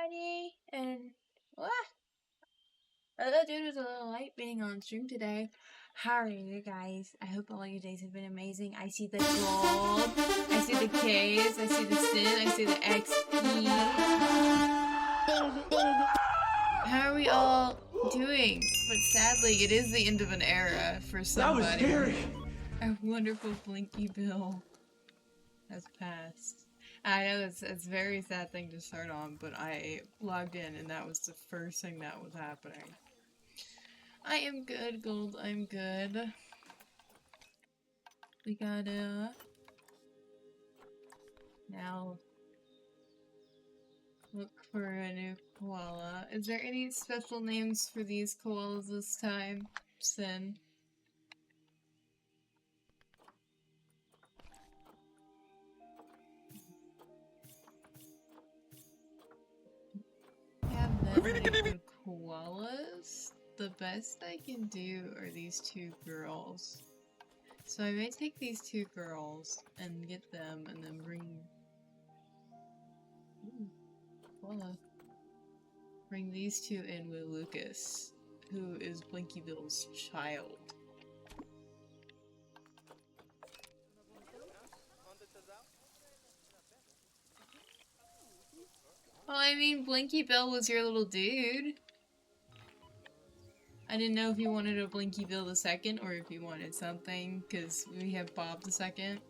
everybody, and what? Hello, dude. It's a little light being on stream today. How are you guys? I hope all your days have been amazing. I see the gold, I see the K's, I see the sin, I see the XP. How are we all doing? But sadly, it is the end of an era for somebody. That was scary. Our wonderful Blinky Bill has passed. I know it's a very sad thing to start on, but I logged in and that was the first thing that was happening. I am good, Gold. I'm good. We gotta now look for a new koala. Is there any special names for these koalas this time, Sin? Have that many good koalas? The best I can do are these two girls. So I may take these two girls and get them and then bring... Ooh, koala. Bring these two in with Lucas, who is Blinky Bill's child. Well, I mean, Blinky Bill was your little dude. I didn't know if you wanted a Blinky Bill the second or if you wanted something, because we have Bob the second.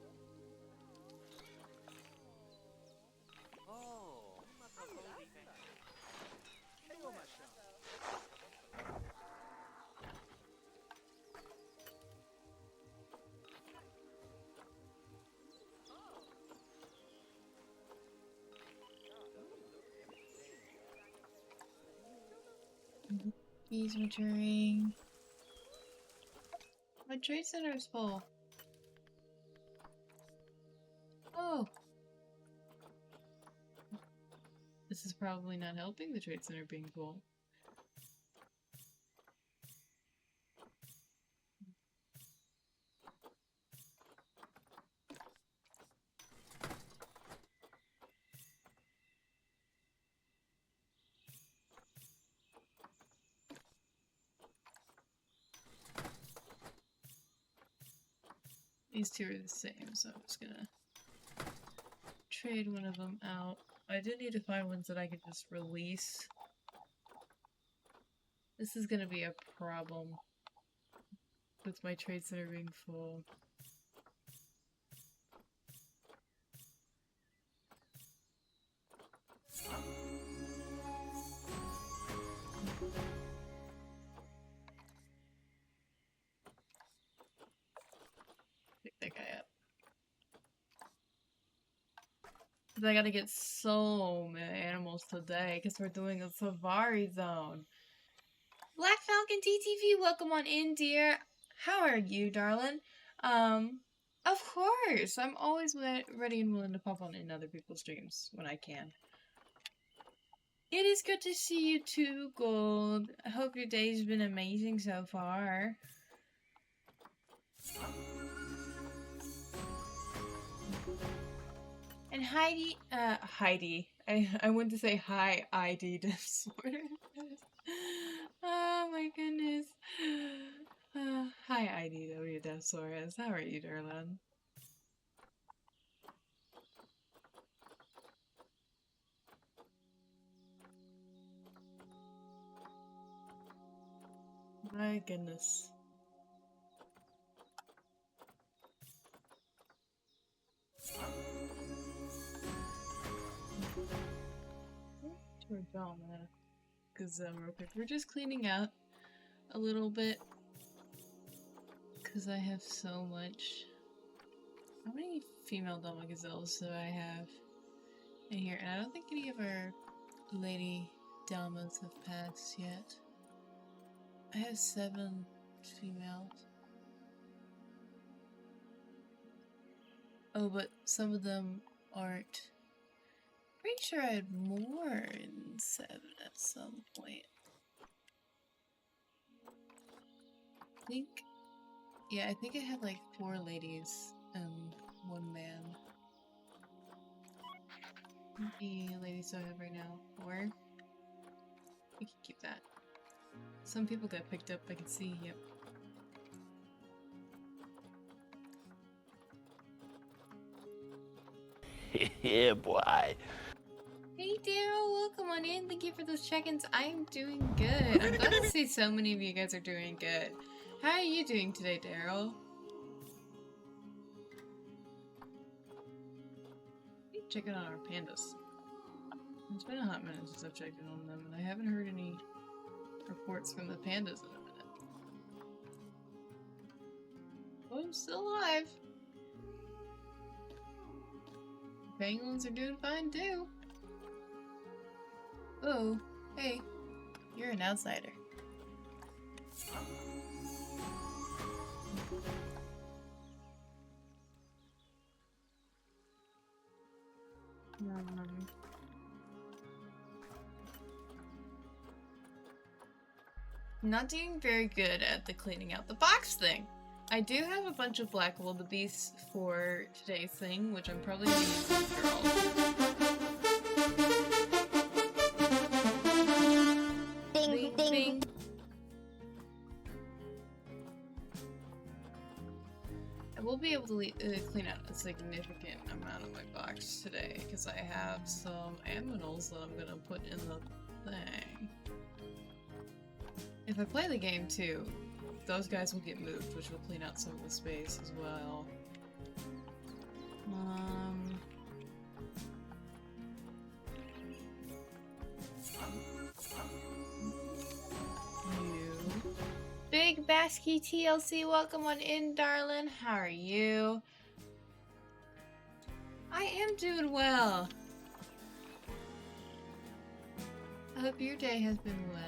He's maturing. My trade center is full. Oh! This is probably not helping the trade center being full. These two are the same, so I'm just gonna trade one of them out. I do need to find ones that I can just release. This is gonna be a problem with my trade center being full. Pick that guy up. I gotta get so many animals today because we're doing a safari zone. Black Falcon TTV, welcome on in, dear. How are you, darling? Of course. I'm always ready and willing to pop on in other people's streams when I can. It is good to see you too, Gold. I hope your day's been amazing so far. And Heidi, I want to say hi, ID Disorder. Oh my goodness. Hi, IDW Deathsaurus. How are you, darling? My goodness. We're done, because real quick, we're just cleaning out a little bit because I have so much. How many female Dama Gazelles do I have in here? And I don't think any of our lady Damas have passed yet. I have 7 females. Oh, but some of them aren't. Pretty sure I had more than 7 at some point. I think I had like 4 ladies and 1 man. The ladies don't have right now, or we can keep that. Some people got picked up, I can see, yep. Yeah, boy. Hey Daryl, welcome on in. Thank you for those check-ins. I'm doing good. I'm glad to see so many of you guys are doing good. How are you doing today, Daryl? Checking on our pandas. It's been a hot minute since I've checked in on them, and I haven't heard any reports from the pandas in a minute. Oh, I'm still alive. The pangolins are doing fine too. Oh, hey, you're an outsider. Not doing very good at the cleaning out the box thing. I do have a bunch of black wildebeests for today's thing, which I'm probably gonna use as girls. Bing, bing. I will be able to clean out a significant amount of my box today, because I have some aminals that I'm gonna put in the thing. If I play the game too, those guys will get moved, which will clean out some of the space as well. You. Big Basky TLC, welcome on in, darling. How are you? I am doing well. I hope your day has been well.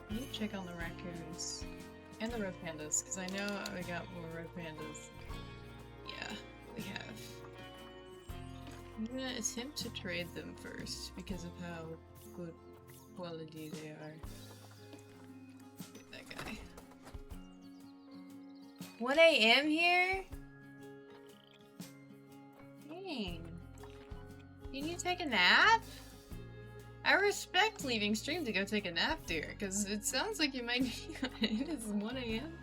I need to check on the raccoons and the red pandas, because I know we got more red pandas. Yeah, we have. I'm gonna attempt to trade them first because of how good quality they are. Get that guy. 1 AM here? Dang. You need to take a nap? I respect leaving stream to go take a nap, dear, because it sounds like you might need one. It is 1 AM.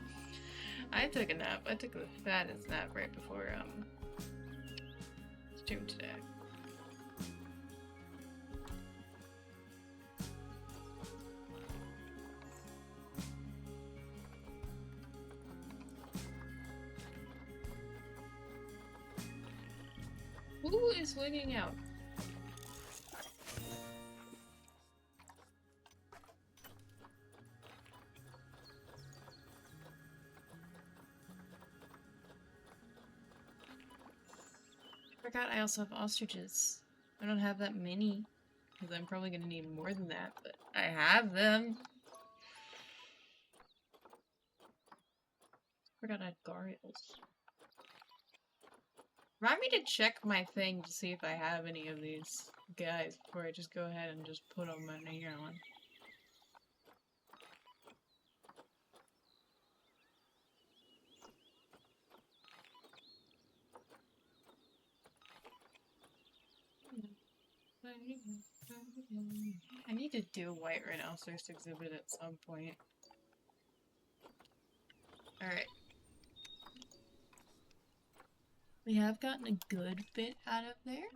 I took a nap. I took the fattest nap right before stream today. Who is waiting out? I forgot I also have ostriches. I don't have that many, because I'm probably going to need more than that, but I have them. Forgot I had Garials. Remind me to check my thing to see if I have any of these guys before I just go ahead and just put them in here on. I need to do a white rhinoceros exhibit at some point. Alright. We have gotten a good bit out of there,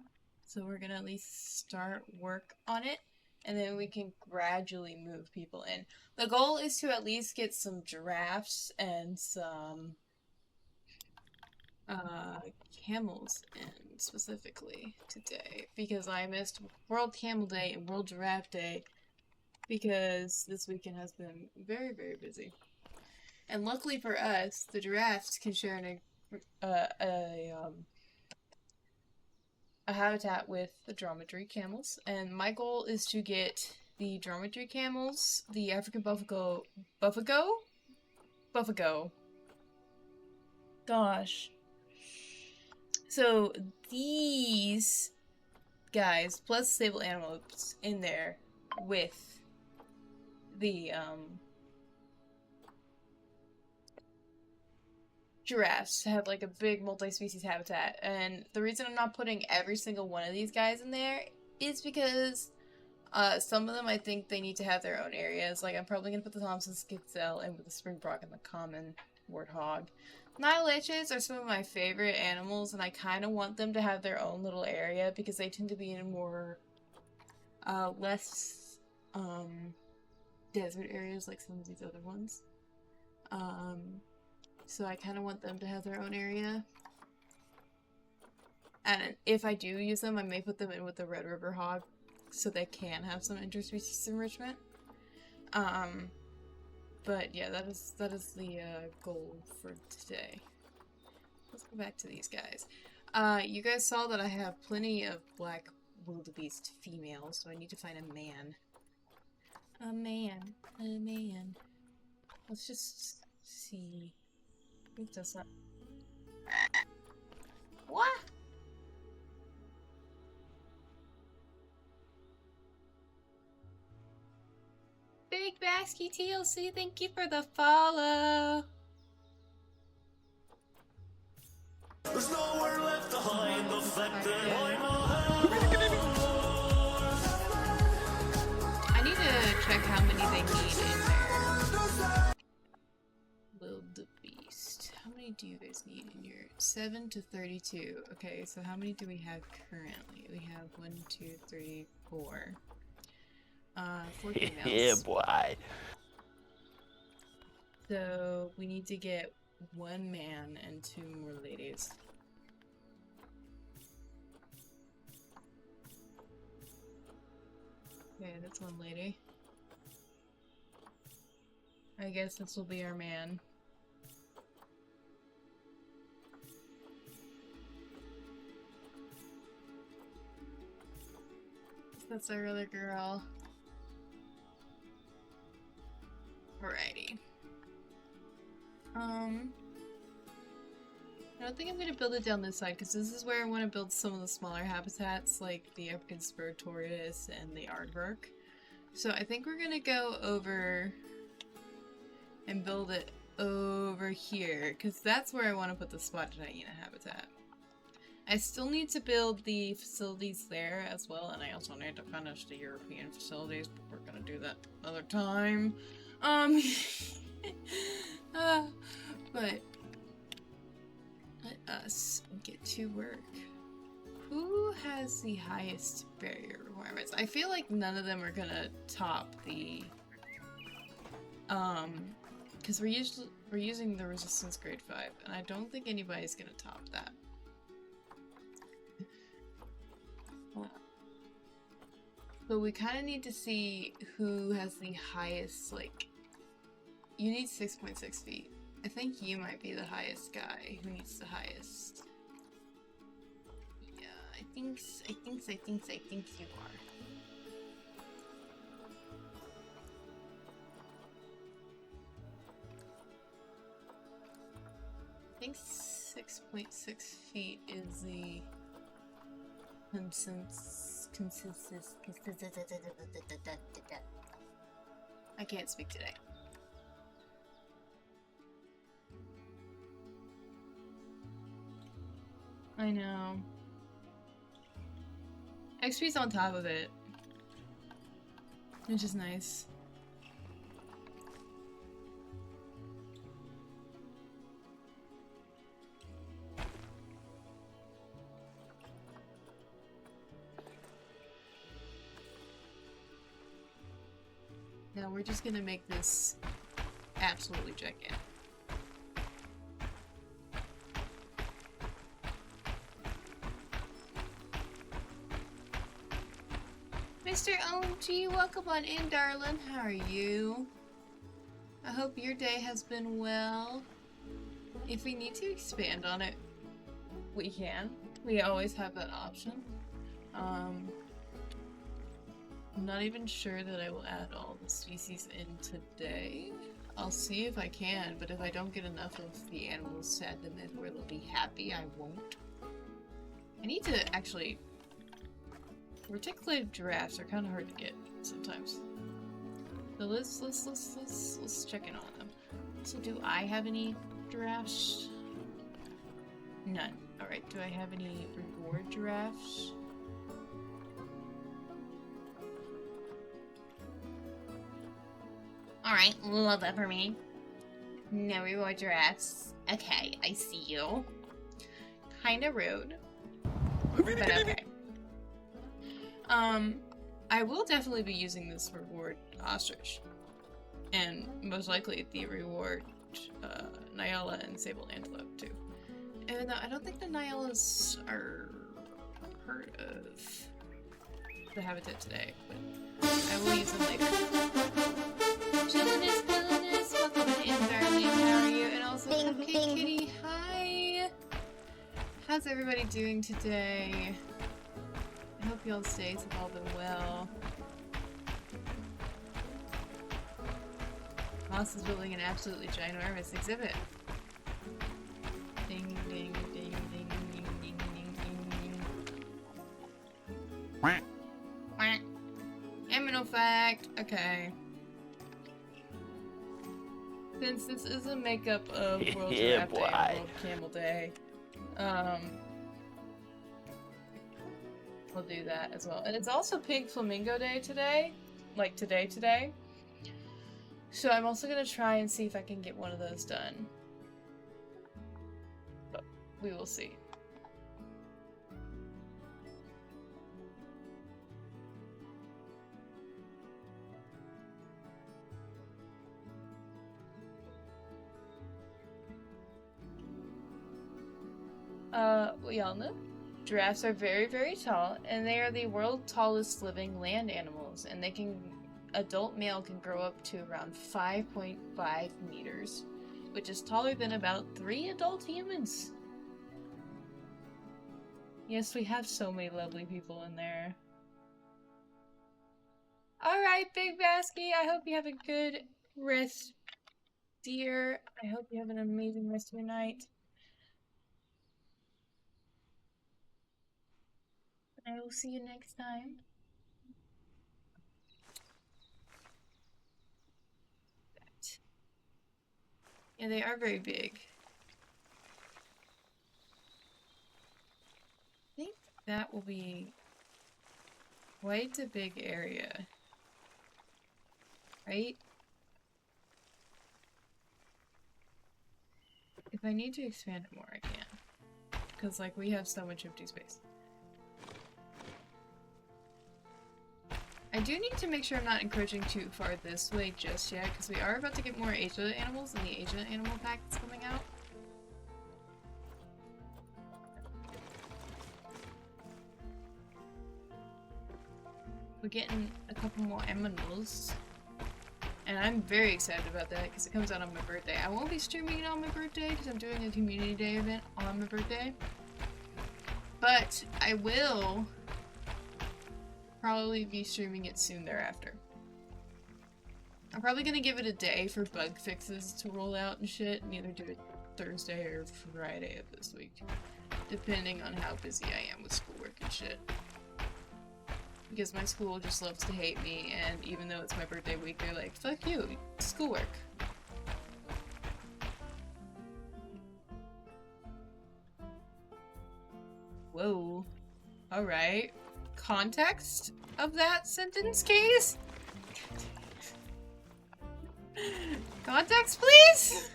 so we're gonna at least start work on it, and then we can gradually move people in. The goal is to at least get some giraffes and some camels in specifically today, because I missed World Camel Day and World Giraffe Day because this weekend has been very, very busy. And luckily for us, the giraffes can share a habitat with the dromedary camels, and my goal is to get the dromedary camels, the African buffalo, gosh. So these guys plus stable animals in there with the giraffes have like a big multi-species habitat, and the reason I'm not putting every single one of these guys in there is because some of them I think they need to have their own areas. Like I'm probably gonna put the Thompson's gazelle in with the springbok and the common warthog. Nihiliches are some of my favorite animals, and I kind of want them to have their own little area because they tend to be in more less desert areas like some of these other ones. So I kind of want them to have their own area. And if I do use them, I may put them in with the Red River Hog so they can have some interspecies enrichment. But yeah, that is the goal for today. Let's go back to these guys. You guys saw that I have plenty of black wildebeest females, so I need to find a man. A man. Let's just see. I think that's not. What? Big Basky TLC, thank you for the follow. There's nowhere left to hide the fact that I need to check how many they need in there. Wildebeest. How many do you guys need in your 7 to 32? Okay, so how many do we have currently? We have 1, 2, 3, 4. 4 females. Yeah, boy. So we need to get 1 man and 2 more ladies. Okay, that's 1 lady. I guess this will be our man. That's our other girl. Alrighty. I don't think I'm gonna build it down this side because this is where I want to build some of the smaller habitats like the African spur tortoise and the aardvark. So I think we're gonna go over and build it over here because that's where I want to put the spotted hyena habitat. I still need to build the facilities there as well, and I also need to finish the European facilities, but we're gonna do that another time. But let us get to work. Who has the highest barrier requirements? I feel like none of them are gonna top the because we're using the resistance grade 5, and I don't think anybody's gonna top that. So we kind of need to see who has the highest, like, you need 6.6 feet. I think you might be the highest guy who needs the highest. Yeah, I think you are. I think 6.6 feet is the consensus. I can't speak today. I know. XP's on top of it, which is nice. Now we're just gonna make this absolutely gigantic. Mr. OMG, welcome on in, darling. How are you? I hope your day has been well. If we need to expand on it, we can. We always have that option. I'm not even sure that I will add all the species in today. I'll see if I can, but if I don't get enough of the animals to add them in where they'll be happy, I won't. I need to actually... Reticulated giraffes are kind of hard to get sometimes. So let's check in on them. So do I have any giraffes? None. Alright, do I have any reward giraffes? Alright, love that for me. No reward giraffes. Okay, I see you. Kinda rude. But okay. I will definitely be using this reward ostrich. And most likely the reward Nyala and Sable Antelope too. And I don't think the Nyalas are part of the habitat today, but I will use them later. Chilliness, welcome in, darling. How are you? And also, Cupcake Kitty, hi. How's everybody doing today? I hope y'all stay have all been well. Moss is building an absolutely ginormous exhibit. Ding, ding, ding, ding, ding, ding, ding, ding, ding. Quack. Aminal fact. Okay. Since this is a makeup of World Yeah, Giraffe Day and World Camel Day, we'll do that as well. And it's also Pink Flamingo Day today. Like today. So I'm also gonna try and see if I can get one of those done. But we will see. We all know giraffes are very, very tall, and they are the world's tallest living land animals, and adult male can grow up to around 5.5 meters, which is taller than about 3 adult humans. Yes, we have so many lovely people in there. Alright, Big Basky, I hope you have a good rest, dear. I hope you have an amazing rest of your night. I will see you next time. Yeah, they are very big. I think that will be quite a big area. Right? If I need to expand it more, I can. Because, like, we have so much empty space. I do need to make sure I'm not encroaching too far this way just yet, because we are about to get more Asia animals in the Asia animal pack that's coming out. We're getting a couple more animals. And I'm very excited about that, because it comes out on my birthday. I won't be streaming it on my birthday, because I'm doing a community day event on my birthday. But I will probably be streaming it soon thereafter. I'm probably gonna give it a day for bug fixes to roll out and shit, and either do it Thursday or Friday of this week, depending on how busy I am with schoolwork and shit. Because my school just loves to hate me, and even though it's my birthday week, they're like, fuck you, schoolwork. Whoa. Alright. Context of that sentence, case? Context, please?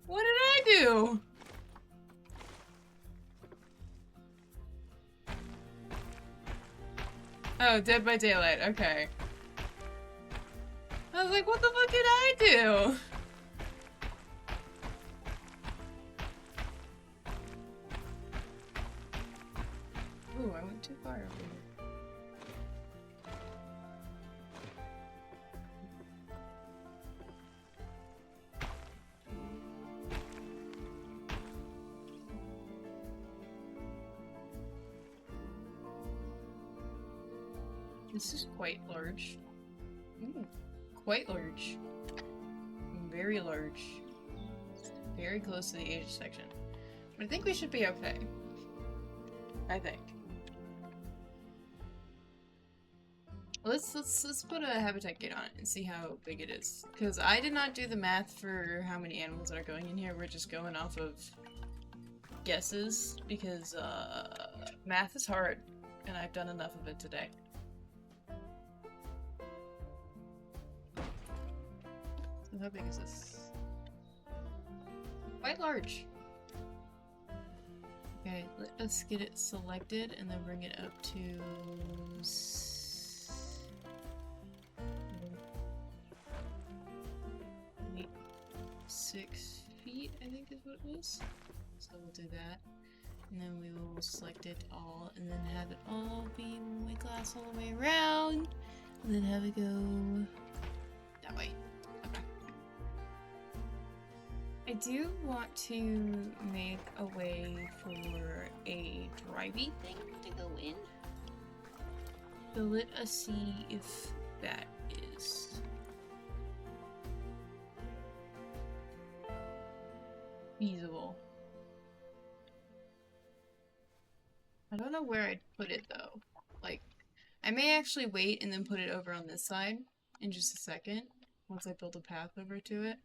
What did I do? Oh, Dead by Daylight, okay. I was like, what the fuck did I do? Ooh, I went too far over here. This is quite large. Ooh, quite large. Very large. Very close to the age section. But I think we should be okay. I think. Let's put a habitat gate on it and see how big it is. Because I did not do the math for how many animals that are going in here. We're just going off of guesses because math is hard and I've done enough of it today. So how big is this? Quite large. Okay, let us get it selected and then bring it up to 6 feet, I think is what it was. So we'll do that. And then we will select it all and then have it all be white glass all the way around. And then have it go that way. Okay. I do want to make a way for a drivey thing to go in. So let us see if that is feasible. I don't know where I'd put it though. Like, I may actually wait and then put it over on this side in just a second once I build a path over to it.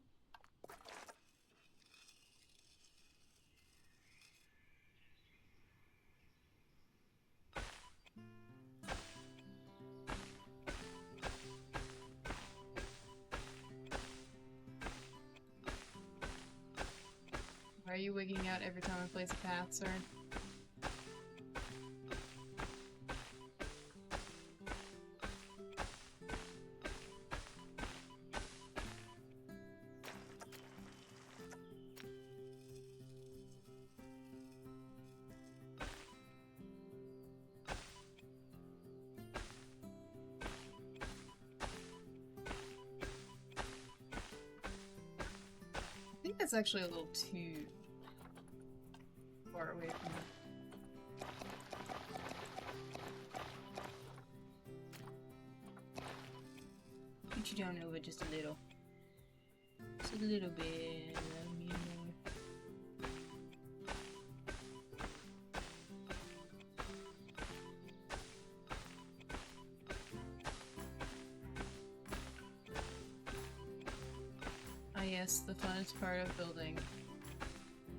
Why are you wigging out every time I place a path, sir? I think that's actually a little too far away from it. Put you down over just a little. Just a little bit. You know. Ah yes, the funnest part of building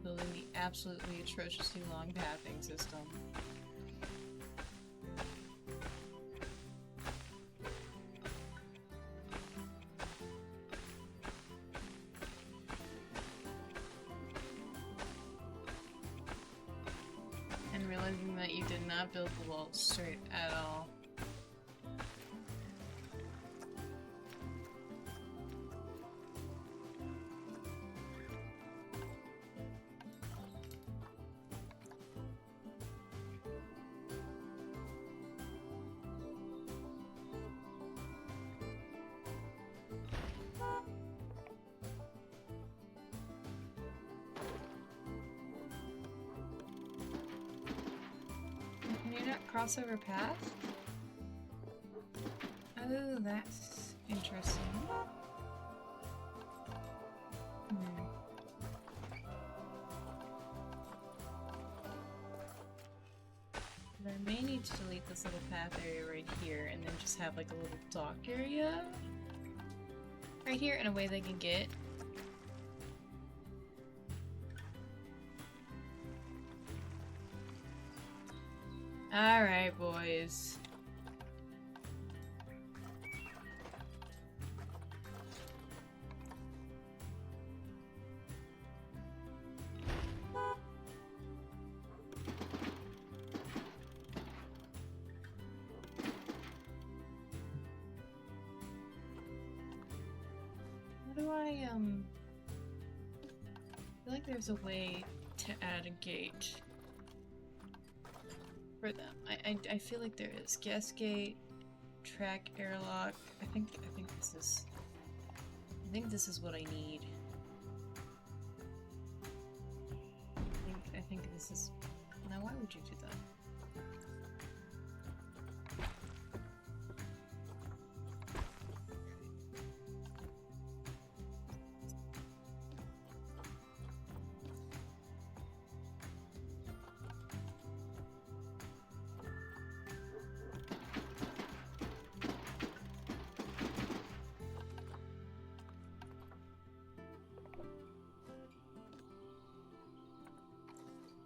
the absolutely atrociously long pathing system. And realizing that you did not build the wall straight at all. Can you not crossover path? Oh, that's interesting. But I may need to delete this little path area right here and then just have like a little dock area right here and a way they can get. Alright, boys. How do I feel like there's a way to add a gate for them. I feel like there is. Gas gate, track airlock. I think this is what I need. I think this is. Now why would you do that?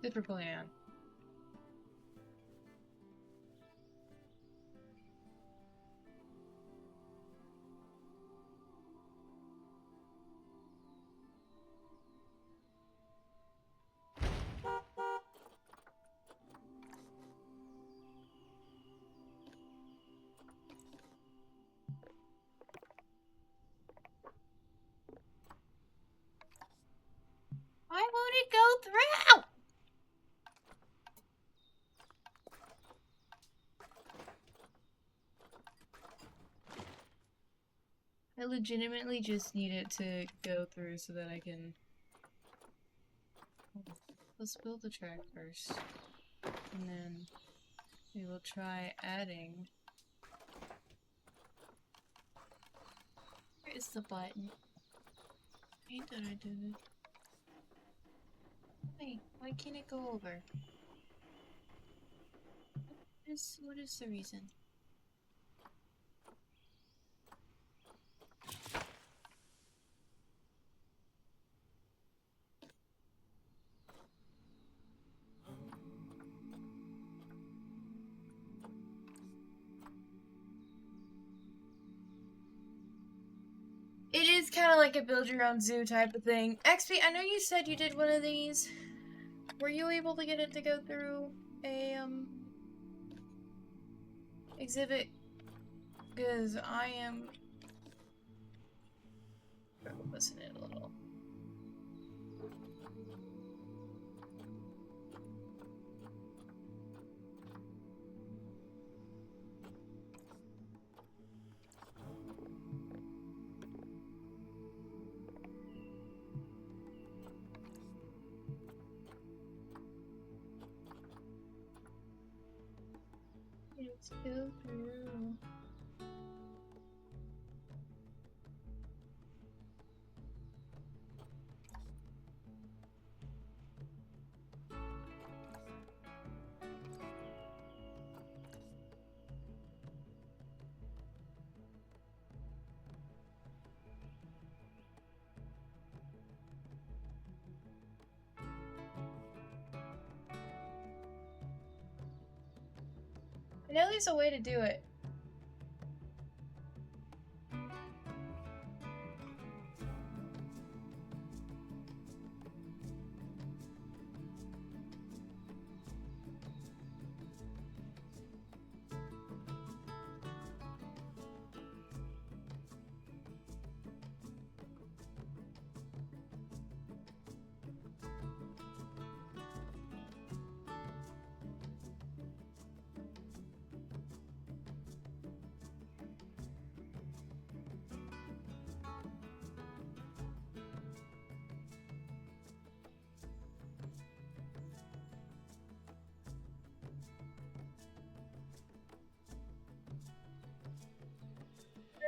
Super plan. Why won't it go through? I legitimately just need it to go through so that I can... Let's build the track first. And then we will try adding... Where is the button? I thought I did it. Wait, why can't it go over? What is the reason? It is kind of like a build your own zoo type of thing. XP, I know you said you did one of these. Were you able to get it to go through a, exhibit? Because I am... Listen it a little. Let's go through. I know there's a way to do it.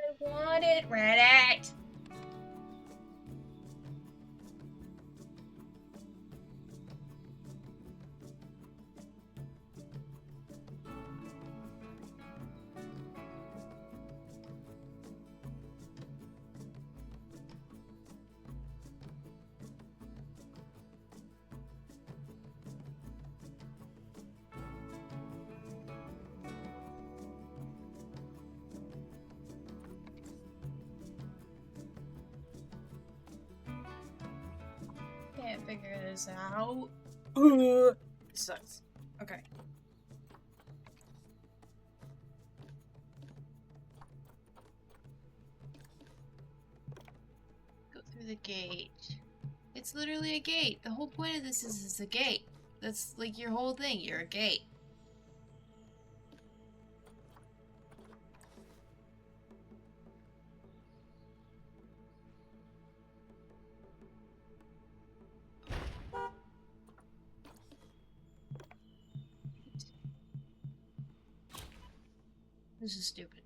I want it, Reddit! Can't figure this out. This sucks. Okay. Go through the gate. It's literally a gate. The whole point of this is a gate. That's like your whole thing. You're a gate. This is stupid.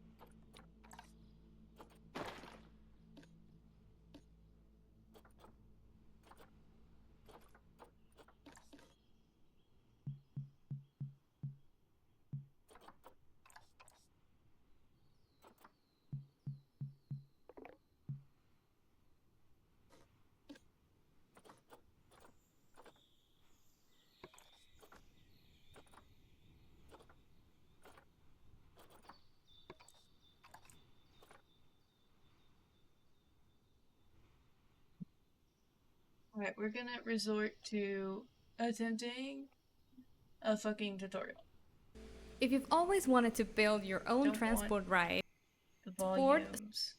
Alright, we're gonna resort to attempting a fucking tutorial. If you've always wanted to build your own Don't transport ride, The volumes.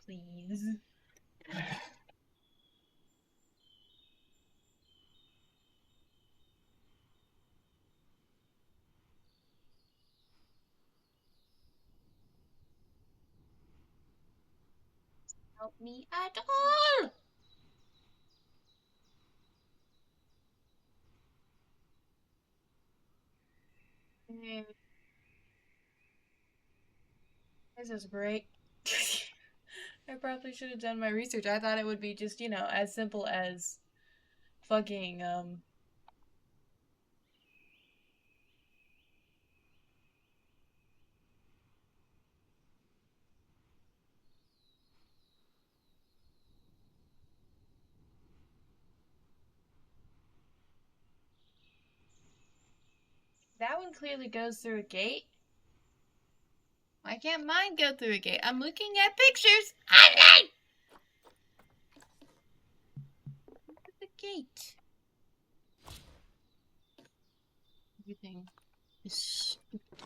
Please. Help me at all! This is great. I probably should have done my research. I thought it would be just, you know, as simple as fucking, that one clearly goes through a gate. Why can't mine go through a gate? I'm looking at pictures online! Look at the gate. Everything is stupid.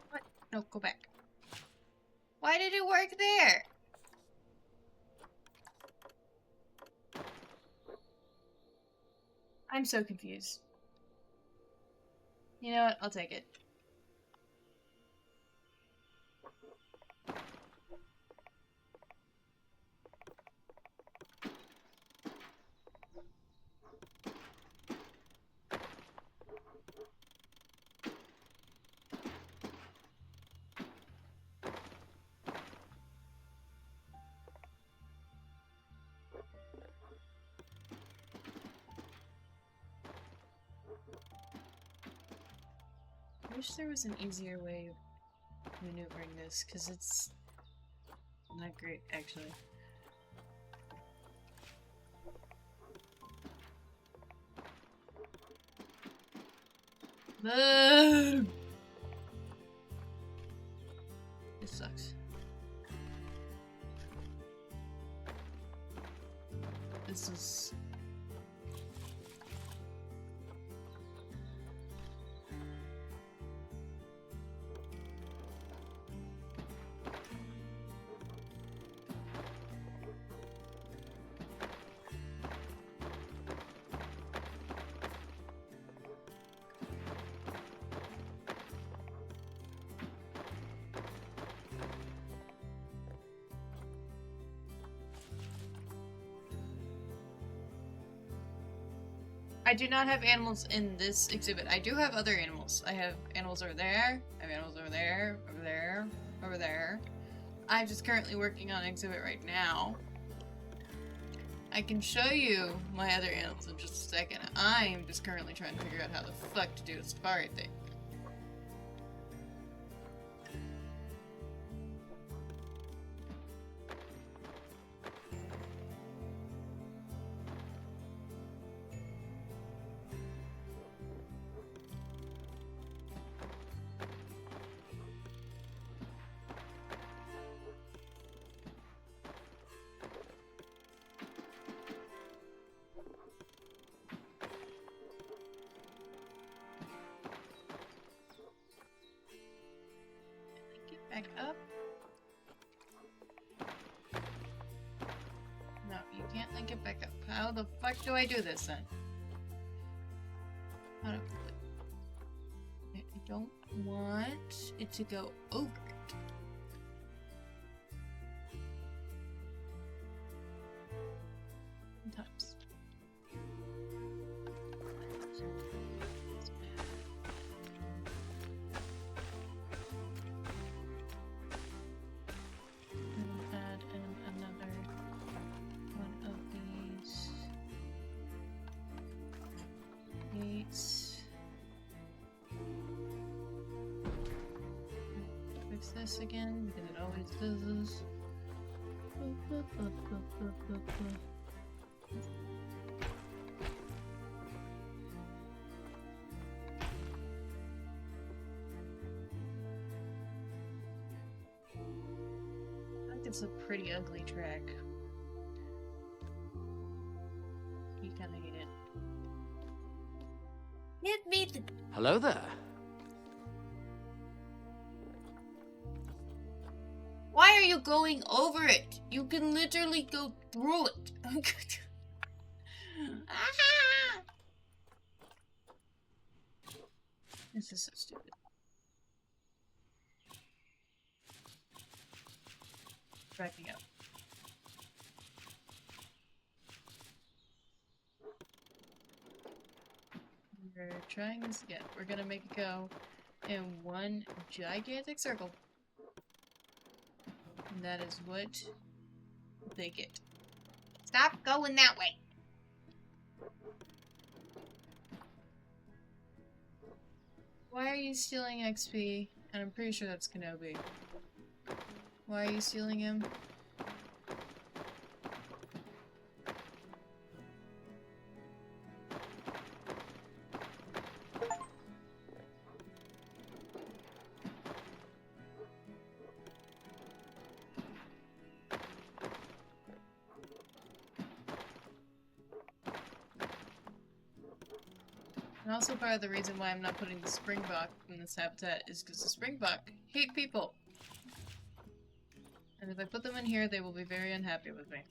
What? No, go back. Why did it work there? I'm so confused. You know what? I'll take it. I wish there was an easier way of maneuvering this, because it's not great, actually. This sucks. This is... I do not have animals in this exhibit. I do have other animals. I have animals over there. I have animals over there, over there, over there. I'm just currently working on an exhibit right now. I can show you my other animals in just a second. I'm just currently trying to figure out how the fuck to do a safari thing. Back up. No, you can't link it back up. How the fuck do I do this then? How do I don't want it to go over it. Sometimes. Add in another one of these gates. fix this again because it always does this. I think it's a pretty ugly track. You kinda hate it. Hit me the— Hello there. Why are you going over it? You can literally go through it. Ah! This is so stupid. Backing up. We're trying this again. We're gonna make it go in one gigantic circle. And that is what they get. Stop going that way! Why are you stealing XP? And I'm pretty sure that's Kenobi. Why are you stealing him? And also part of the reason why I'm not putting the springbok in this habitat is because the springbok hate people. And if I put them in here, they will be very unhappy with me.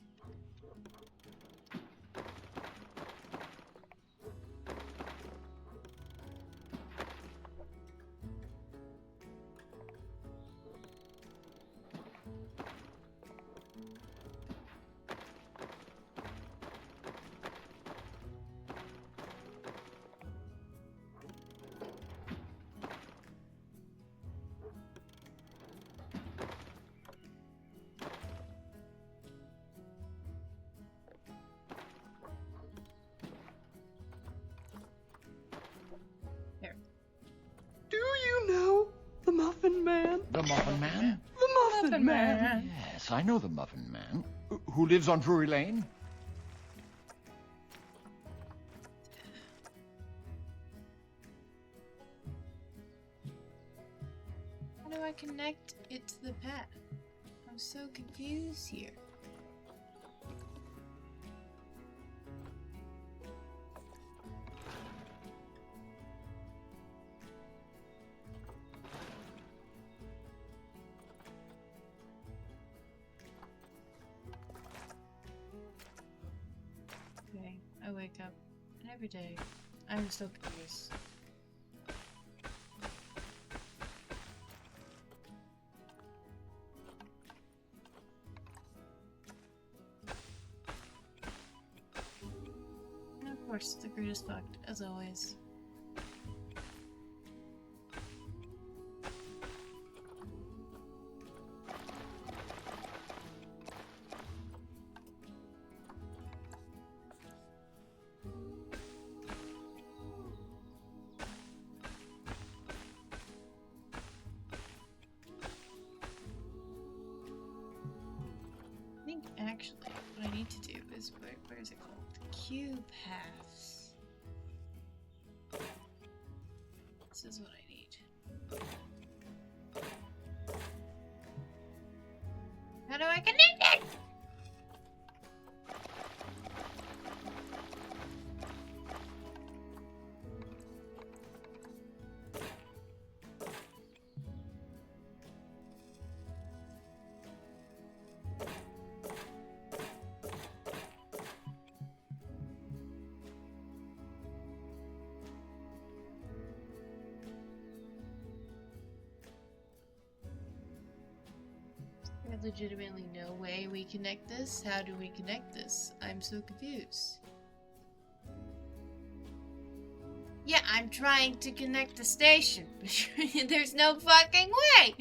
Do you know the Muffin Man? The Muffin Man? The Muffin Man! Yes, I know the Muffin Man. Who lives on Drury Lane? How do I connect it to the path? I'm so confused here. Okay, I wake up every day. I'm so confused. And of course, the grid is fucked, as always. I think actually what I need to do is where is it called? Q paths. This is what I need. How do I connect it? There's legitimately no way we connect this. How do we connect this? I'm so confused. Yeah, I'm trying to connect the station. There's no fucking way!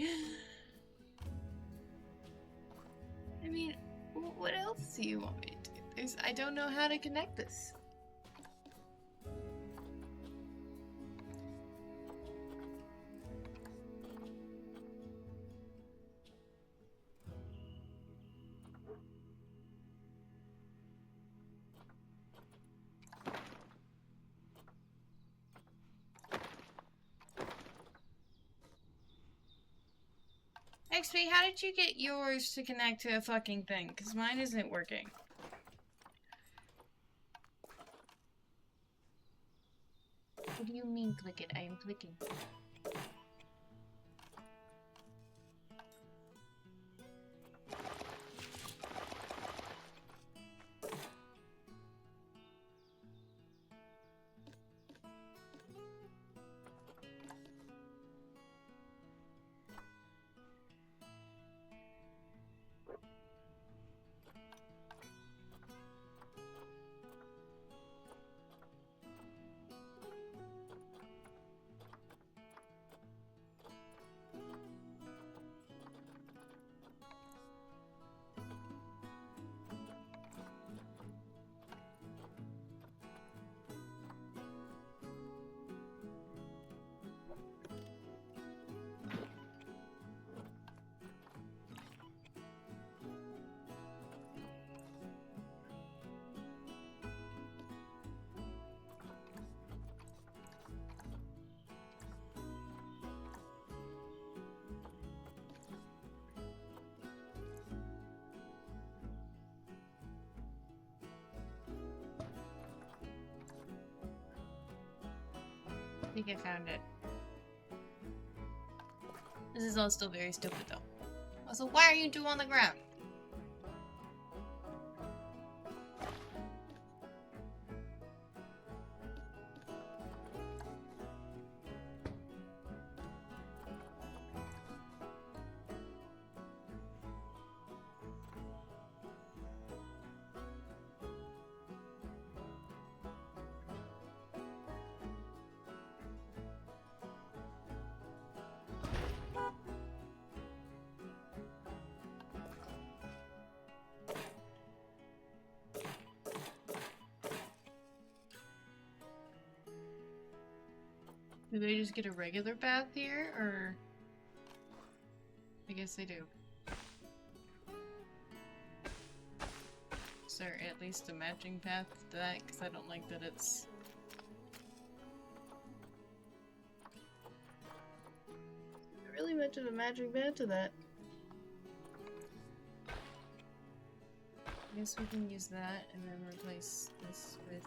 I mean, what else do you want me to do? I don't know how to connect this. XP, how did you get yours to connect to a fucking thing? Because mine isn't working. What do you mean click it? I am clicking. I think I found it. This is all still very stupid though. Also, why are you two on the ground? Do they just get a regular path here, or? I guess they do. Is there at least a matching path to that? Because I don't like that it's... I really mentioned a matching path to that. I guess we can use that and then replace this with...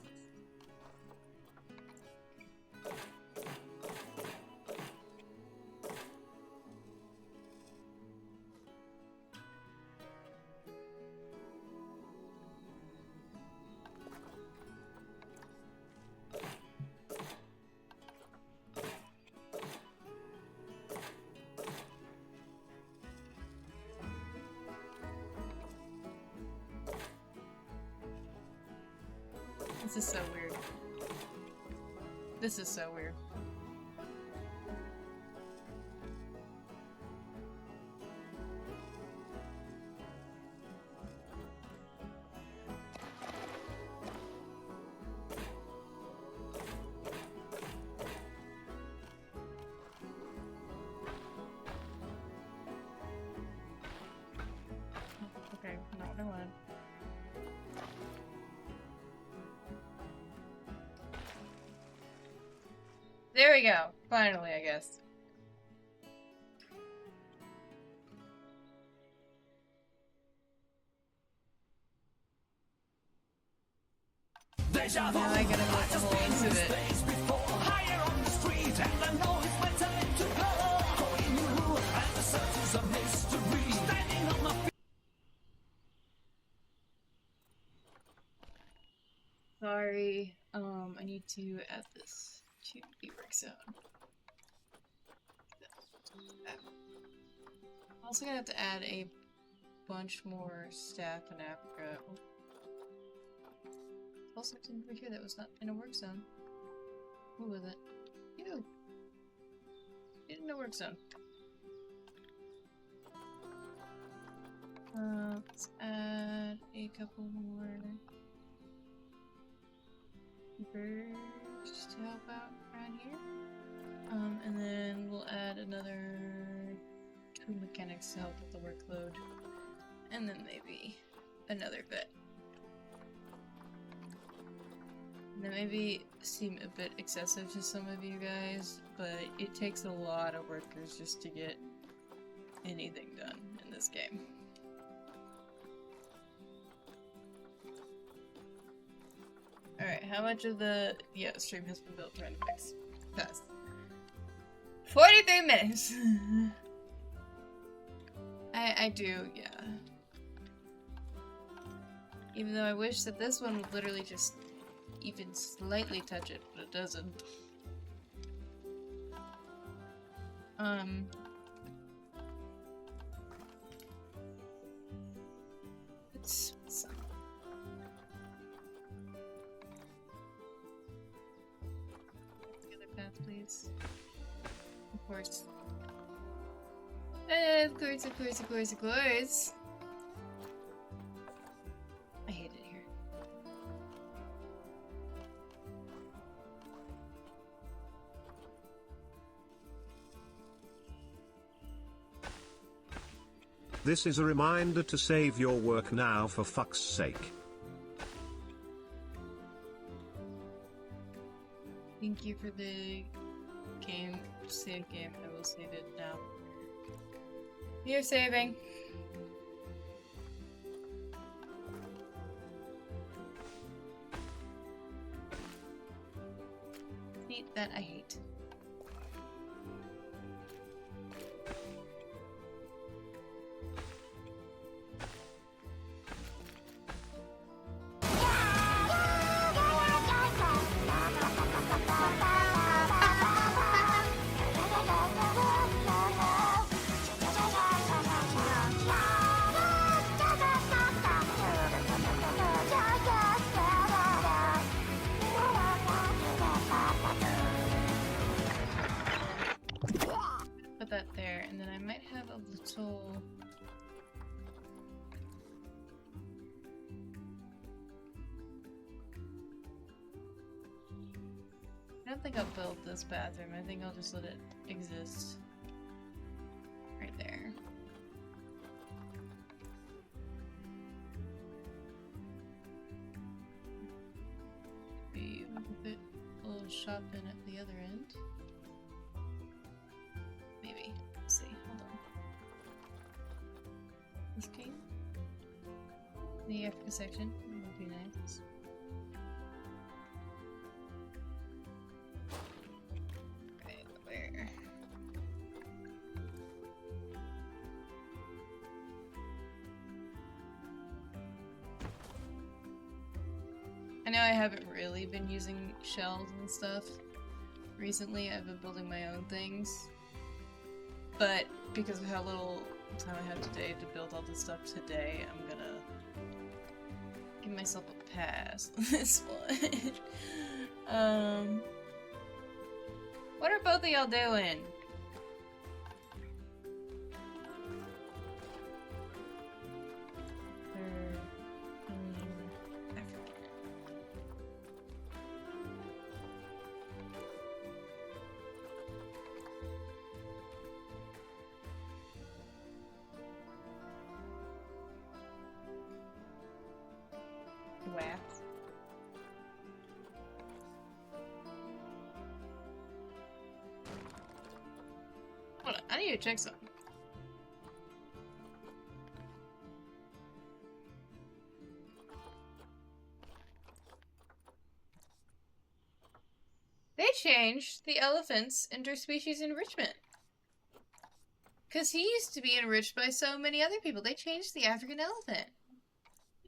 This is so weird. This is so weird. Okay, not what I wanted. There we go. Finally, I guess. Now I gotta make the whole exhibit. Higher on the street, and I know it's my time to go. Going new, and the search is a mystery. Standing on my feet. Sorry, I need to add this to the work zone. I'm also gonna have to add a bunch more staff in Africa. Also, something over here that was not in a work zone. Who was it? You! In a work zone. Let's add a couple more keepers to help out around here. And then we'll add another 2 mechanics to help with the workload. And then maybe another vet. And that maybe seem a bit excessive to some of you guys, but it takes a lot of workers just to get anything done in this game. Alright, how much of the stream has been built trying to fix? Fast. 43 minutes! I do, yeah. Even though I wish that this one would literally just even slightly touch it, but it doesn't. It's some. The other path, please. Of course. Of course, of course, of course, of course. I hate it here. This is a reminder to save your work now, for fuck's sake. Thank you for the game. Save game. I will save it now. You're saving. See, that I hate. Put that there, and then I might have a little... I don't think I'll build this bathroom. I think I'll just let it exist. Right there. Maybe we can put a little shop in at the other end. Maybe. Let's see. Hold on. This game? The Africa section would be nice. Right, where? I know I haven't really been using shells and stuff recently. I've been building my own things. But because of how little time I have today to build all this stuff today, I'm gonna give myself a pass on this one. What are both of y'all doing? Wax. Hold on, I need to check something. They changed the elephant's interspecies enrichment. Because he used to be enriched by so many other people. They changed the African elephant.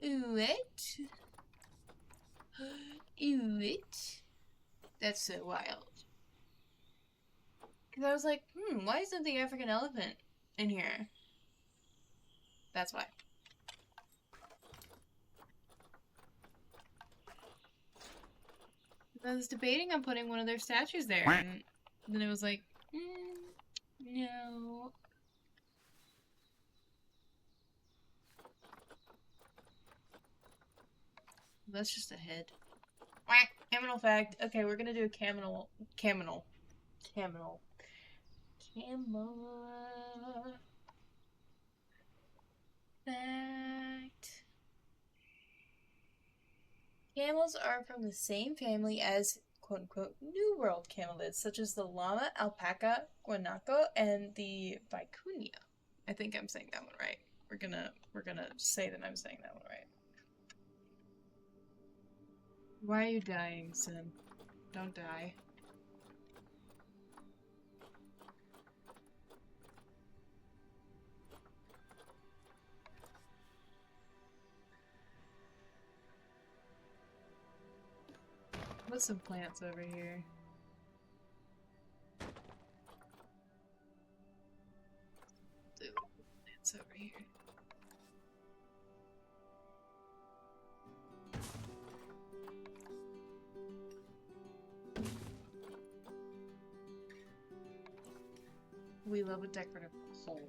What? What? That's so wild. Because I was like, why isn't the African elephant in here? That's why. I was debating on putting one of their statues there, and then it was like, no. That's just a head. Quack! Caminal fact. Okay, we're gonna do a caminal fact. Camels are from the same family as quote-unquote New World camelids, such as the llama, alpaca, guanaco, and the vicuña. I think I'm saying that one right. We're gonna say that I'm saying that one right. Why are you dying, Sim? Don't die. Put some plants over here. Do plants over here. We love a decorative hole.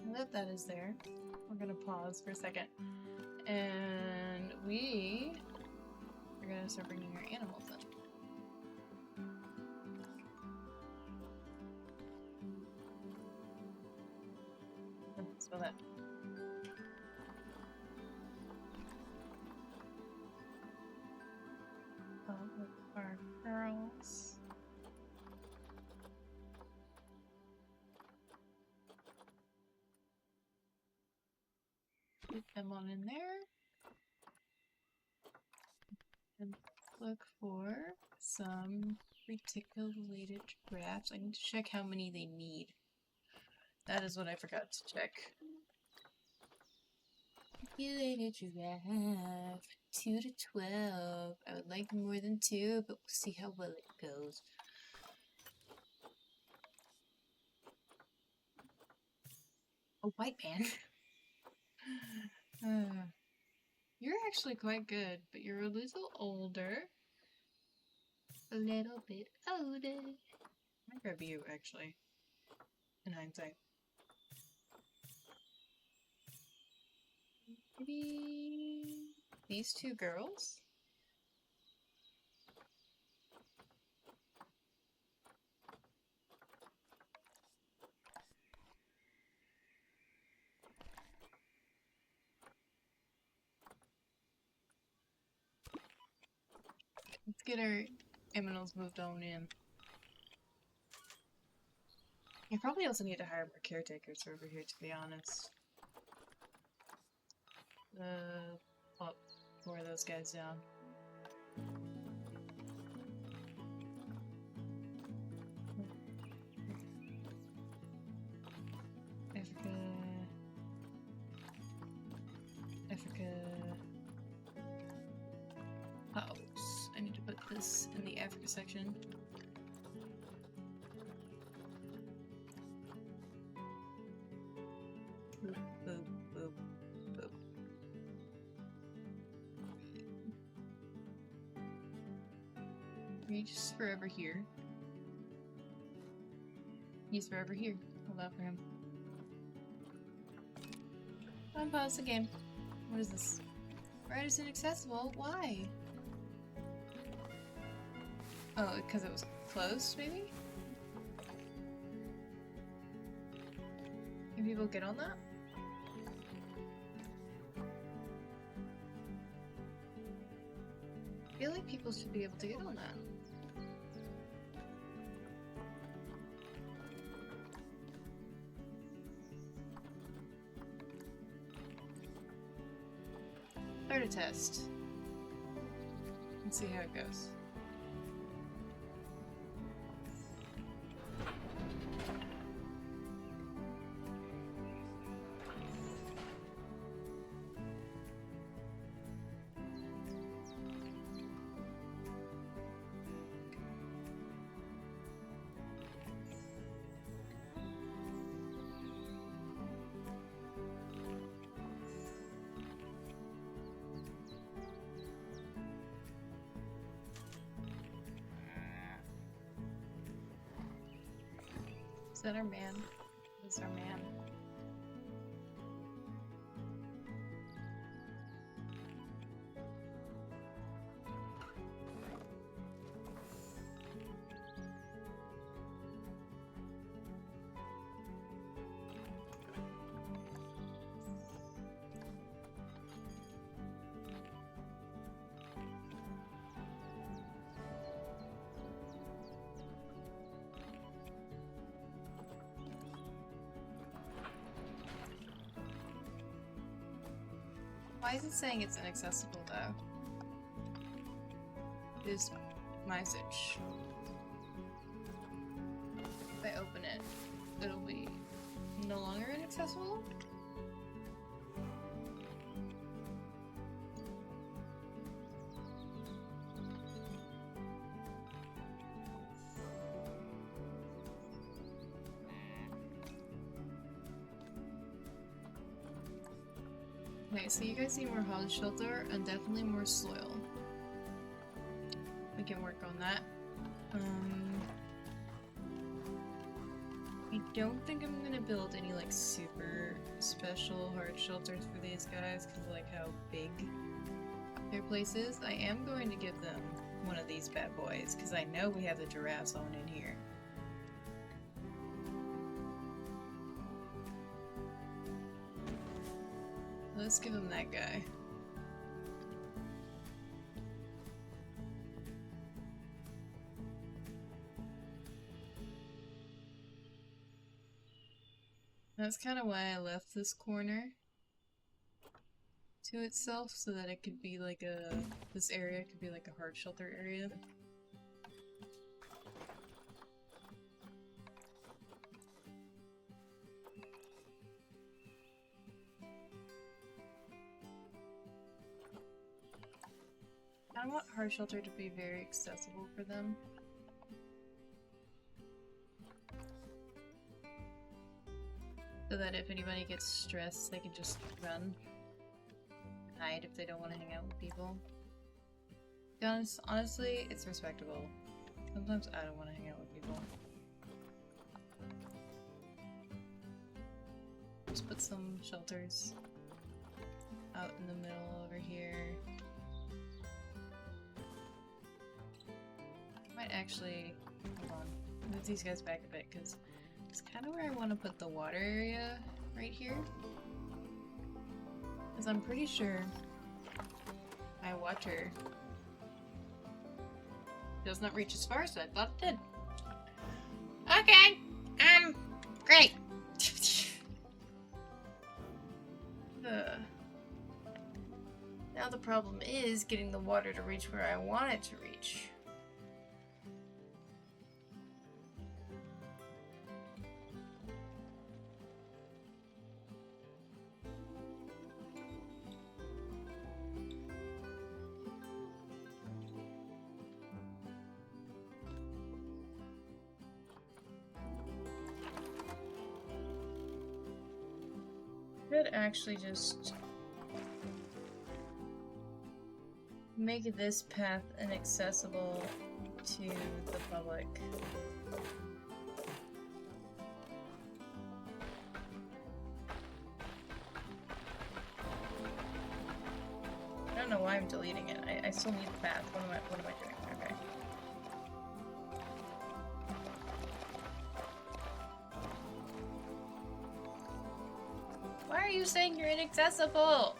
Now that is there, we're gonna pause for a second, and we are gonna start bringing our animals in. Spell that. Our girls. Put them on in there. And look for some reticulated giraffes. I need to check how many they need. That is what I forgot to check. Reticulated giraffe. 2 to 12. I would like more than 2, but we'll see how well it goes. A white man. You're actually quite good, but you're a little older. A little bit older. I might grab you, actually. In hindsight. Maybe these 2 girls? Let's get our aminals moved on in. I probably also need to hire more caretakers over here, to be honest. Plop 4 of those guys down. Africa. Africa. House. I need to put this in the Africa section. Boop, boop, boop, boop. Reach forever here. He's forever here. Hold out for him. Unpause the game. What is this? Ride is inaccessible? Why? Oh, because it was closed, maybe? Can people get on that? I feel like people should be able to get on that. Start a test. Let's see how it goes. that our man? This is our man. Why is it saying it's inaccessible though? Is my message. If I open it, it'll be no longer inaccessible? Okay, so you guys need more hard shelter and definitely more soil. We can work on that. I don't think I'm gonna build any like super special hard shelters for these guys because of like how big their place is. I am going to give them one of these bad boys because I know we have the giraffe zone in here. Let's give him that guy. That's kind of why I left this corner to itself, so that it could be like this area could be like a hard shelter area. I want hard shelter to be very accessible for them. So that if anybody gets stressed, they can just run. Hide if they don't want to hang out with people. To be honest, honestly, it's respectable. Sometimes I don't want to hang out with people. Just put some shelters out in the middle over here. Might actually, hold on, move these guys back a bit because it's kind of where I want to put the water area right here. Because I'm pretty sure my water does not reach as far as I thought it did. Okay, great. Now the problem is getting the water to reach where I want it to reach. Could actually just make this path inaccessible to the public. I don't know why I'm deleting it. I still need the path. What am I doing? Okay. Why are you saying you're inaccessible?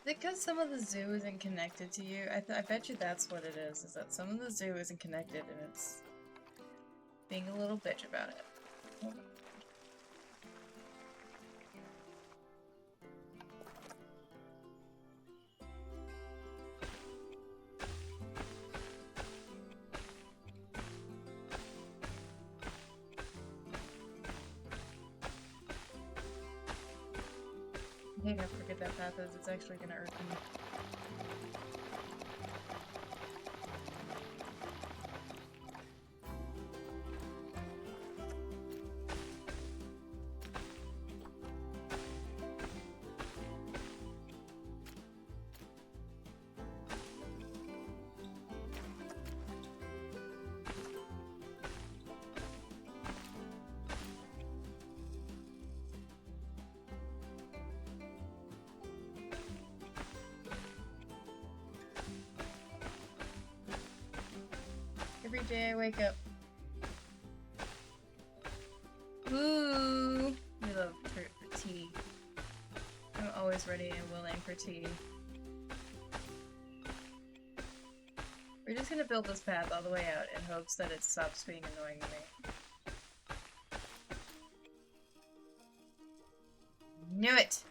Because some of the zoo isn't connected to you. I bet you that's what it is that some of the zoo isn't connected and it's being a little bitch about it. Hold on. I think I forget that path is. It's actually gonna irk me. Every day I wake up. Ooh, we love tea. I'm always ready and willing for tea. We're just gonna build this path all the way out in hopes that it stops being annoying to me. Knew it!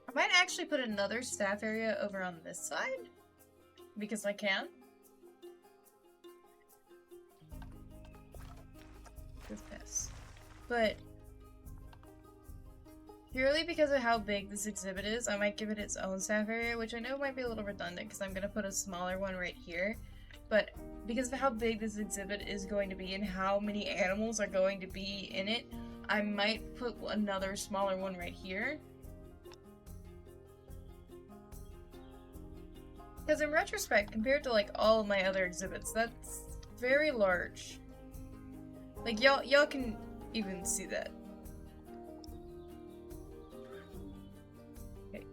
I might actually put another staff area over on this side, because I can. This mess. But purely because of how big this exhibit is, I might give it its own staff area, which I know might be a little redundant because I'm going to put a smaller one right here. But because of how big this exhibit is going to be and how many animals are going to be in it, I might put another smaller one right here. Because in retrospect, compared to like all of my other exhibits, that's very large. Like y'all can even see that. Okay.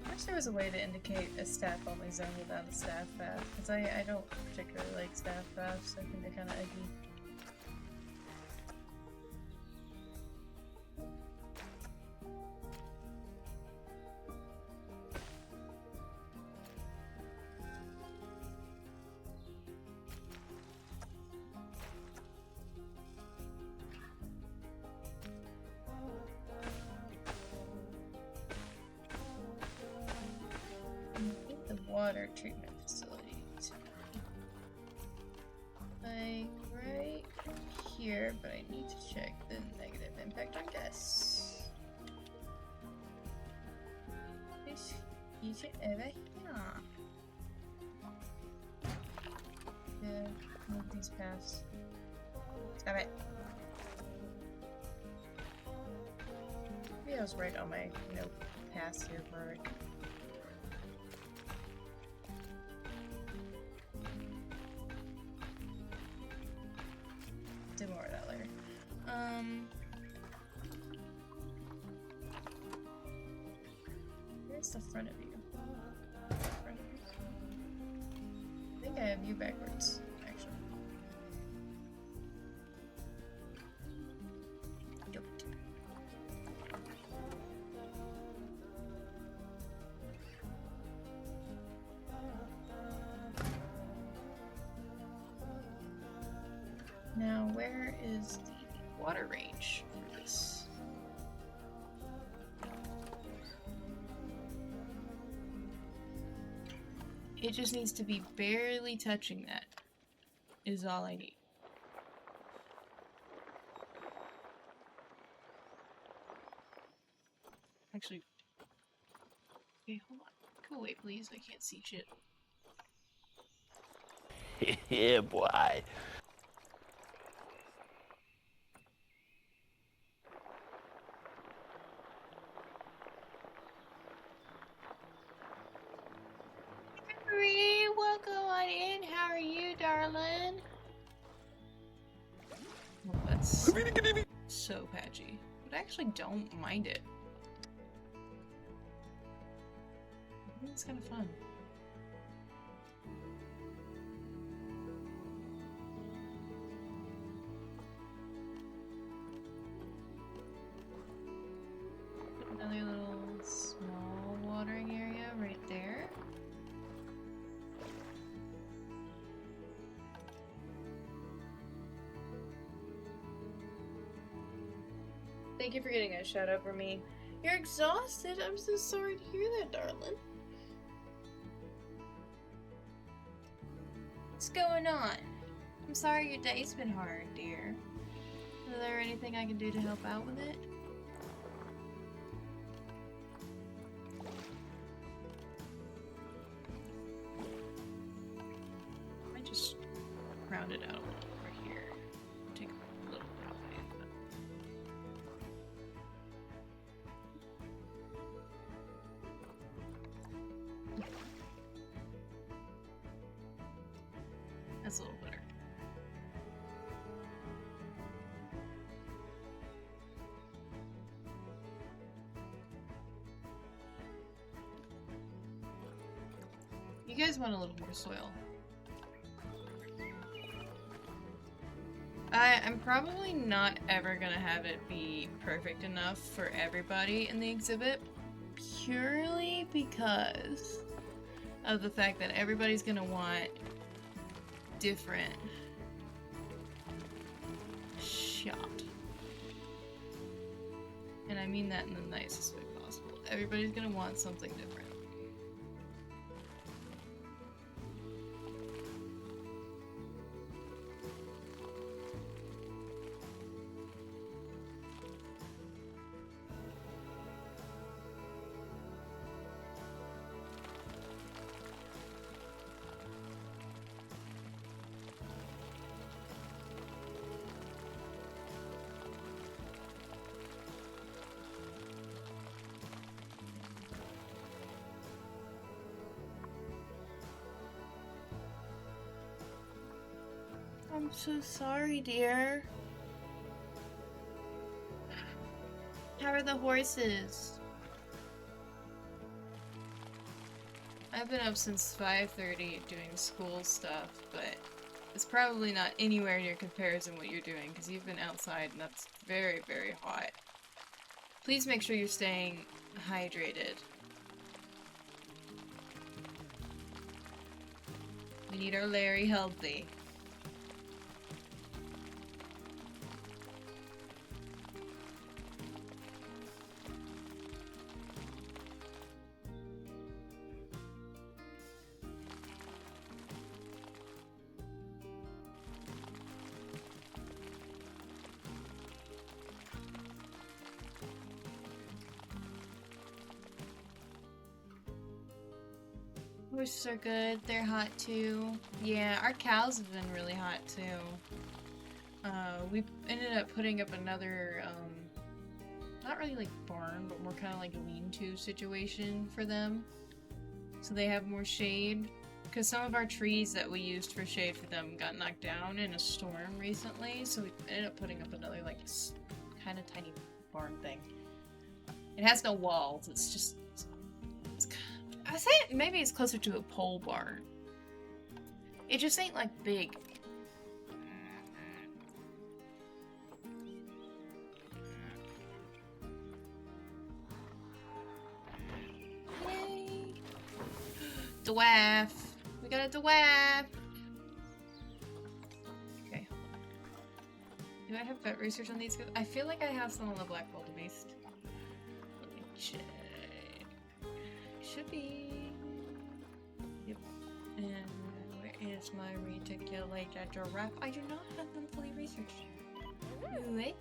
I wish there was a way to indicate a staff-only zone without a staff path, because I don't particularly like staff paths. I think they're kind of eggy. The water treatment facility to like right here, but I need to check the negative impact on gas. This is it over here. Yeah, move these paths. Stop it. Maybe I was right on my pass here for it. Do more of that later. Where's the front of you? Front of you? I think I have you backwards, actually. Nope. Now, where is the water range for this? It just needs to be barely touching that, is all I need. Actually, okay, hold on. Go away, please. I can't see shit. Yeah, boy. Welcome on in. How are you, darling? Well, that's so patchy, but I actually don't mind it. I think it's kind of fun. Put another little small watering area right there. Thank you for getting a shout out for me. You're exhausted? I'm so sorry to hear that, darling. What's going on? I'm sorry your day's been hard, dear. Is there anything I can do to help out with it? I might just round it out a little over here. Take a little bit off it. That's a little better. You guys want a little more soil. I'm probably not ever gonna have it be perfect enough for everybody in the exhibit, purely because of the fact that everybody's gonna want different shot. And I mean that in the nicest way possible. Everybody's gonna want something different. I'm so sorry, dear. How are the horses? I've been up since 5:30 doing school stuff, but it's probably not anywhere near comparison what you're doing, because you've been outside and that's very, very hot. Please make sure you're staying hydrated. We need our Larry healthy. Horses are good. They're hot too. Yeah, our cows have been really hot too. We ended up putting up another, not really like barn, but more kind of like a lean-to situation for them. So they have more shade. Because some of our trees that we used for shade for them got knocked down in a storm recently. So we ended up putting up another like kind of tiny barn thing. It has no walls. It's just... I say maybe it's closer to a pole barn. It just ain't like big. Yay! Dwarf! We got a dwarf! Okay, hold on. Do I have vet research on these? I feel like I have some on the Black Wildebeest. Let me check. Should be. Yep. And where is my reticulated giraffe? I do not have them fully researched. Wait.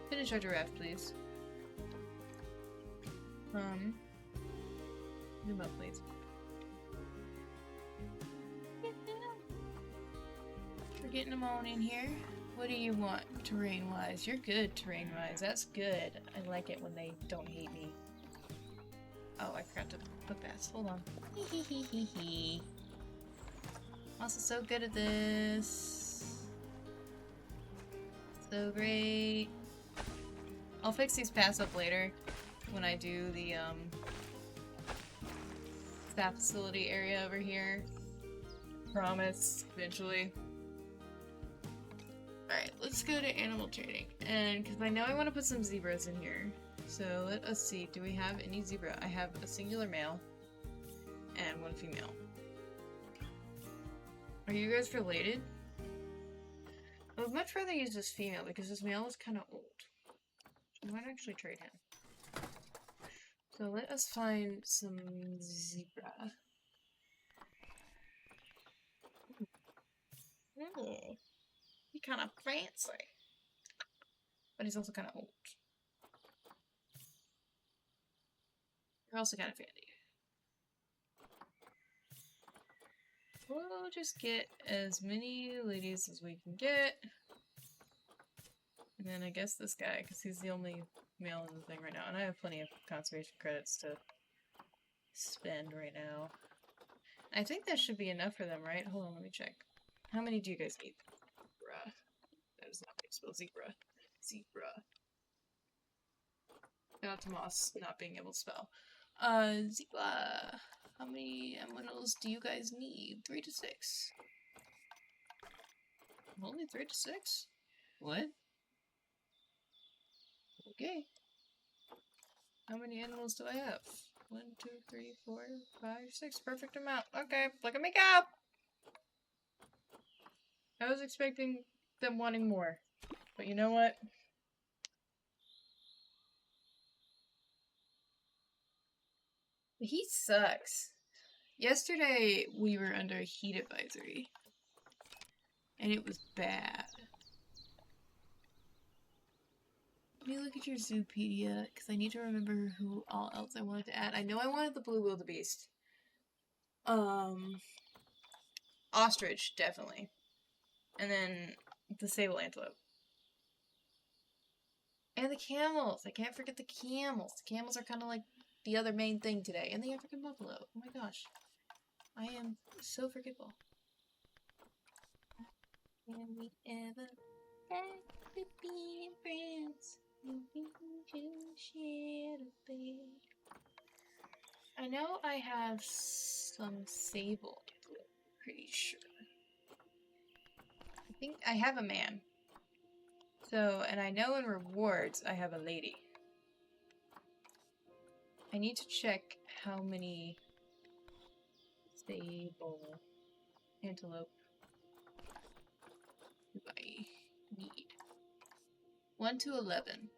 Finish our giraffe, please. Zoom up, please. We're getting them on in here. What do you want, terrain-wise? You're good, terrain-wise. That's good. I like it when they don't hate me. Oh, I forgot to put bats. Hold on. Hee. Also so good at this. So great. I'll fix these paths up later when I do the staff facility area over here. Promise, eventually. Alright, let's go to animal training. And because I know I want to put some zebras in here. So let us see, do we have any zebra? I have a singular male and one female. Are you guys related? I would much rather use this female because this male is kind of old. I might actually trade him. So let us find some zebra. Ooh. He's kind of fancy. But he's also kind of old. They're also kind of handy. We'll just get as many ladies as we can get. And then I guess this guy, because he's the only male in the thing right now. And I have plenty of conservation credits to spend right now. I think that should be enough for them, right? Hold on, let me check. How many do you guys need? Zebra. That is not how you spell zebra. Zebra. Shout out to Moss not being able to spell. Zebra. How many emeralds do you guys need? 3 to 6. Only 3 to 6? What? Okay. How many animals do I have? 1, 2, 3, 4, 5, 6. Perfect amount. Okay, look at me go! I was expecting them wanting more. But you know what? The heat sucks. Yesterday we were under a heat advisory. And it was bad. Let me look at your Zoopedia, because I need to remember who all else I wanted to add. I know I wanted the blue wildebeest. Ostrich, definitely. And then the sable antelope. And the camels! I can't forget the camels. The camels are kind of like the other main thing today. And the African buffalo. Oh my gosh. I am so forgetful. Can we ever back to being friends? I know I have some sable antelope, pretty sure. I think I have a man. So, and I know in rewards I have a lady. I need to check how many sable antelope do I need. 1 to 11.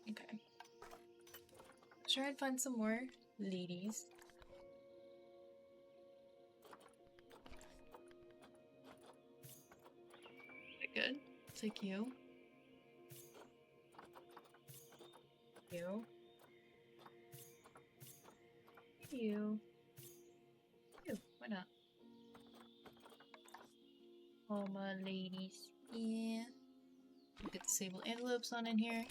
Okay. Let's try and find some more ladies. Good. Take you. You. You. You. Why not? All my ladies. Yeah. Get the sable antelopes on in here.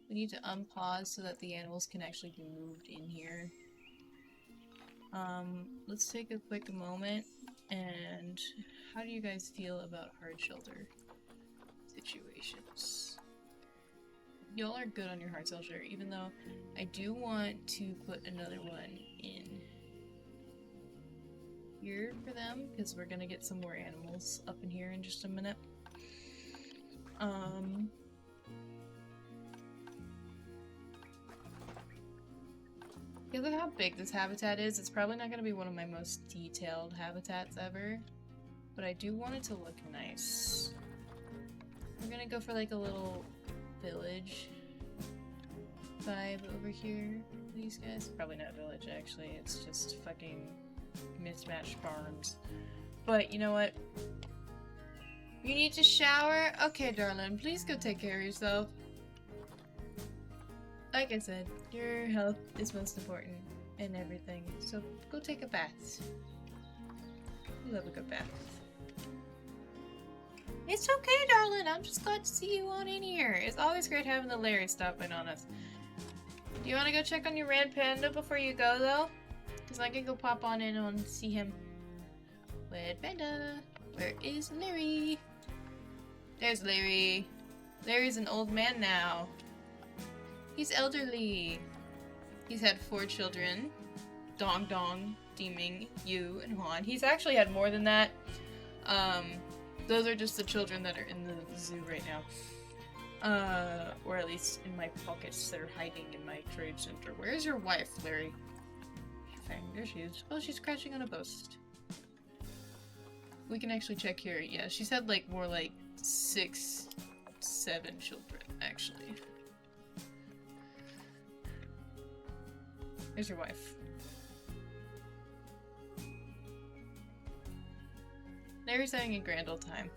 We need to unpause so that the animals can actually be moved in here. Let's take a quick moment. And how do you guys feel about hard shelter situations? Y'all are good on your hard shelter, even though I do want to put another one in here for them, because we're gonna get some more animals up in here in just a minute. Because of how big this habitat is, it's probably not going to be one of my most detailed habitats ever. But I do want it to look nice. We're going to go for like a little village vibe over here. These guys? Probably not village actually, it's just fucking mismatched farms. But you know what? You need to shower? Okay, darling, please go take care of yourself. Like I said, your health is most important in everything, so go take a bath. You love a good bath. It's okay, darling, I'm just glad to see you on in here. It's always great having the Larry stop in on us. Do you want to go check on your red panda before you go, though? Because I can go pop on in and see him. Red panda, where is Larry? There's Larry. Larry's an old man now. He's elderly. He's had 4 children. Dong Dong, Deeming, you, and Juan. He's actually had more than that. Those are just the children that are in the zoo right now. Or at least in my pockets that are hiding in my trade center. Where's your wife, Larry? There she is. Oh, she's crashing on a post. We can actually check here. Yeah, she's had like more like 6, 7 children, actually. There's your wife. Larry's having a grand old time.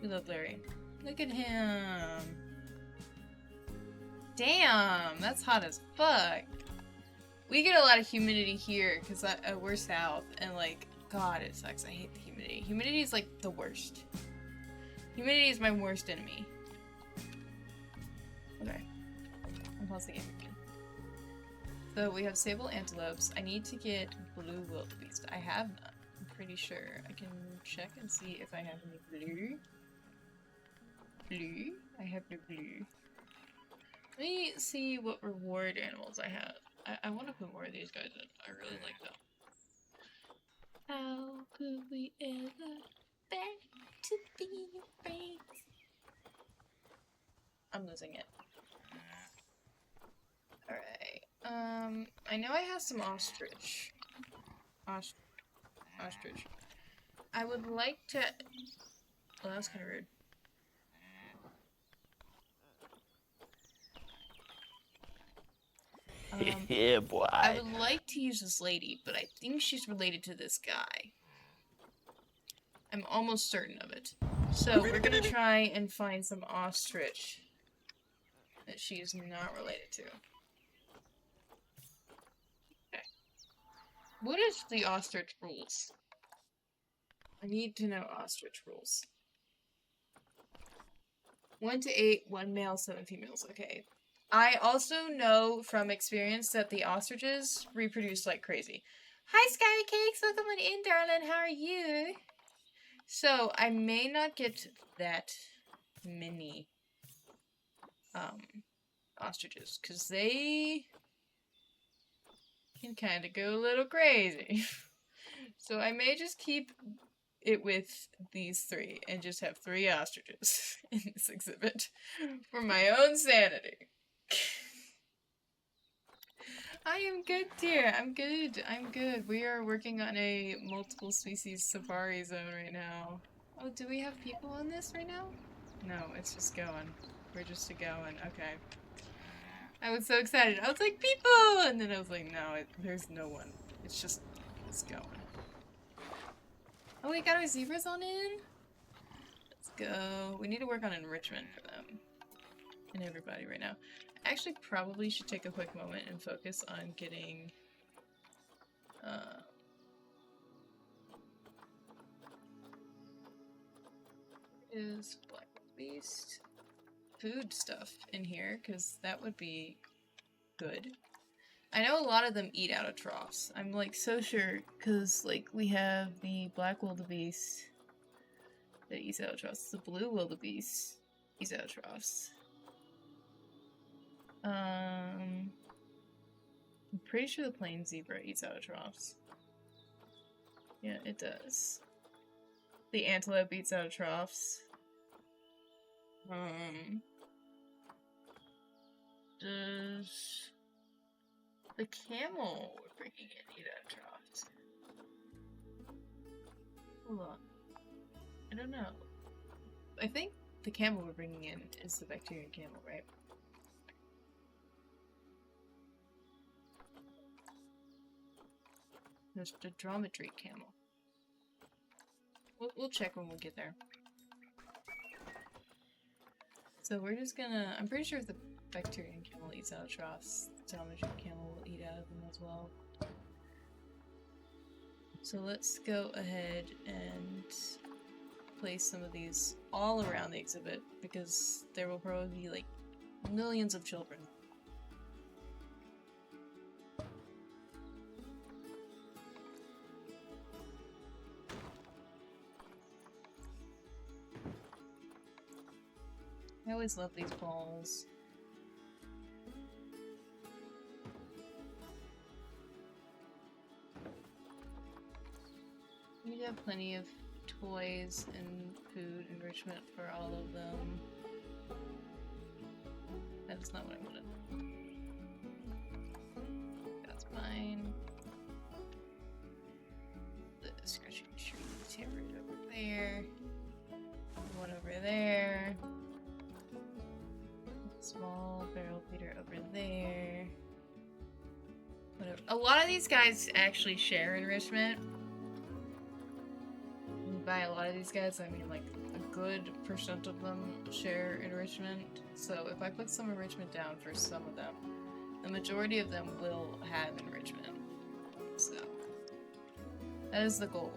We love Larry. Look at him. Damn, that's hot as fuck. We get a lot of humidity here because we're south, and like, God, it sucks. I hate the humidity. Humidity is like the worst. Humidity is my worst enemy. Okay. I'm pausing the game again. So we have sable antelopes. I need to get blue wildebeest. I have none. I'm pretty sure. I can check and see if I have any blue. Blue? I have no blue. Let me see what reward animals I have. I want to put more of these guys in. I really like them. How could we ever beg to be your friends? I'm losing it. Alright. I know I have some ostrich. Ostrich. I would like to... Well, that was kind of rude. Yeah, boy. I would like to use this lady, but I think she's related to this guy. I'm almost certain of it. So we're gonna try and find some ostrich that she is not related to. Okay. What is the ostrich rules? I need to know ostrich rules. 1 to 8, 1 male, 7 females. Okay. I also know from experience that the ostriches reproduce like crazy. Hi, Sky Cakes! Welcome on in, darling. How are you? So, I may not get that many ostriches, because they can kind of go a little crazy. So, I may just keep it with these 3 and just have 3 ostriches in this exhibit for my own sanity. I am good, dear. I'm good. I'm good. We are working on a multiple species safari zone right now. Oh, do we have people on this right now? No, it's just going. We're just going. Okay. I was so excited. I was like, people! And then I was like, no, there's no one. It's going. Oh, we got our zebras on in? Let's go. We need to work on enrichment for them. And everybody right now. Actually, probably should take a quick moment and focus on getting is Black Beast food stuff in here, because that would be good. I know a lot of them eat out of troughs. I'm like so sure, because like we have the black wildebeest that eats out of troughs. The blue wildebeest eats out of troughs. I'm pretty sure the plain zebra eats out of troughs. Yeah, it does. The antelope eats out of troughs. Does the camel we're bringing in eat out of troughs? Hold on. I don't know. I think the camel we're bringing in is the bacterian camel, right? There's the dromedary camel. We'll check when we get there. So we're just gonna... I'm pretty sure if the bacterian camel eats out of troughs, the dromedary camel will eat out of them as well. So let's go ahead and place some of these all around the exhibit, because there will probably be like millions of children. I always love these balls. We have plenty of toys and food enrichment for all of them. That's not what I wanted. That's fine. The scratching tree timber over there. One over there. Small barrel feeder over there. Whatever. A lot of these guys actually share enrichment. And by a lot of these guys, I mean like a good percent of them share enrichment. So if I put some enrichment down for some of them, the majority of them will have enrichment. So that is the goal.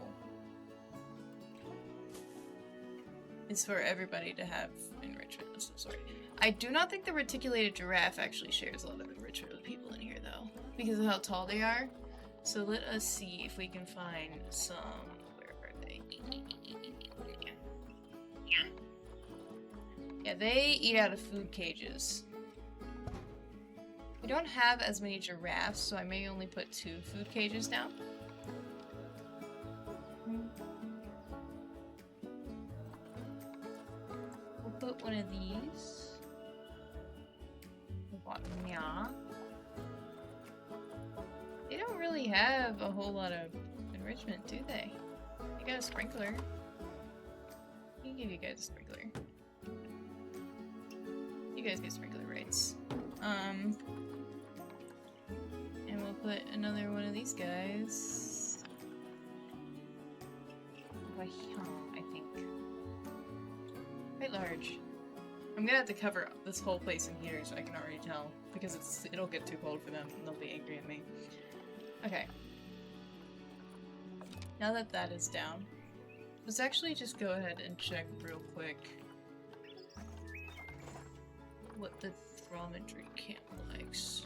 Is for everybody to have enrichment of some sort. I do not think the reticulated giraffe actually shares a lot of enrichment with people in here though, because of how tall they are. So let us see if we can find some. Where are they? Yeah, they eat out of food cages. We don't have as many giraffes, so I may only put 2 food cages down. We'll put one of these. Yeah. They don't really have a whole lot of enrichment, do they? They got a sprinkler. I can give you guys a sprinkler. You guys get sprinkler rates. And we'll put another one of these guys. I think. Quite large. I'm gonna have to cover this whole place in here so I can already tell, because it'll get too cold for them and they'll be angry at me. Okay. Now that that is down, let's actually just go ahead and check real quick what the dromedary camp likes.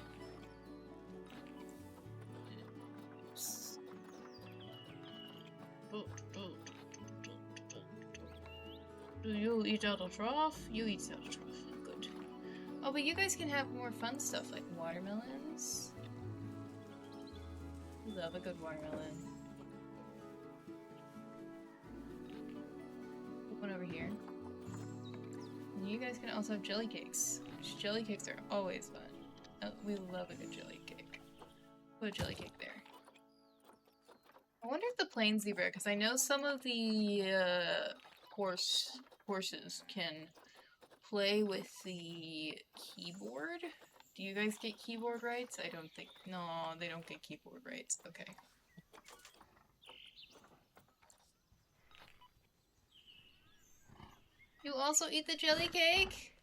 Do you eat out of trough? You eat out of trough. Good. Oh, but you guys can have more fun stuff like watermelons. Love a good watermelon. Put one over here. And you guys can also have jelly cakes. Jelly cakes are always fun. Oh, we love a good jelly cake. Put a jelly cake there. I wonder if the plain zebra, because I know some of the horses can play with the keyboard. Do you guys get keyboard rights? I don't think. No, they don't get keyboard rights. Okay. You also eat the jelly cake?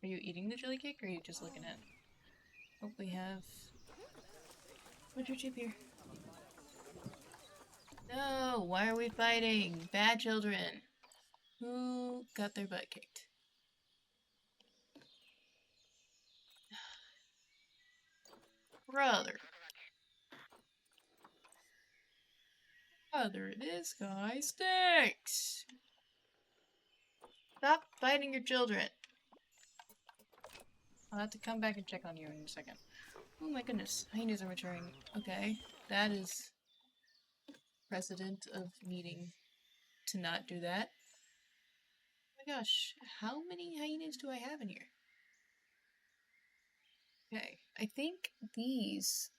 Are you eating the jelly cake or are you just looking at it? Oh, we have. What's your chip here? No, why are we fighting? Bad children. Who got their butt kicked? Brother. Brother, this guy stinks. Stop fighting your children. I'll have to come back and check on you in a second. Oh my goodness, hyenas are maturing. Okay, that is precedent of needing to not do that. Oh my gosh, how many hyenas do I have in here? Okay, I think these...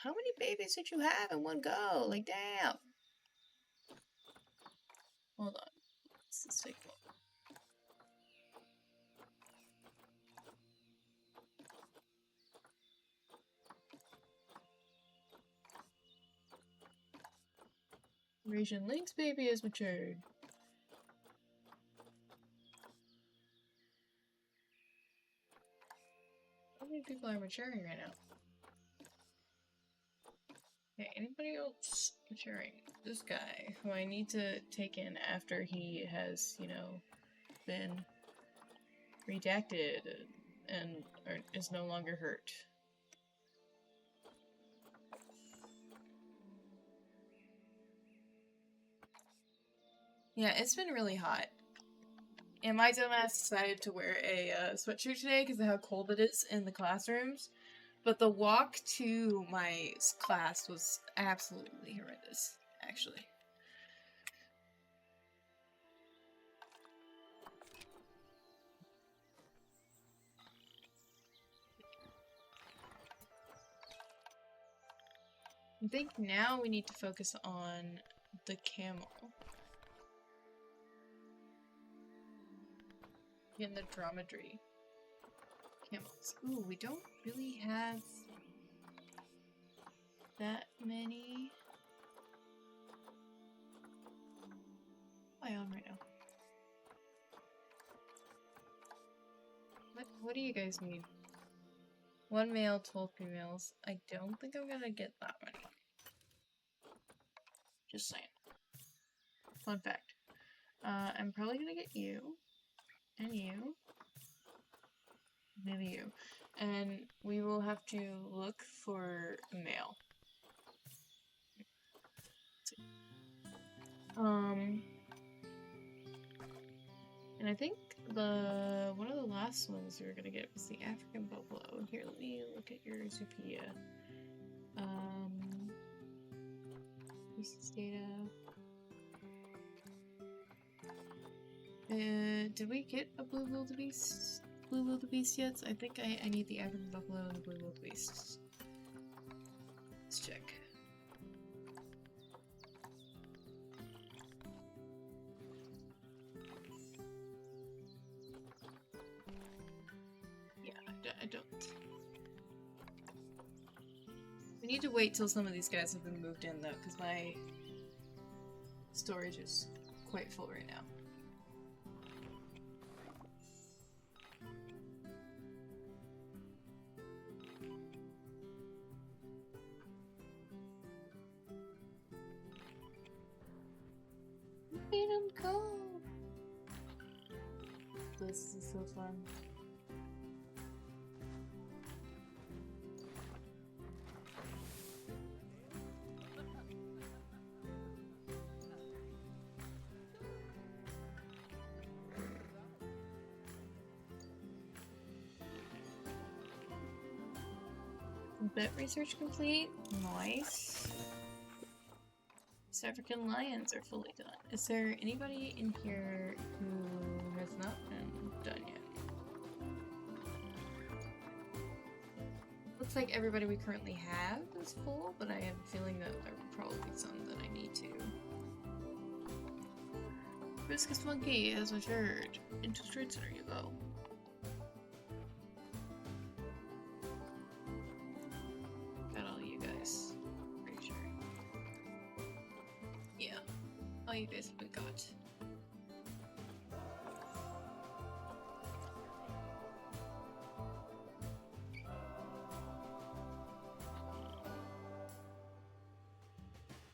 How many babies did you have in one go? Like, damn! Hold on. Let's take a look. Eurasian lynx baby has matured. How many people are maturing right now? Okay, anybody else maturing? This guy, who I need to take in after he has, you know, been redacted and is no longer hurt. Yeah, it's been really hot. And my dumbass decided to wear a sweatshirt today because of how cold it is in the classrooms. But the walk to my class was absolutely horrendous, actually. I think now we need to focus on the camel. And the dromedary camels. Ooh, we don't really have that many. Oh, I I on right now? What do you guys need? 1 male, 12 females. I don't think I'm gonna get that many. Just saying. Fun fact. I'm probably gonna get you. And you. Maybe you. And we will have to look for a male. And I think one of the last ones we were gonna get was the African buffalo. Here, let me look at your Zupia. Species data. Did we get a blue wildebeest? Blue wildebeest yet? I think I need the African buffalo and the blue wildebeest. Let's check. Yeah, I don't. We need to wait till some of these guys have been moved in though, because my storage is quite full right now. Freedom code. This is so fun. Bet research complete. Nice. South African lions are fully done. Is there anybody in here who has not been done yet? Looks like everybody we currently have is full, but I have a feeling that there will probably be some that I need to. Hibiscus monkey has matured. Into Trade Center you go. Got all you guys. Pretty sure. Yeah. All you guys have been got.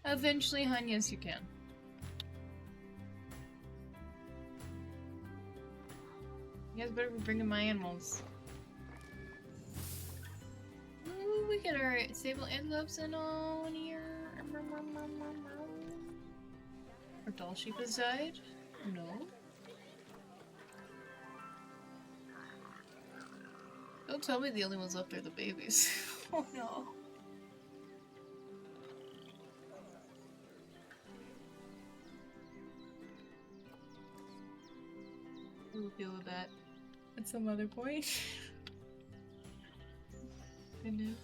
Eventually, hun, yes you can. You guys better be bringing my animals. Ooh, we get our sable antelopes in on here. Our doll sheep has died? No. Don't tell me the only ones left are the babies. Oh no. We'll deal with that at some other point. Goodness.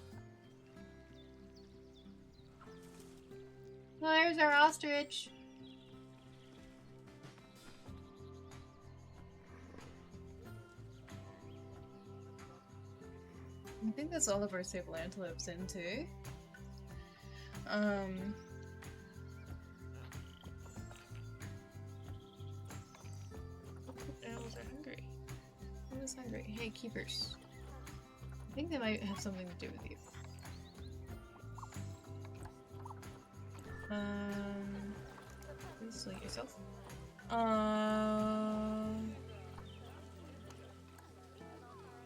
Oh, there's our ostrich. I think that's all of our sable antelopes in too. Animals are hungry. Who is hungry? Hey, keepers. I think they might have something to do with you. Please slate yourself.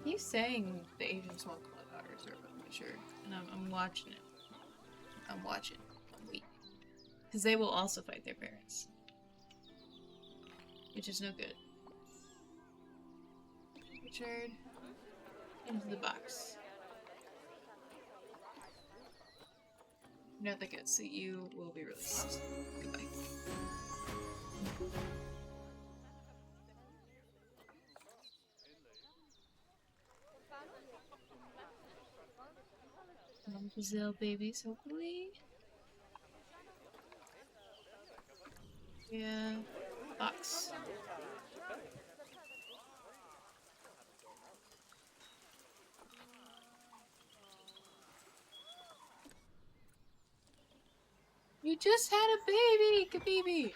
He's saying the Asian small cloud otters are mature, and I'm watching it. I'm watching. I'm waiting. Because they will also fight their parents. Which is no good. Richard, into the box. Not that good, so you will be released. Goodbye. Brazil babies, hopefully. Yeah. Box. You just had a baby, Kabibi!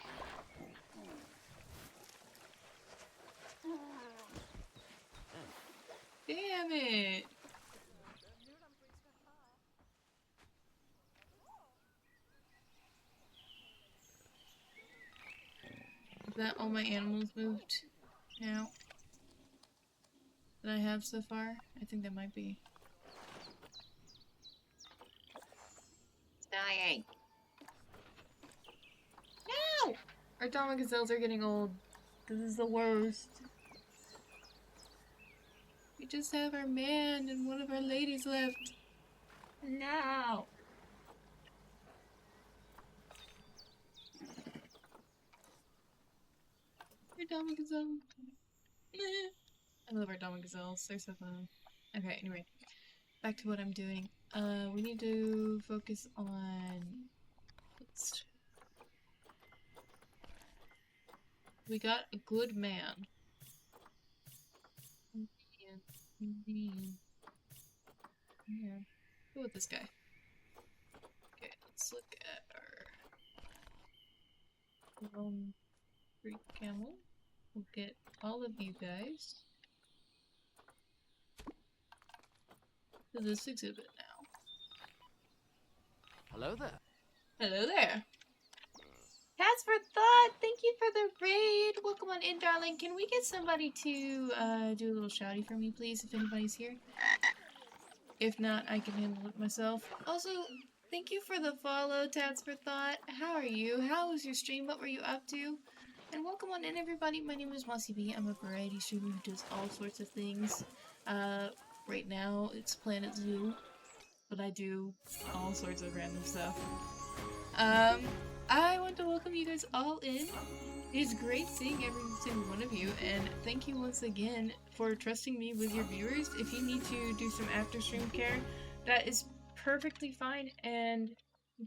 Damn it! Is that all my animals moved now that I have so far? I think that might be. It's dying. No! Our Dama gazelles are getting old. This is the worst. We just have our man and one of our ladies left. No! Our Dama gazelle. I love our Dama gazelles. They're so fun. Okay, anyway. Back to what I'm doing. We need to focus on... We got a good man. Yeah. Go with this guy. Okay, let's look at our Greek camel. We'll get all of you guys to this exhibit now. Hello there. Hello there. Cats for Thought, thank you for the raid. Welcome on in, darling. Can we get somebody to do a little shouty for me, please, if anybody's here? If not, I can handle it myself. Also, thank you for the follow, Tats for Thought. How are you? How was your stream? What were you up to? And welcome on in, everybody. My name is Mossy B. I'm a variety streamer who does all sorts of things. Right now, it's Planet Zoo, but I do all sorts of random stuff. I want to welcome you guys all in. It's great seeing every single one of you, and thank you once again for trusting me with your viewers. If you need to do some after stream care, that is perfectly fine, and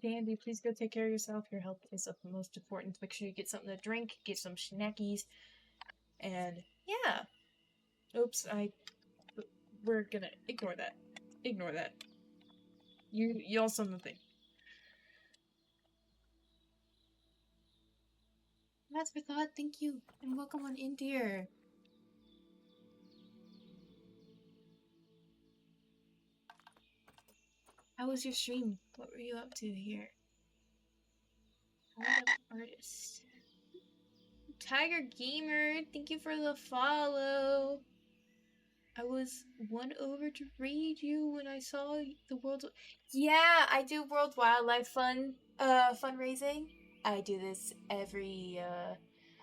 dandy, please go take care of yourself. Your health is of the most importance. Make sure you get something to drink, get some snackies, and yeah. Oops, we're gonna ignore that. Ignore that. You all saw nothing. That's for Thought, thank you, and welcome on in, dear. How was your stream? What were you up to here? Hold up, artist. Tiger Gamer, thank you for the follow. I was won over to read you when I saw the world. Yeah, I do World Wildlife fundraising. I do this every,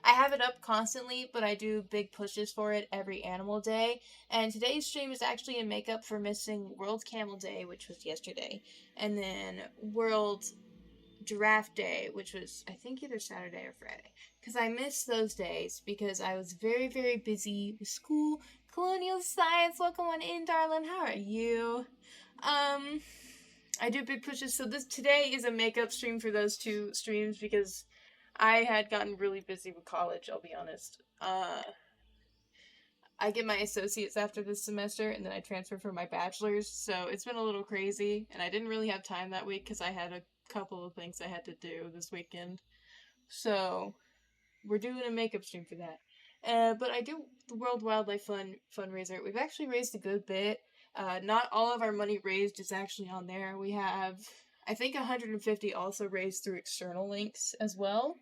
I have it up constantly, but I do big pushes for it every Animal Day. And today's stream is actually in makeup for missing World Camel Day, which was yesterday, and then World Giraffe Day, which was, I think, either Saturday or Friday. Because I missed those days because I was very, very busy with school. Colonial Science, welcome on in, darling. How are you? I do big pushes, so today is a makeup stream for those two streams because I had gotten really busy with college, I'll be honest. I get my associates after this semester, and then I transfer for my bachelor's, so it's been a little crazy, and I didn't really have time that week because I had a couple of things I had to do this weekend. So, we're doing a makeup stream for that. But I do the World Wildlife fundraiser. We've actually raised a good bit. Not all of our money raised is actually on there. We have, I think, 150 also raised through external links as well.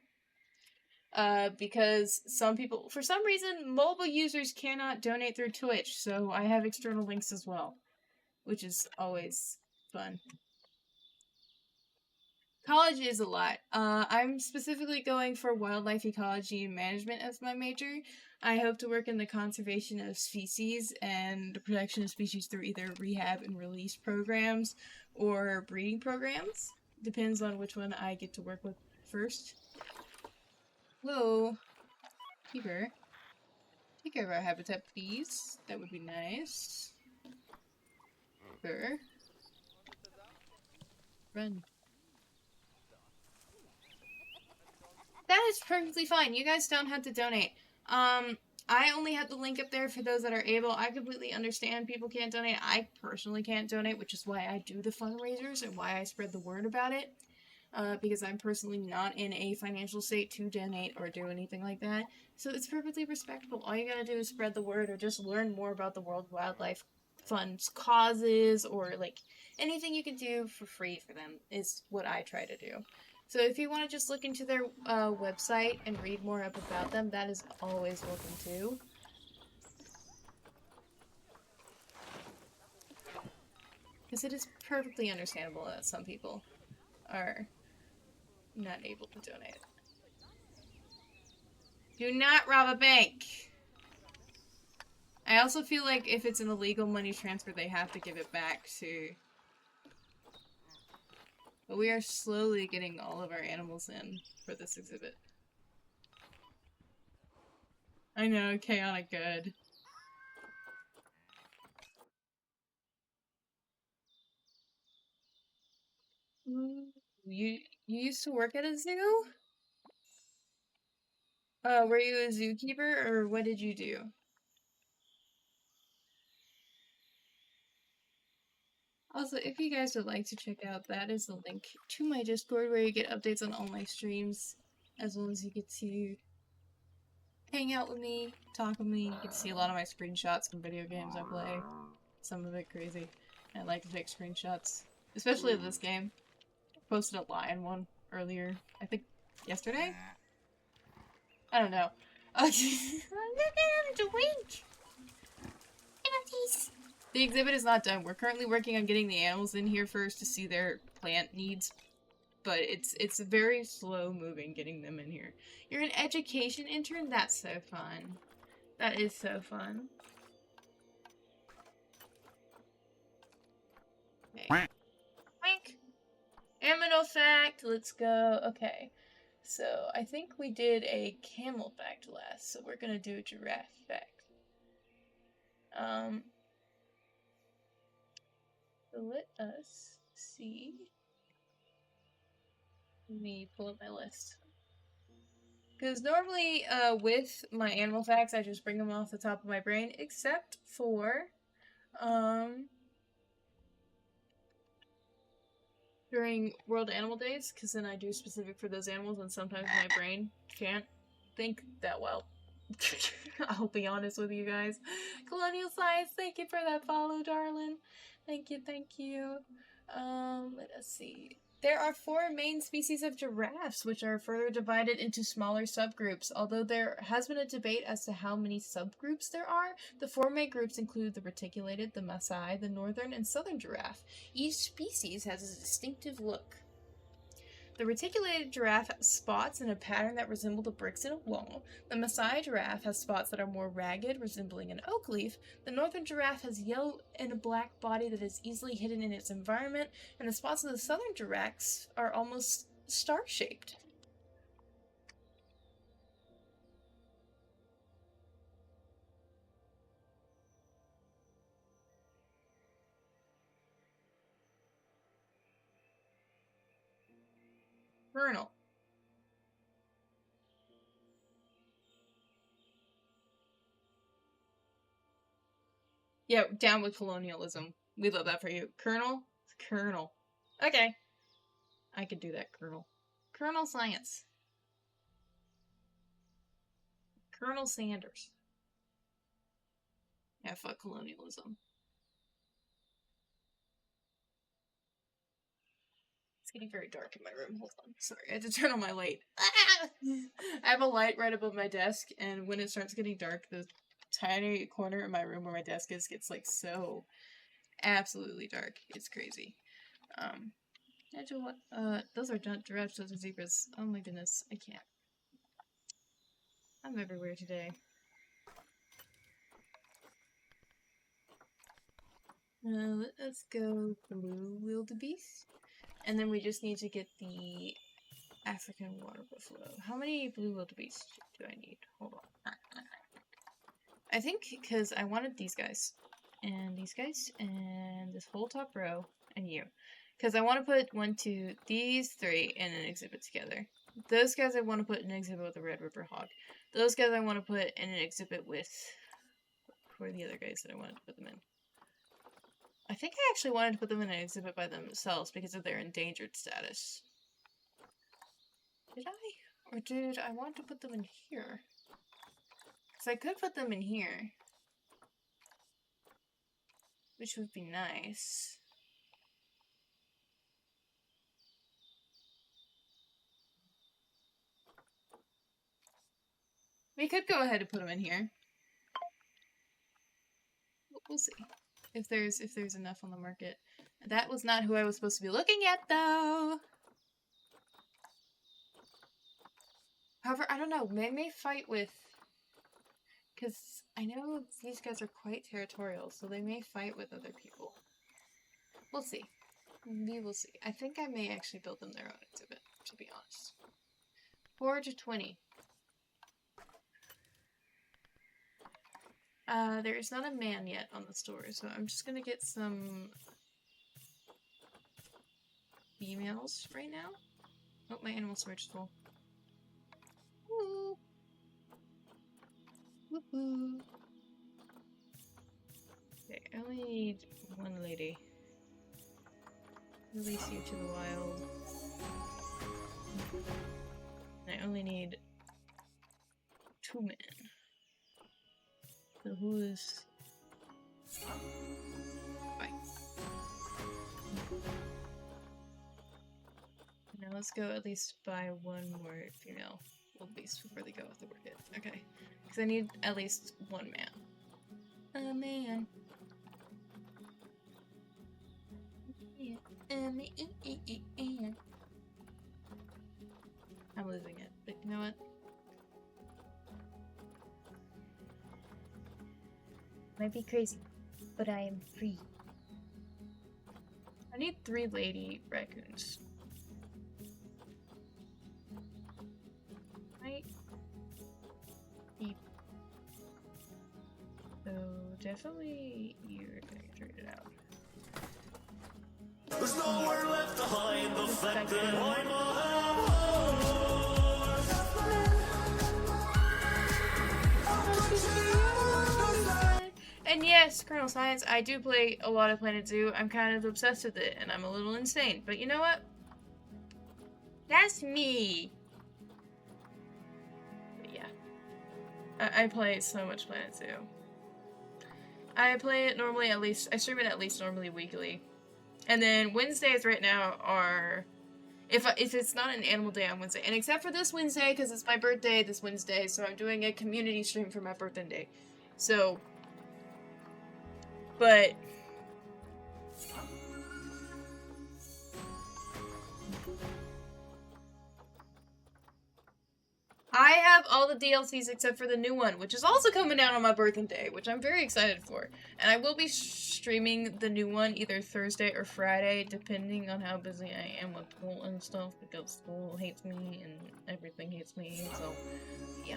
Because some people, for some reason, mobile users cannot donate through Twitch, so I have external links as well, which is always fun. College is a lot. I'm specifically going for wildlife ecology and management as my major. I hope to work in the conservation of species and the protection of species through either rehab and release programs or breeding programs. Depends on which one I get to work with first. Whoa. Keeper. Take care of our habitat, please. That would be nice. Keeper. Run. That is perfectly fine. You guys don't have to donate. I only have the link up there for those that are able. I completely understand people can't donate. I personally can't donate, which is why I do the fundraisers and why I spread the word about it. Because I'm personally not in a financial state to donate or do anything like that. So it's perfectly respectable. All you gotta do is spread the word or just learn more about the World Wildlife fund causes or like anything you can do for free for them is what I try to do. So if you want to just look into their website and read more up about them, that is always welcome too. Because it is perfectly understandable that some people are not able to donate. Do not rob a bank! I also feel like if it's an illegal money transfer, they have to give it back to... But we are slowly getting all of our animals in for this exhibit. I know, chaotic good. You used to work at a zoo? Were you a zookeeper, or what did you do? Also, if you guys would like to check out, that is the link to my Discord where you get updates on all my streams, as well as you get to hang out with me, talk with me. You get to see a lot of my screenshots from video games I play. Some of it crazy. I like to take screenshots, especially of this game. I posted a lion one earlier, I think yesterday? I don't know. Look at him, the wink! The exhibit is not done. We're currently working on getting the animals in here first to see their plant needs. But it's very slow moving getting them in here. You're an education intern? That's so fun. That is so fun. Okay. Wink! Aminal fact! Let's go. Okay. So, I think we did a camel fact last, so we're gonna do a giraffe fact. So let us see. Let me pull up my list. Because normally, with my animal facts, I just bring them off the top of my brain, except for, during World Animal Days, because then I do specific for those animals, and sometimes my brain can't think that well. I'll be honest with you guys. Colonial Science, thank you for that follow, darling. Thank you, thank you. Let us see. There are 4 main species of giraffes, which are further divided into smaller subgroups. Although there has been a debate as to how many subgroups there are, the 4 main groups include the reticulated, the Maasai, the northern, and southern giraffe. Each species has a distinctive look. The reticulated giraffe has spots in a pattern that resemble the bricks in a wall. The Maasai giraffe has spots that are more ragged, resembling an oak leaf. The northern giraffe has yellow and a black body that is easily hidden in its environment, and the spots of the southern giraffes are almost star-shaped. Vernal. Yeah, down with colonialism. We love that for you. Colonel? Colonel. Okay. I could do that, Colonel. Colonel Science. Colonel Sanders. Yeah, fuck colonialism. It's getting very dark in my room. Hold on. Sorry, I had to turn on my light. Ah! I have a light right above my desk, and when it starts getting dark, the tiny corner of my room where my desk is gets like so absolutely dark. It's crazy. Those are not giraffes, those are zebras. Oh my goodness, I can't. I'm everywhere today. Let's go blue wildebeest. And then we just need to get the African water buffalo. How many blue wildebeest do I need? Hold on. I think because I wanted these guys, and this whole top row, and you. Because I want to put 1, 2, these 3 in an exhibit together. Those guys I want to put in an exhibit with a Red River Hog. Those guys I want to put in an exhibit with... Who are the other guys that I wanted to put them in? I think I actually wanted to put them in an exhibit by themselves because of their endangered status. Did I? Or did I want to put them in here? Because I could put them in here. which would be nice. We could go ahead and put them in here. We'll see if there's enough on the market. That was not who I was supposed to be looking at, though. However, I don't know. They may fight with, because I know these guys are quite territorial, so they may fight with other people. We'll see. We will see. I think I may actually build them their own exhibit, to be honest. 4 to 20. There is not a man yet on the store, so I'm just gonna get some females right now. Oh, my animal storage is full. Woo! Woohoo! Okay, I only need one lady. Release you to the wild. I only need 2 men. So who is... Bye. Now let's go at least buy one more female wildebeest before they go off the market. Okay. Because I need at least one man. A man. I'm losing it, but you know what? Might be crazy, but I am free. I need 3 lady raccoons. Might be. So definitely you're gonna get traded out. There's nowhere left to hide the fact that I'm And yes, Colonel Science, I do play a lot of Planet Zoo. I'm kind of obsessed with it, and I'm a little insane. But you know what? That's me! But yeah. I play so much Planet Zoo. I play it normally I stream it at least normally weekly. And then Wednesdays right now are... If it's not an animal day on Wednesday. And except for this Wednesday, because it's my birthday this Wednesday, so I'm doing a community stream for my birthday day. So... But I have all the DLCs except for the new one, which is also coming out on my birthday, which I'm very excited for. And I will be streaming the new one either Thursday or Friday, depending on how busy I am with school and stuff, because school hates me and everything hates me, so yeah.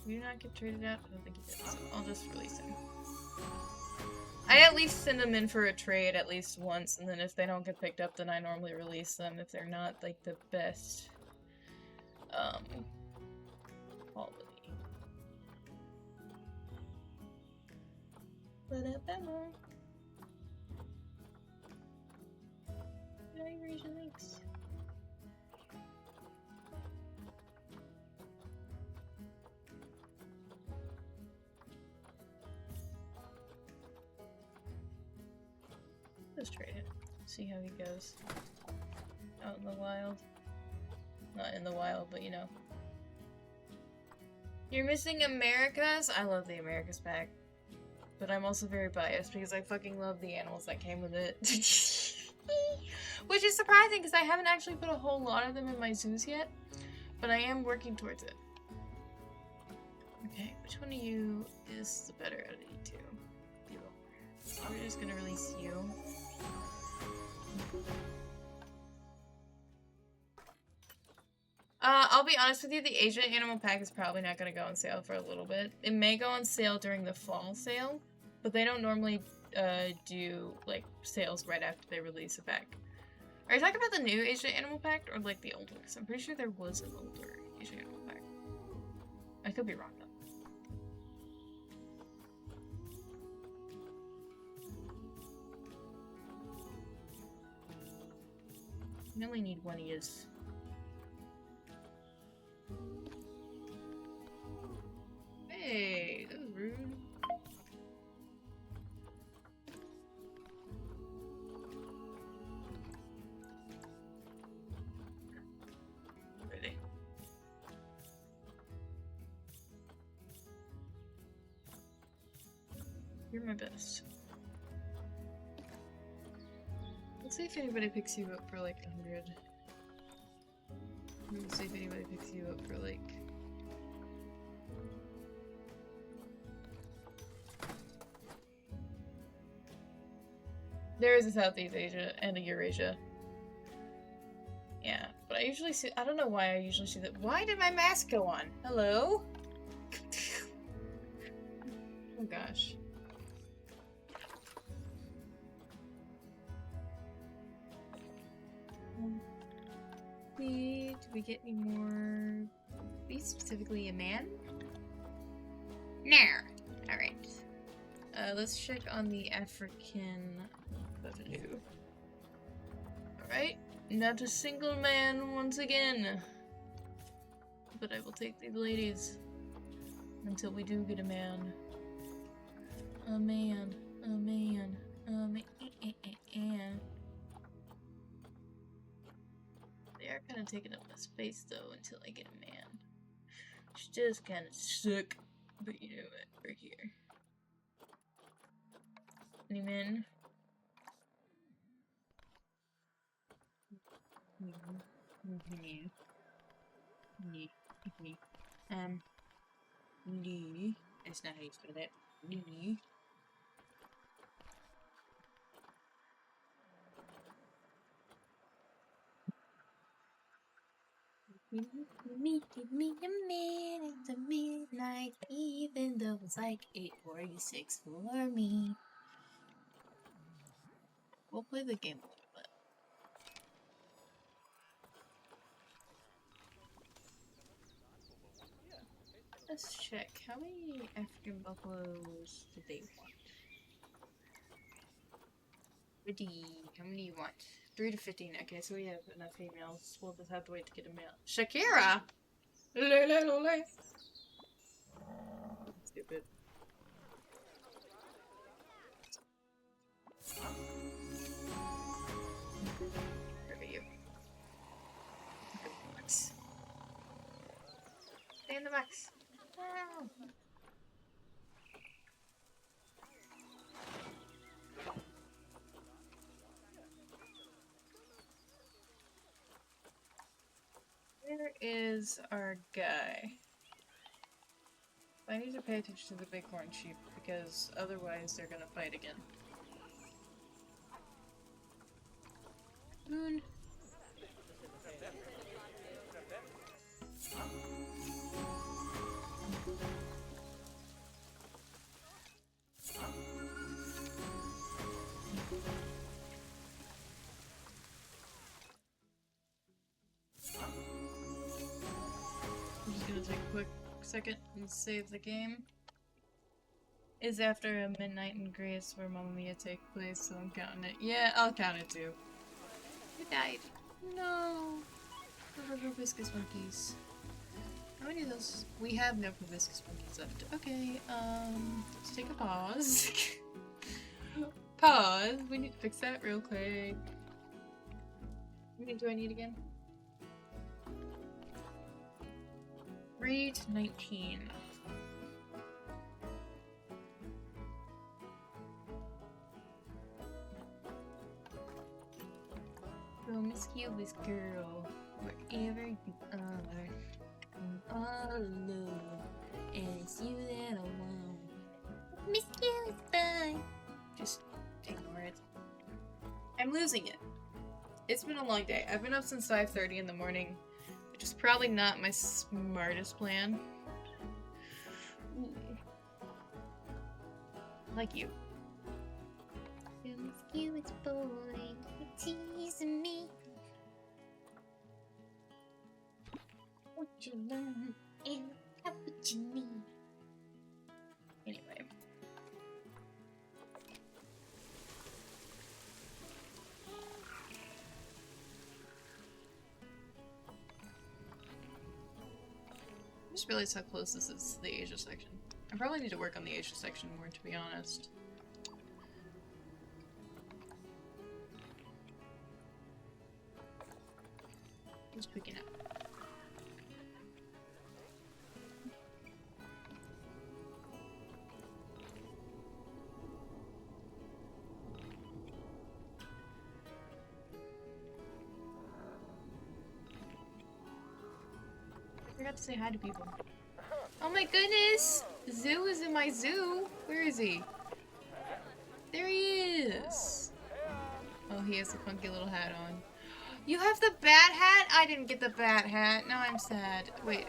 Did you not get traded out? I don't think you did, so I'll just release him. I at least send them in for a trade at least once, and then if they don't get picked up, then I normally release them if they're not, like, the best, quality. Ba-da-ba-ba. Did I erase your links? Let's trade it. See how he goes. Out in the wild. Not in the wild, but you know. You're missing Americas? I love the Americas pack. But I'm also very biased because I fucking love the animals that came with it. Which is surprising because I haven't actually put a whole lot of them in my zoos yet. But I am working towards it. Okay, which one of you is the better out of you two? You. So we're just gonna release you. I'll be honest with you, the Asian animal pack is probably not going to go on sale for a little bit. It may go on sale during the fall sale, but they don't normally do like sales right after they release a pack. Are you talking about the new Asian animal pack or like the older? Because I'm pretty sure there was an older Asian animal pack. I could be wrong though. We only need one ears. Hey, that was rude. Really? You're my best. Let's see if anybody picks you up for like 100. Let's see if anybody picks you up for like... There is a Southeast Asia and a Eurasia. Yeah, but I usually see- I don't know why I usually see that- Why did my mask go on? Hello? Oh gosh. Did we get any more? Be specifically a man? No. Alright. Let's check on the African revenue. Alright. Not a single man once again. But I will take these ladies. Until we do get a man. A man. A man. A man. They are kind of taking up my space though until I get a man. Which does kind of suck. But you know what? We're here. Any men? No. No. That's not how you spell that. No. Give me a minute to midnight, even though it's like 8:46 for me. We'll play the game a little bit. Let's check. How many African buffaloes do they want? How many do you want? 3 to 15. Okay, so we have enough females. We'll just have to wait to get a male. Shakira! Lele. Stupid. Where are you? Box. Stay in the box. Wow. Where is our guy? I need to pay attention to the bighorn sheep because otherwise they're gonna fight again. Moon. I'm just gonna take a quick second and save the game. Is after a midnight in Greece where Mamma Mia take place, so I'm counting it. Yeah, I'll count it too. Who died? No. The proboscis monkeys. How many of those? We have no proboscis monkeys left. Okay, let's take a pause. Pause. We need to fix that real quick. How many do I need again? 3 to 19. Promiscuous girl, wherever you are, I'm all alone, and it's you that I want. Promiscuous boy. Just ignore it. I'm losing it. It's been a long day. I've been up since 5:30 in the morning, which is probably not my smartest plan. Ooh. Like you. Promiscuous boy, you're teasing me. What you learn and have what you need. Anyway. just realized how close this is to the Asia section. I probably need to work on the Asia section more, to be honest. Just picking up. I forgot to say hi to people. Oh my goodness! Zoo is in my zoo. Where is he? There he is. Oh, he has a funky little hat on. You have the bat hat? I didn't get the bat hat. Now I'm sad. Wait.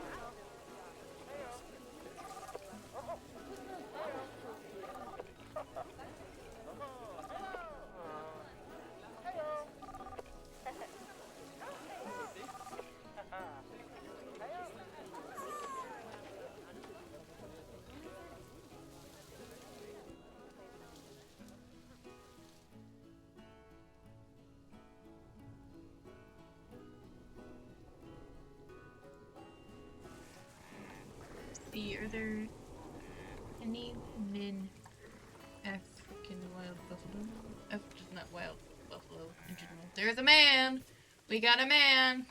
Are there any African wild buffalo? Not wild buffalo in general. There's a man! We got a man!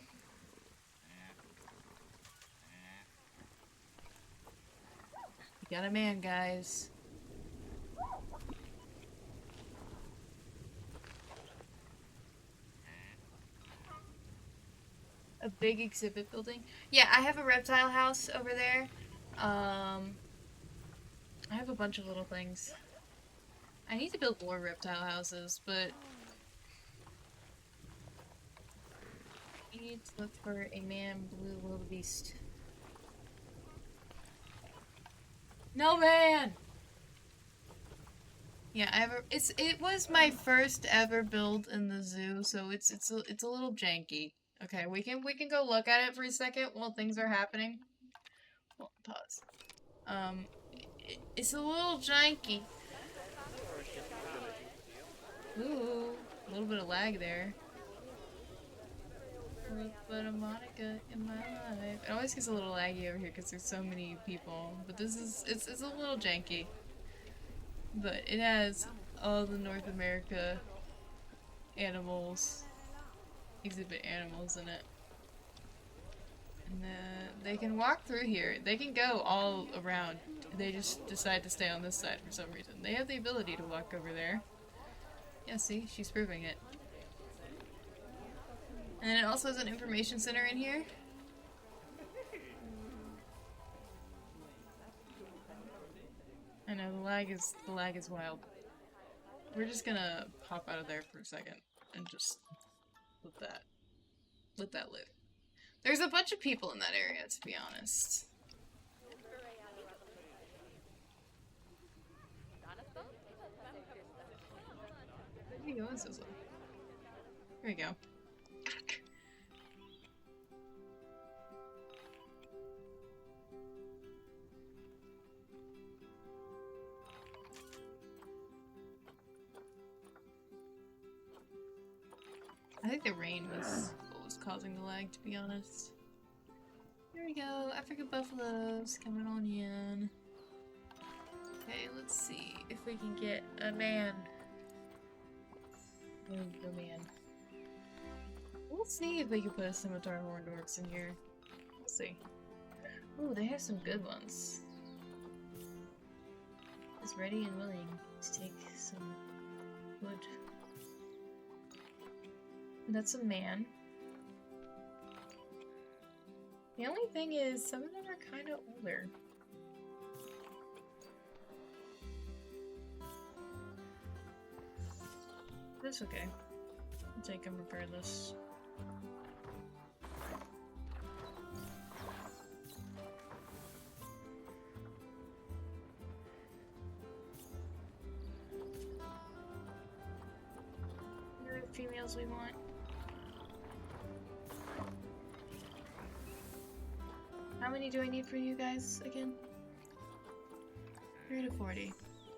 We got a man, guys. A big exhibit building? Yeah, I have a reptile house over there. I have a bunch of little things. I need to build more reptile houses, but I need to look for a man blue wildebeest. No man! Yeah, it was my first ever build in the zoo, so it's a little janky. Okay, we can go look at it for a second while things are happening. Well, pause. It's a little janky. Ooh, a little bit of lag there. A little bit of Monica in my life. It always gets a little laggy over here because there's so many people. But this is, it's a little janky. But it has all the North America animals, exhibit animals in it. And they can walk through here. They can go all around. They just decide to stay on this side for some reason. They have the ability to walk over there. Yeah, see? She's proving it. And then it also has an information center in here. I know, the lag is wild. We're just gonna pop out of there for a second and just let that live. There's a bunch of people in that area, to be honest. Where did he go, Sizzle? Here we go. I think the rain was what was causing the lag, to be honest. Here we go, African buffaloes coming on in. Okay, let's see if we can get a man. A man. We'll see if we can put a scimitar horned orcs in here. We'll see. Ooh, they have some good ones. Is ready and willing to take some wood. That's a man. The only thing is, some of them are kind of older. That's okay. I'll take them regardless. What are the females we want? How many do I need for you guys again? 3 to 40.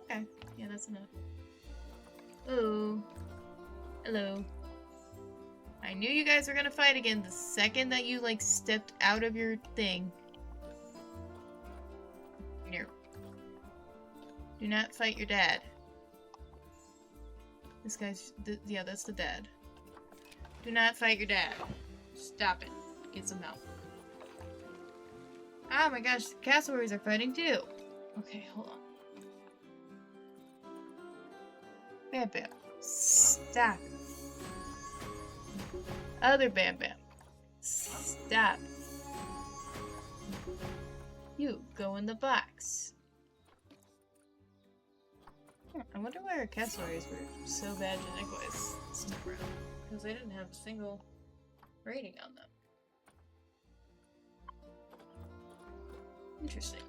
Okay, yeah, that's enough. Oh, hello. I knew you guys were gonna fight again the second that you, like, stepped out of your thing. Do not fight your dad. This guy's... yeah, that's the dad. Do not fight your dad. Stop it. Get some help. Oh my gosh, the cassowaries are fighting too. Okay, hold on. Bam Bam. Stop. Other Bam Bam. Stop. You go in the box. I wonder why our cassowaries were so bad genetic-wise this time around. Because they didn't have a single rating on them. Interesting.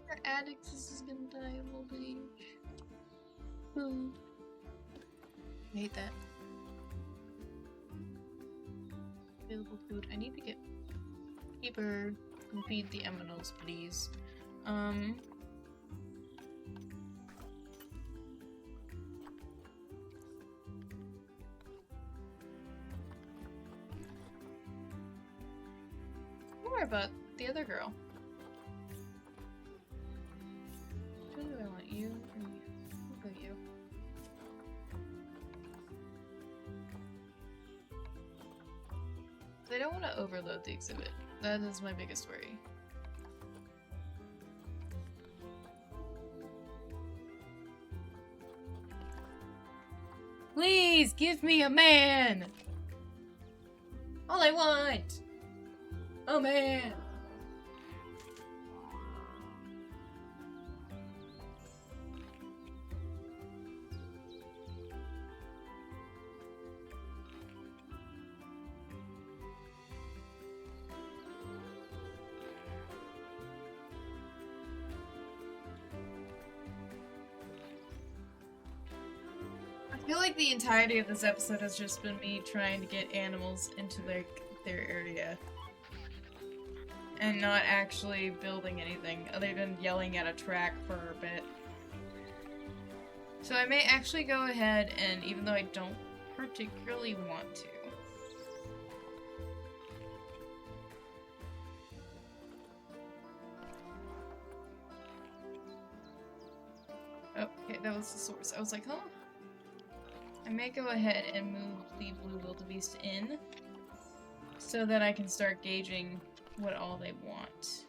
Our addicts is gonna die of old age. Ooh. I hate that. Available food. I need to get Keeper and feed the Eminals, please. More about the other girl. Who do I want? You or you? I'll go you. I don't want to overload the exhibit. That is my biggest worry. Please give me a man! All I want! A man! I feel like the entirety of this episode has just been me trying to get animals into their area. And not actually building anything, other than yelling at a track for a bit. So I may actually go ahead and, even though I don't particularly want to, oh, okay, that was the source. I was like, huh? I may go ahead and move the blue wildebeest in so that I can start gauging what all they want.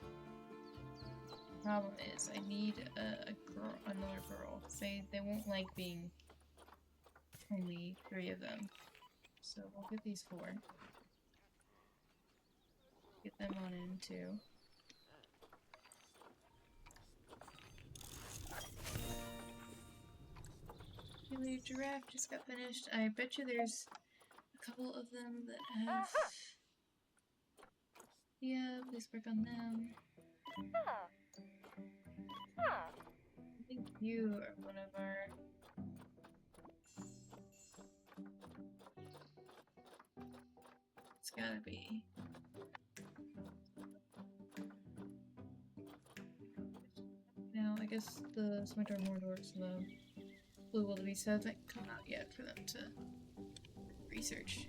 Problem is, I need a girl, another girl. They won't like being only 3 of them. So we'll get these 4. Get them on in too. The giraffe just got finished. I bet you there's a couple of them that have... yeah, please work on them. I think you are one of our... it's gotta be. Now, I guess the Splinter Mordorks, the Blue Wildebeest hasn't come out yet for them to research.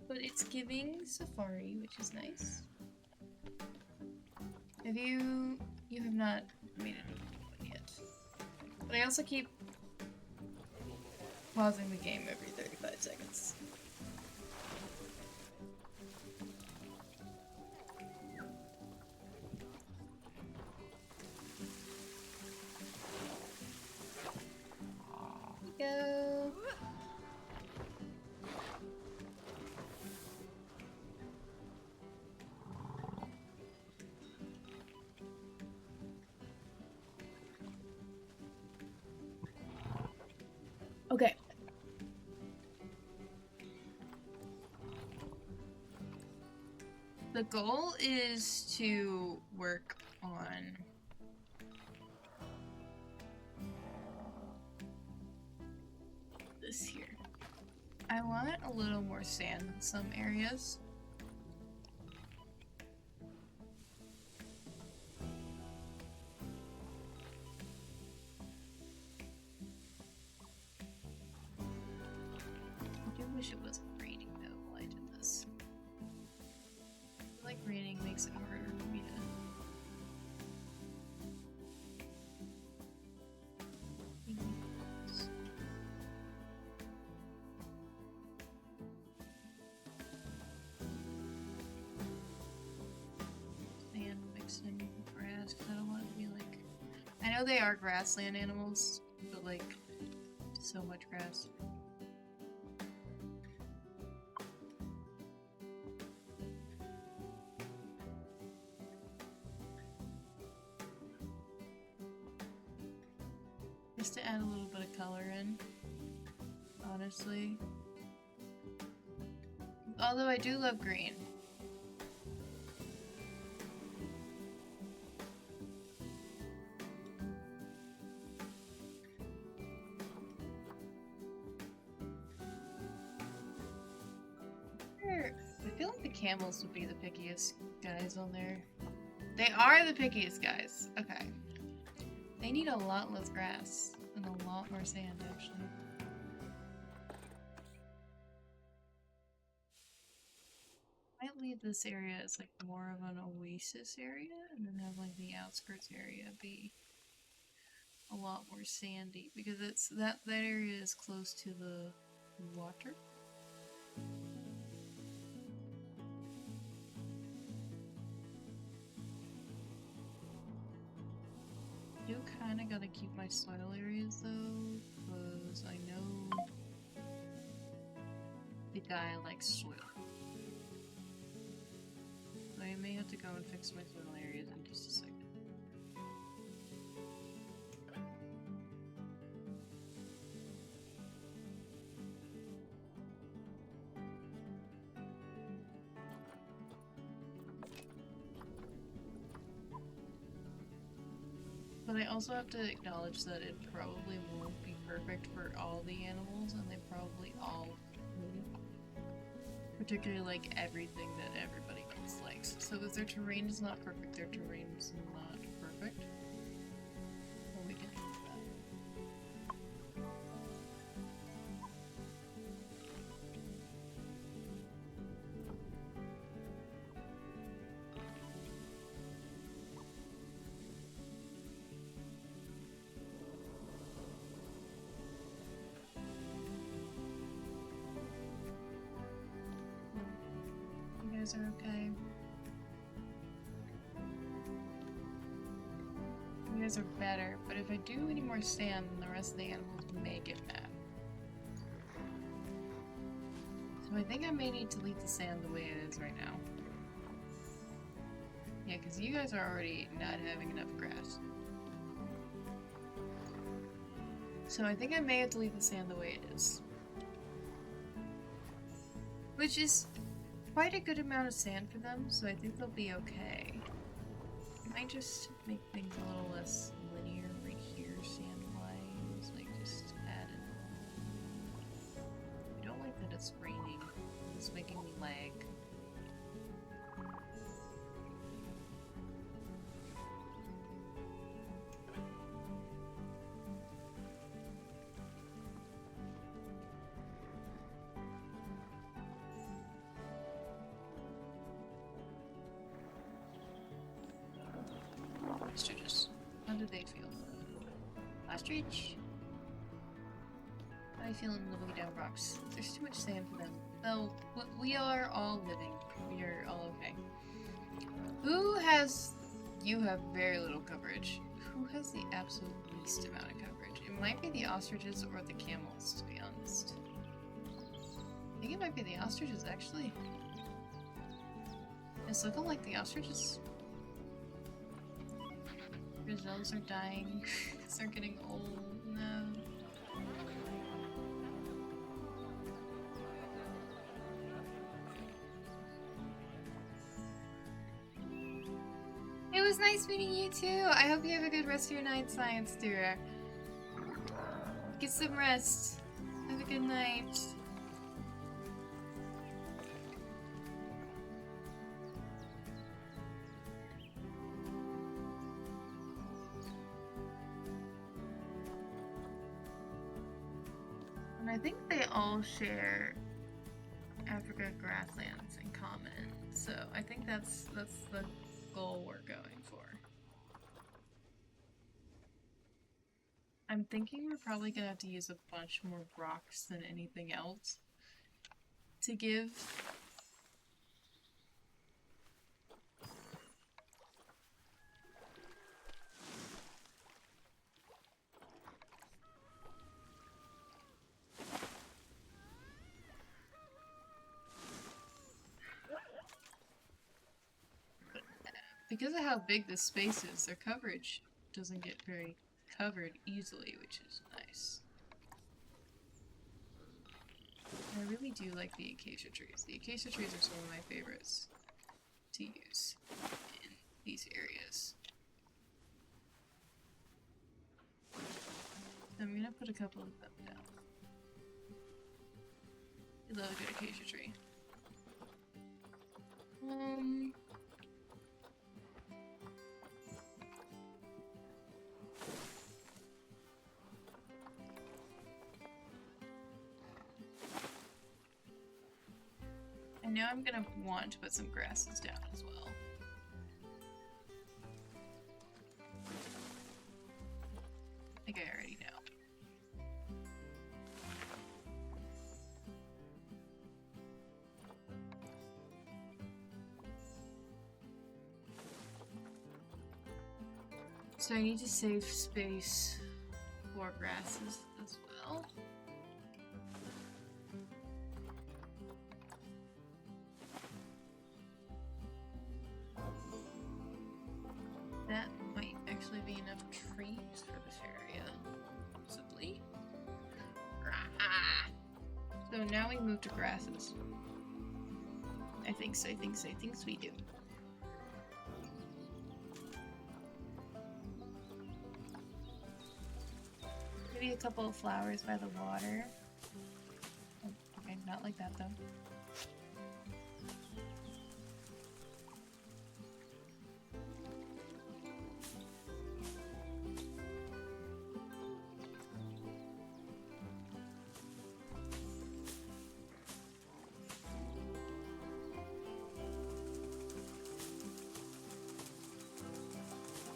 But it's giving safari, which is nice. Have you have not made a new one yet. But I also keep pausing the game every 35 seconds. Go. Okay. The goal is to work on this here. I want a little more sand in some areas. wish it wasn't raining though while I did this. I feel like raining makes it harder for me to. Sand mixing with grass, 'cause I don't want it to be like. I know they are grassland animals, but like so much grass. Just to add a little bit of color in, honestly. Although I do love green. I feel like the camels would be the pickiest guys on there. They are the pickiest guys. Okay. They need a lot less grass and a lot more sand, actually. Might leave this area as like more of an oasis area, and then have like the outskirts area be a lot more sandy because it's that area is close to the water. I do kind of gotta keep my soil areas though, because I know the guy likes soil. So I may have to go and fix my soil areas in just a second. But I also have to acknowledge that it probably won't be perfect for all the animals, and they probably all move. Particularly like everything that everybody else likes. So if their terrain is not perfect, their terrain is not perfect. Well, we can do that. You guys are okay. You guys are better, but if I do any more sand, then the rest of the animals may get mad. So I think I may need to leave the sand the way it is right now. Yeah, because you guys are already not having enough grass. So I think I may have to leave the sand the way it is. Which is quite a good amount of sand for them, so I think they'll be okay. I might just make things a little less linear right here, sand-wise, like just add in. I don't like that it's raining. It's making me lag. Ostriches. How do they feel? Ostrich? How do you feel in the way down rocks? There's too much sand for them. Though, we are all living. We are all okay. Who has... You have very little coverage. Who has the absolute least amount of coverage? It might be the ostriches or the camels, to be honest. I think it might be the ostriches, actually. It's looking like the ostriches. Gazelles are dying because they're getting old. No. It was nice meeting you too. I hope you have a good rest of your night, Science Doer. Get some rest. Have a good night. And I think they all share share grasslands in common. So I think that's the goal we're going for. I'm thinking we're probably gonna have to use a bunch more rocks than anything else to give. Because of how big this space is, their coverage doesn't get very covered easily, which is nice. I really do like the acacia trees. The acacia trees are some of my favorites to use in these areas. I'm gonna put a couple of them down. I love a good acacia tree. I know I'm gonna want to put some grasses down as well. I think I already know. So I need to save space for grasses as well. That might actually be enough trees for this area, possibly. So now we move to grasses. I think so, I think so, I think so we do. Maybe a couple of flowers by the water. Oh, okay, not like that though.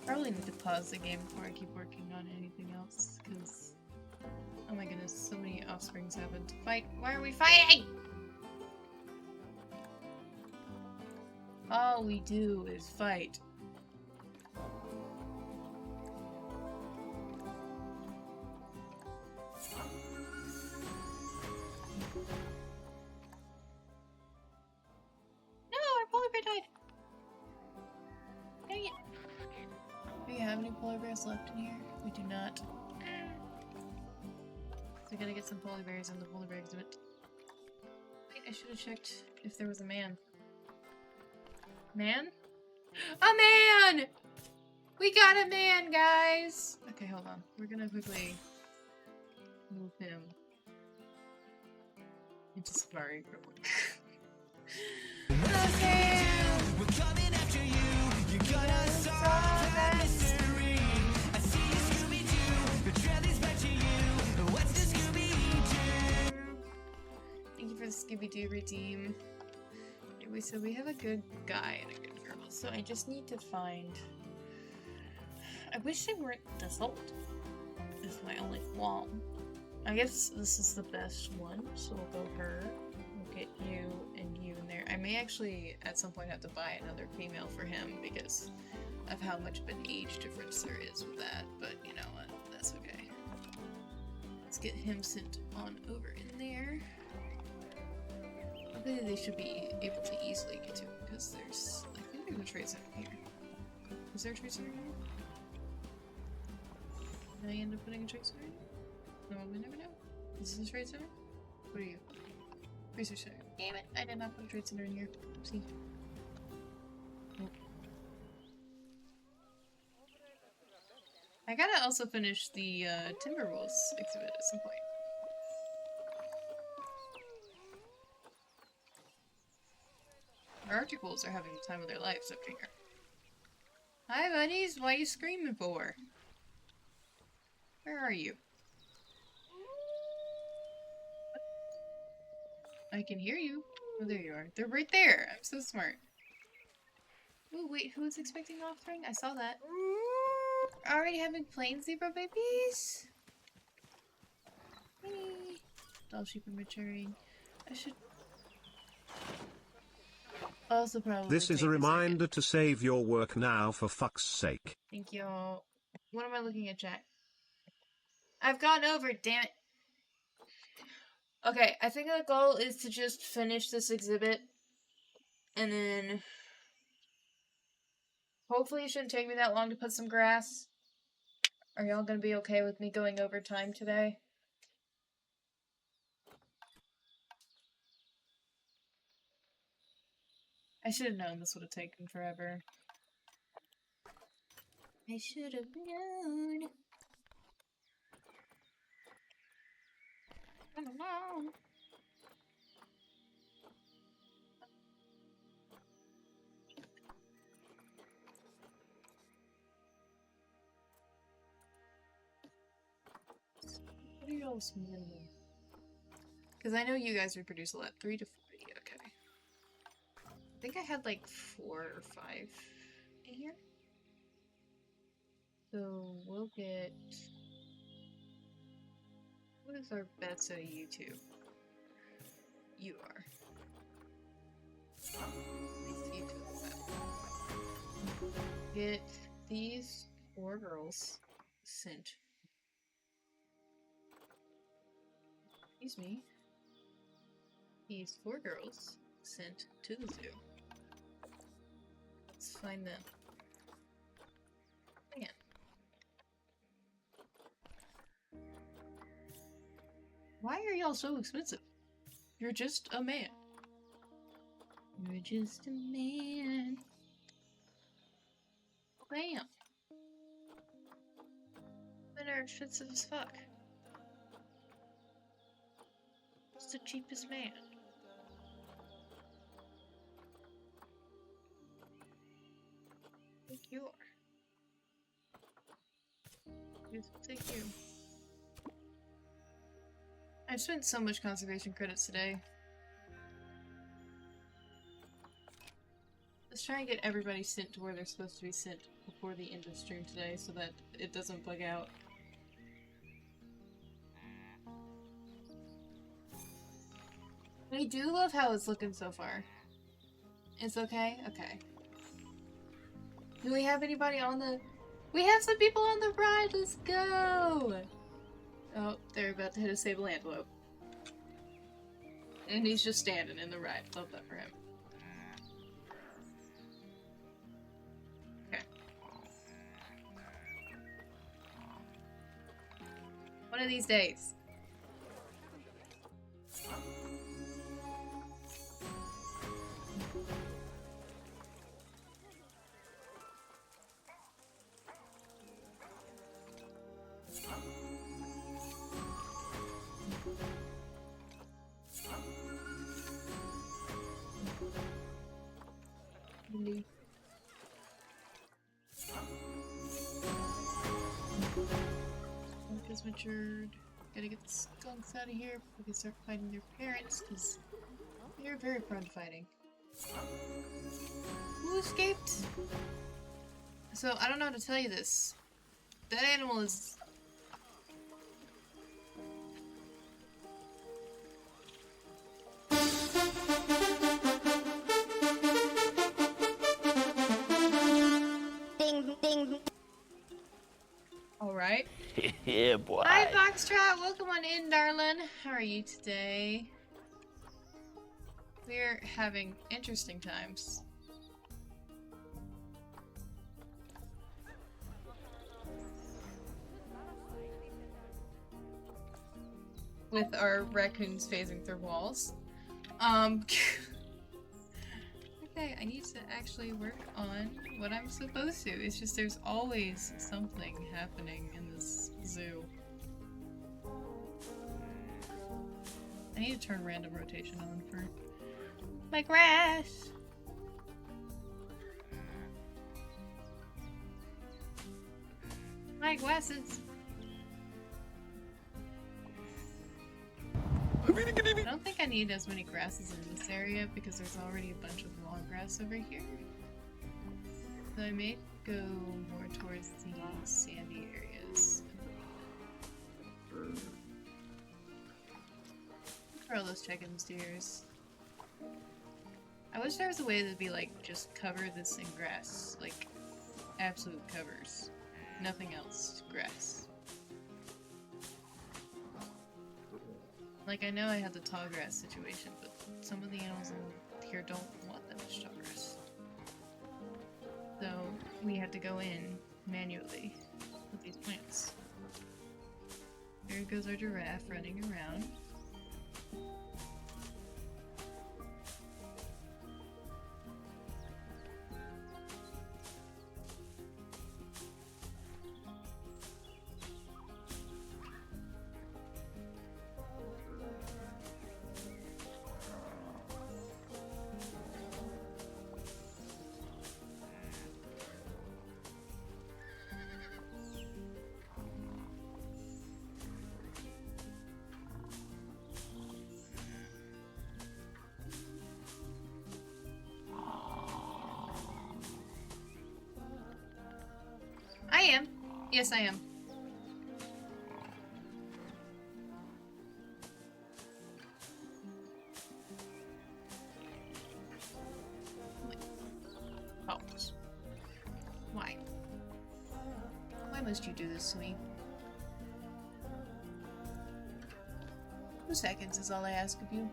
Probably need to pause the game before I keep working on anything else, because oh my goodness, so many offsprings happen to fight. Why are we fighting? All we do is fight. No, our polar bear died. Dang it. Do we have any polar bears left in here? We do not. So we gotta get some polar bears in the polar bear exhibit. Wait, I should have checked if there was a man. Man? A man! We got a man, guys! Okay, hold on. We're gonna quickly move him into Safari real quick. Okay! We're coming after you. You're gonna solve that mystery. I see you, Scooby-Doo. The trail leads back to you. What's the Scooby-Doo? Thank you for the Scooby-Doo redeem. Anyway, so we have a good guy and a good girl. So I just need to find... I wish they weren't default. Is my only flaw. I guess this is the best one, so we'll go her. We'll get you and you in there. I may actually at some point have to buy another female for him because of how much of an age difference there is with that, but you know what, that's okay. Let's get him sent on over in there. I bet they should be able to easily get to it because there's, I think there's a trade center here. Is there a trade center here? Did I end up putting a trade center in? No, we never know. Is this a trade center? What are you? Research center. Damn it, I did not put a trade center in here. See? Nope. I gotta also finish the Timber Wolves exhibit at some point. Our Arctic wolves are having the time of their lives up here. Hi buddies, what are you screaming for? Where are you? I can hear you. Oh, there you are. They're right there. I'm so smart. Oh, wait, who was expecting an offspring? I saw that. Already having plain zebra babies? Hey. Doll sheep are maturing. I should also probably This is take a second. reminder to save your work now for fuck's sake. Thank you all. What am I looking at, chat? I've gone over, damn it. Okay, I think the goal is to just finish this exhibit. And then hopefully it shouldn't take me that long to put some grass. Are y'all gonna be okay with me going over time today? I should have known this would have taken forever. I should have known. I don't know. What are y'all's minimum? Because I know you guys reproduce a lot. 3 to 40, okay. I think I had like 4 or 5 in here. So we'll get... What is our bets at YouTube? You are. At least YouTube bet. Get these 4 girls sent. Excuse me. These 4 girls sent to the zoo. Let's find them. Man. Why are y'all so expensive? You're just a man. You're just a man. Bam. Men are expensive as fuck. What's the cheapest man? I think you are. Yes, I'll take you. I've spent so much conservation credits today. Let's try and get everybody sent to where they're supposed to be sent before the end of stream today so that it doesn't bug out. I do love how it's looking so far. It's okay? Okay. Do we have anybody on the... We have some people on the ride! Let's go! Oh, they're about to hit a sable antelope. And he's just standing in the ride. Love that for him. Okay. One of these days. Milk is matured. Gotta get the skunks out of here before they start fighting their parents, because they're very prone to fighting. Who escaped? So, I don't know how to tell you this. That animal is... Alright. Yeah, boy. Hi, Foxtrot! Welcome on in, darling. How are you today? We're having interesting times. With our raccoons phasing through walls. Okay, I need to actually work on what I'm supposed to. It's just there's always something happening in this zoo. I need to turn random rotation on for my grass. My glasses. I don't think I need as many grasses in this area because there's already a bunch of long grass over here. So I may go more towards the sandy areas. For all those chicken steers. I wish there was a way to be like, just cover this in grass. Like, absolute covers. Nothing else. Grass. Like, I know I had the tall grass situation, but some of the animals in here don't want that much tall grass. So, we had to go in manually with these plants. There goes our giraffe running around. I am. Yes, I am. Oh. Why? Why must you do this to me? 2 seconds is all I ask of you.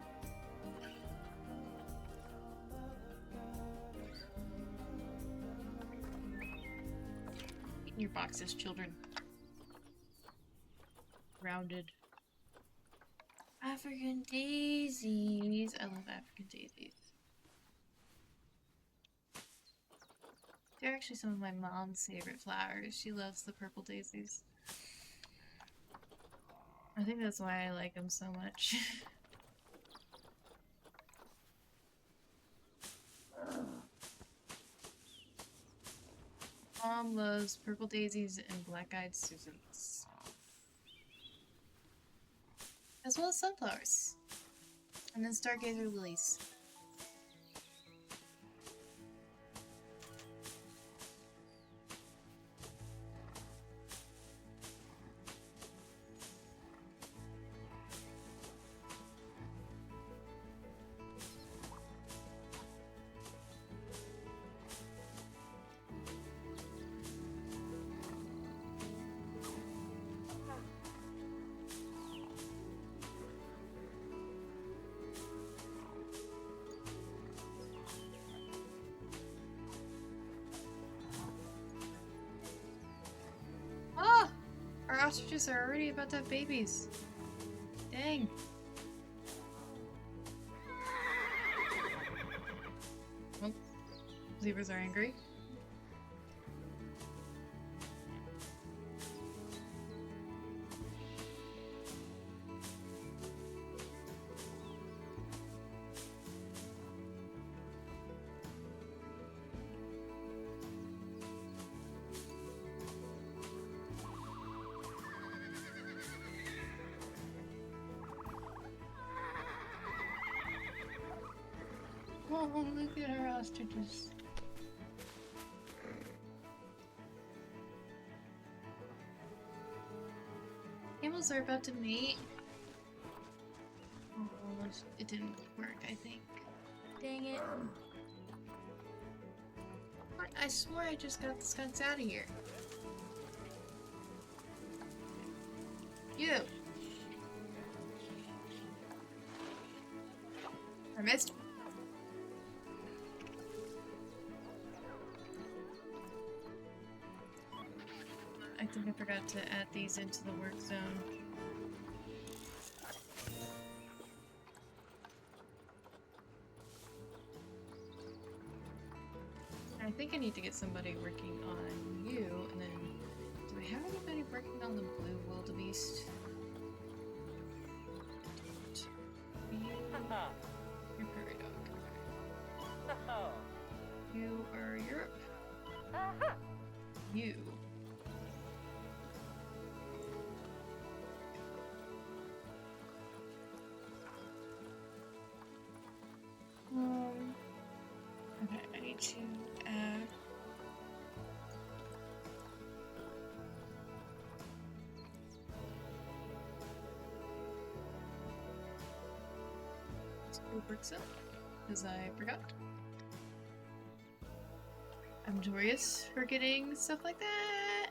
Your boxes, children. Rounded. African daisies. I love African daisies. They're actually some of my mom's favorite flowers. She loves the purple daisies. I think that's why I like them so much. Mom loves purple daisies and black-eyed Susans. As well as sunflowers. And then stargazer lilies. Our ostriches are already about to have babies. Dang. Well, zebras are angry. Oh, look at our ostriches. Camels are about to mate. Oh, it didn't work, I think. Dang it. What? I swore I just got the skunks out of here. You! I missed. I think I forgot to add these into the work zone. I think I need to get somebody working on you, and then do I have anybody working on the blue wildebeest? You're prairie dog. You are Europe. You. Works out, because I forgot. I'm notorious for getting stuff like that.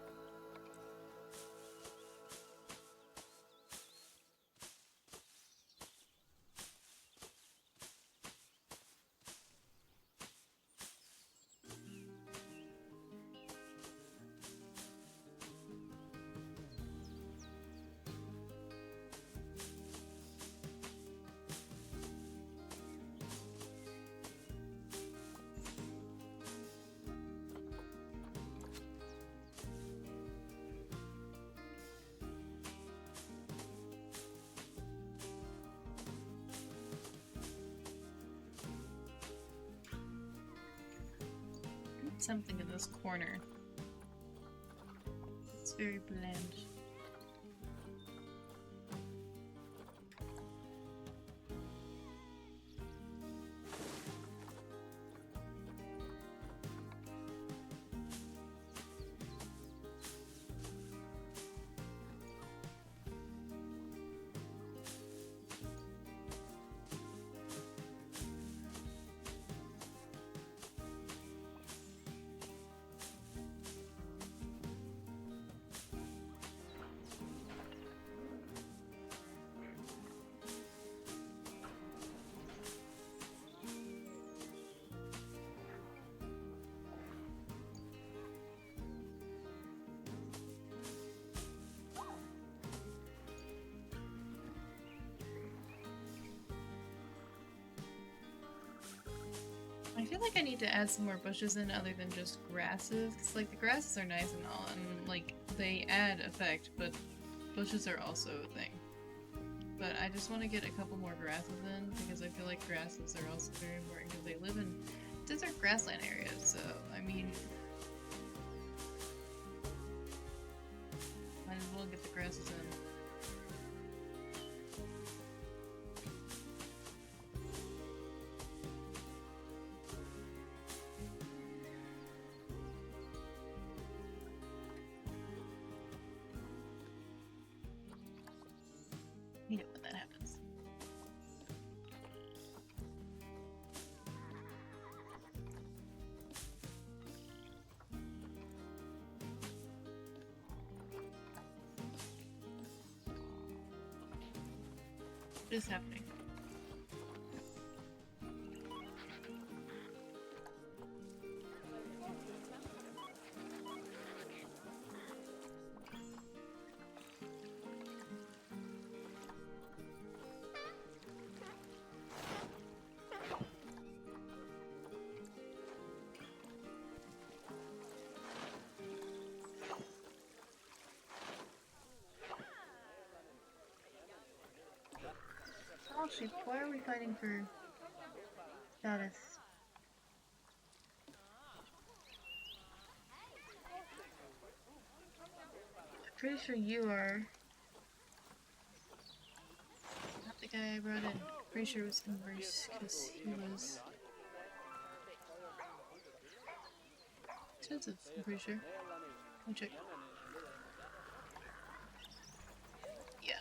Something in this corner. It's very bland. I feel like I need to add some more bushes in other than just grasses, because like the grasses are nice and all, and like they add effect, but bushes are also a thing. But I just want to get a couple more grasses in, because I feel like grasses are also very important, because they live in desert grassland areas, so I mean, might as well get the grasses in. Hate it when that happens. What is happening? Oh shoot, why are we fighting for status? I'm pretty sure you are not the guy I brought in. Pretty sure it was Embrace, because he was expensive, I'm pretty sure. Let me check. Yeah.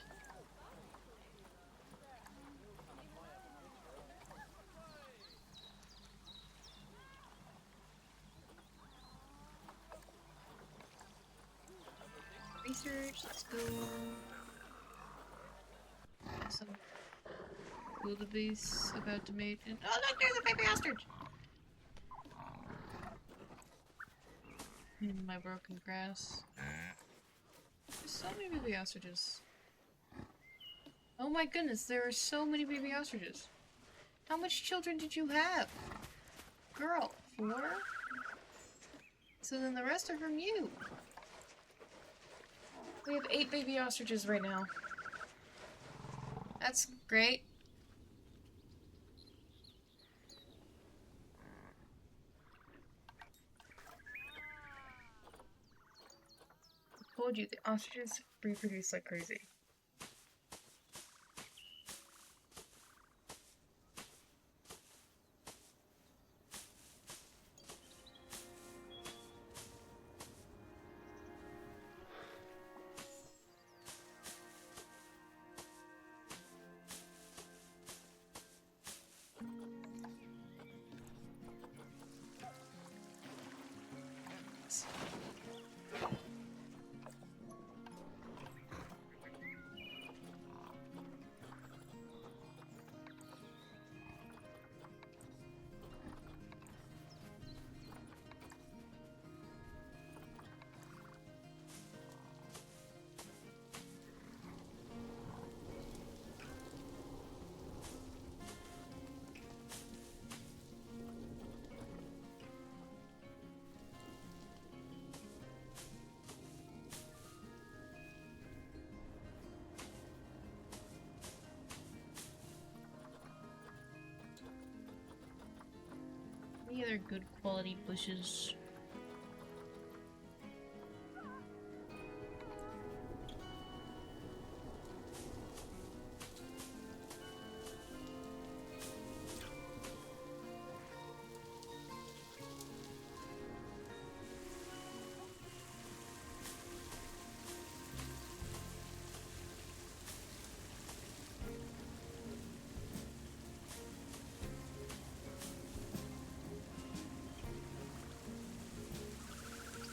Research, let's go. Some wildebeest about to mate. And oh look, there's a baby ostrich! In my broken grass. There's so many baby ostriches. Oh my goodness, there are so many baby ostriches. How much children did you have? Girl, 4? So then the rest are from you. We have 8 baby ostriches right now. That's great. I told you, the ostriches reproduce like crazy. they're good quality bushes.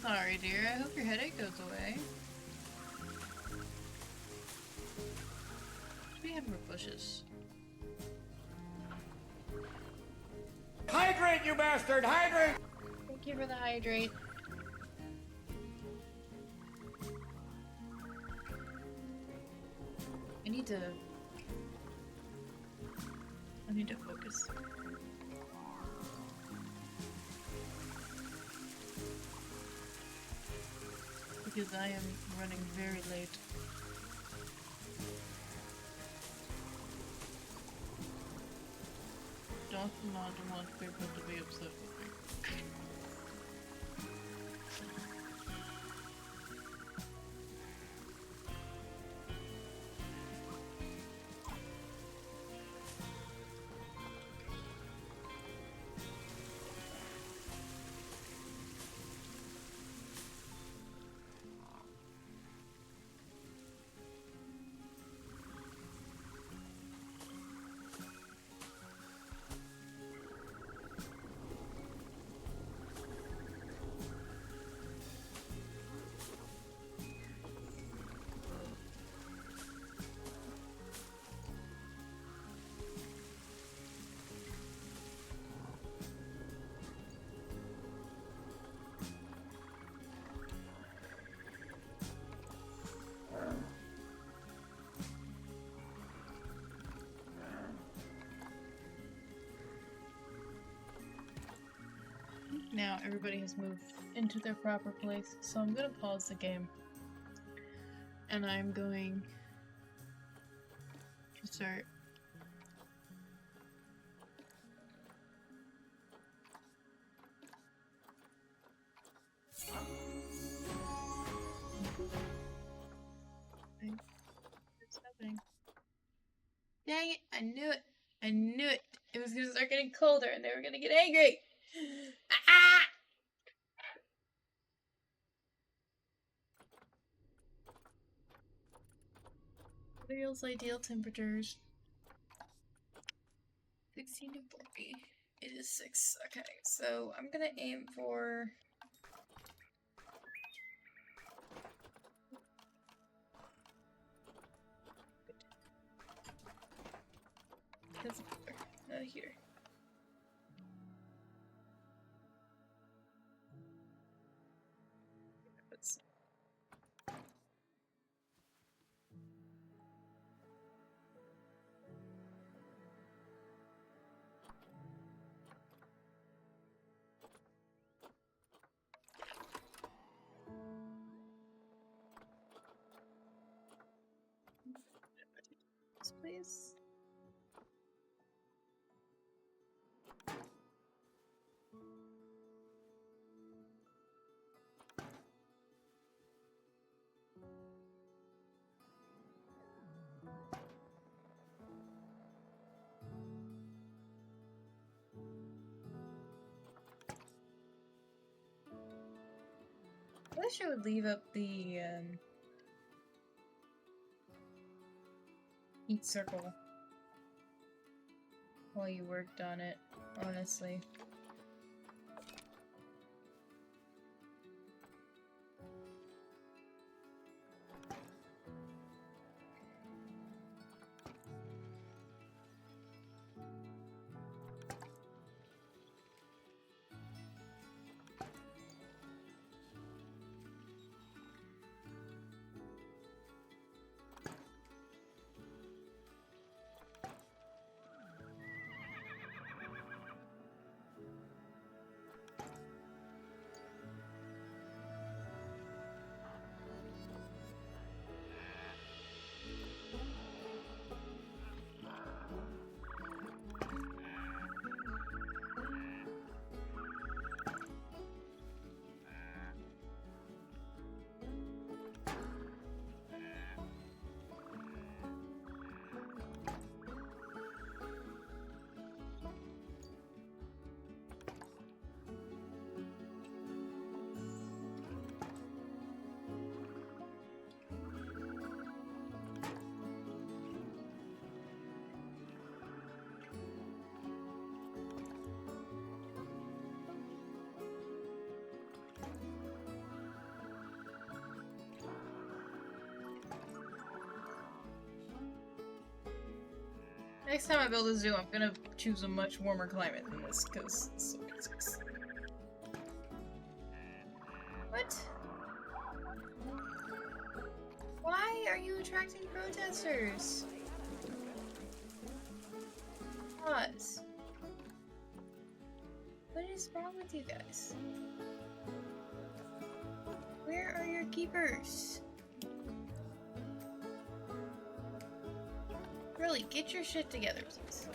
Sorry, dear. I hope your headache goes away. We have more bushes. Hydrate, you bastard! Hydrate! Thank you for the hydrate. I need to focus. Because I am running very late. Don't not want people to be upset with me. Now everybody has moved into their proper place, so I'm gonna pause the game. And I'm going to start what's happening? Dang it, I knew it! I knew it! It was gonna start getting colder and they were gonna get angry! Ah! Feels ideal temperatures. 16 to 40. It is 6. Okay, so I'm gonna aim for... That's not here. Let's... Please. I wish I would leave up the heat circle while you worked on it, honestly. Next time I build a zoo, I'm gonna choose a much warmer climate than this, because it's so expensive. What? Why are you attracting protesters? Pause. What is wrong with you guys? Where are your keepers? Really, get your shit together, please.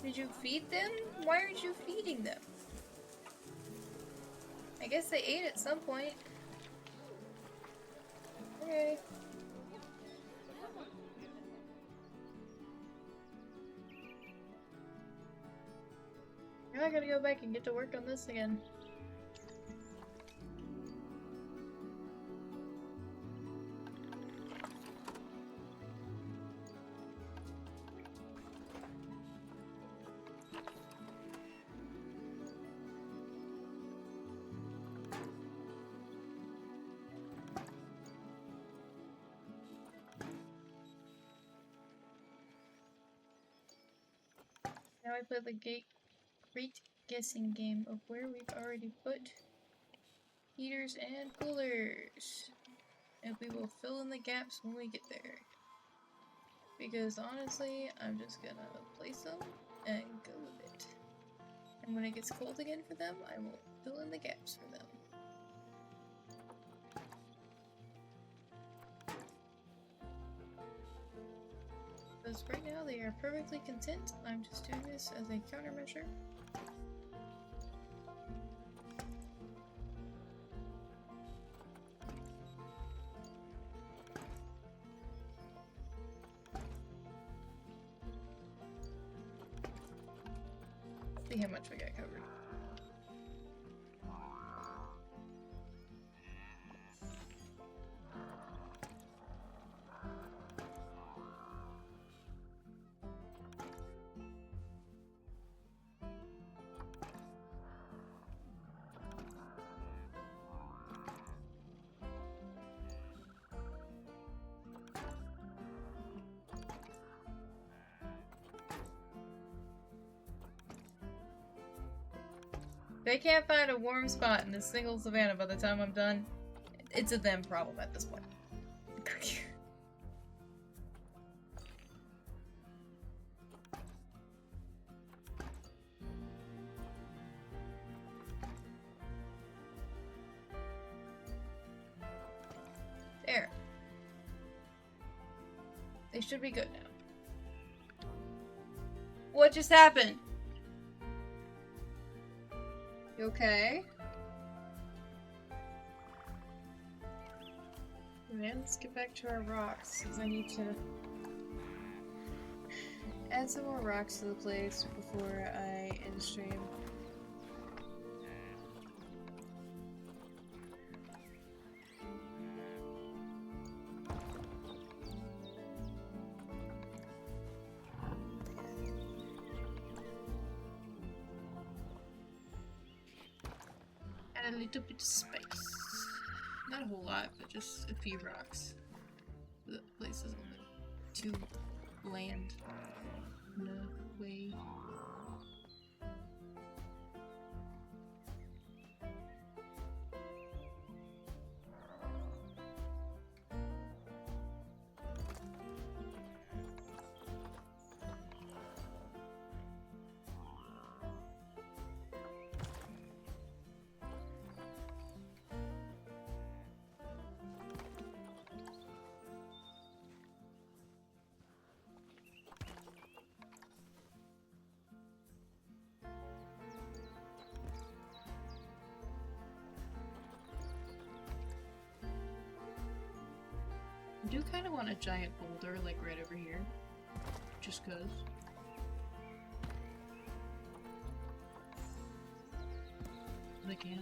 Did you feed them? Why aren't you feeding them? I guess they ate at some point. Okay. Now I gotta go back and get to work on this again. Now I play the great guessing game of where we've already put heaters and coolers. And we will fill in the gaps when we get there. Because honestly, I'm just gonna place them and go with it. And when it gets cold again for them, I will fill in the gaps for them. Because right now they are perfectly content. I'm just doing this as a countermeasure. See how much we got covered. They can't find a warm spot in this single savannah by the time I'm done. It's a them problem at this point. There. They should be good now. What just happened? You okay? Man, let's get back to our rocks, because I need to add some more rocks to the place before I end stream. A little bit of space. Not a whole lot, but just a few rocks. The place is only too bland in a way. do kind of want a giant boulder, like right over here. Just cause. I can.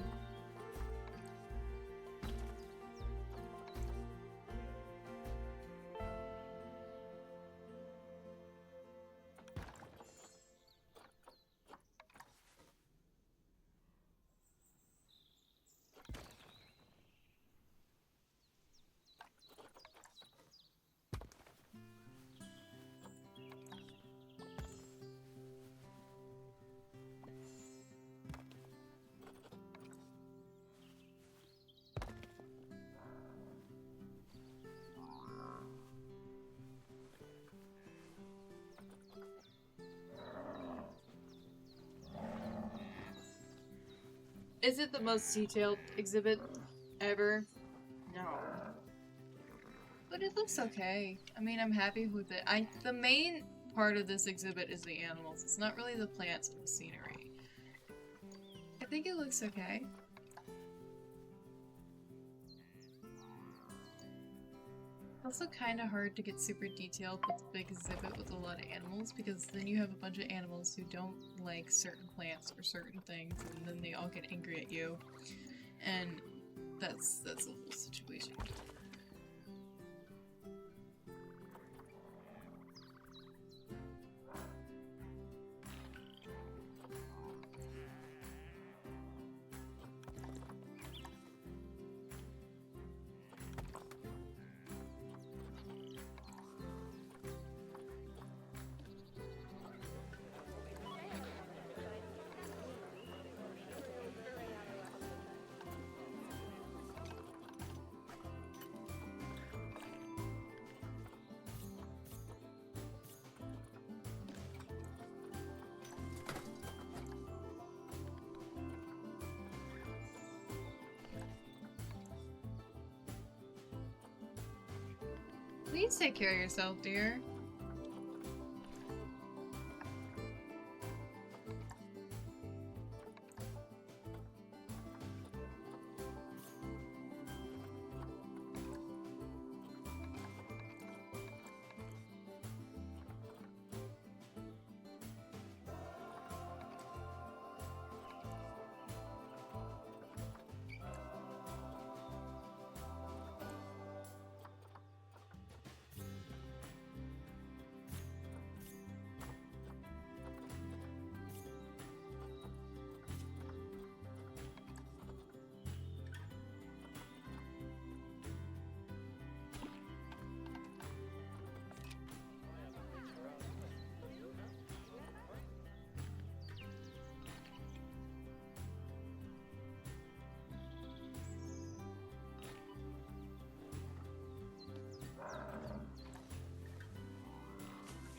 Is it the most detailed exhibit ever? No. But it looks okay. I mean, I'm happy with it. The main part of this exhibit is the animals. It's not really the plants and the scenery. I think it looks okay. Also kind of hard to get super detailed with a big exhibit with a lot of animals, because then you have a bunch of animals who don't like certain plants or certain things, and then they all get angry at you, and that's a whole situation. Please take care of yourself, dear.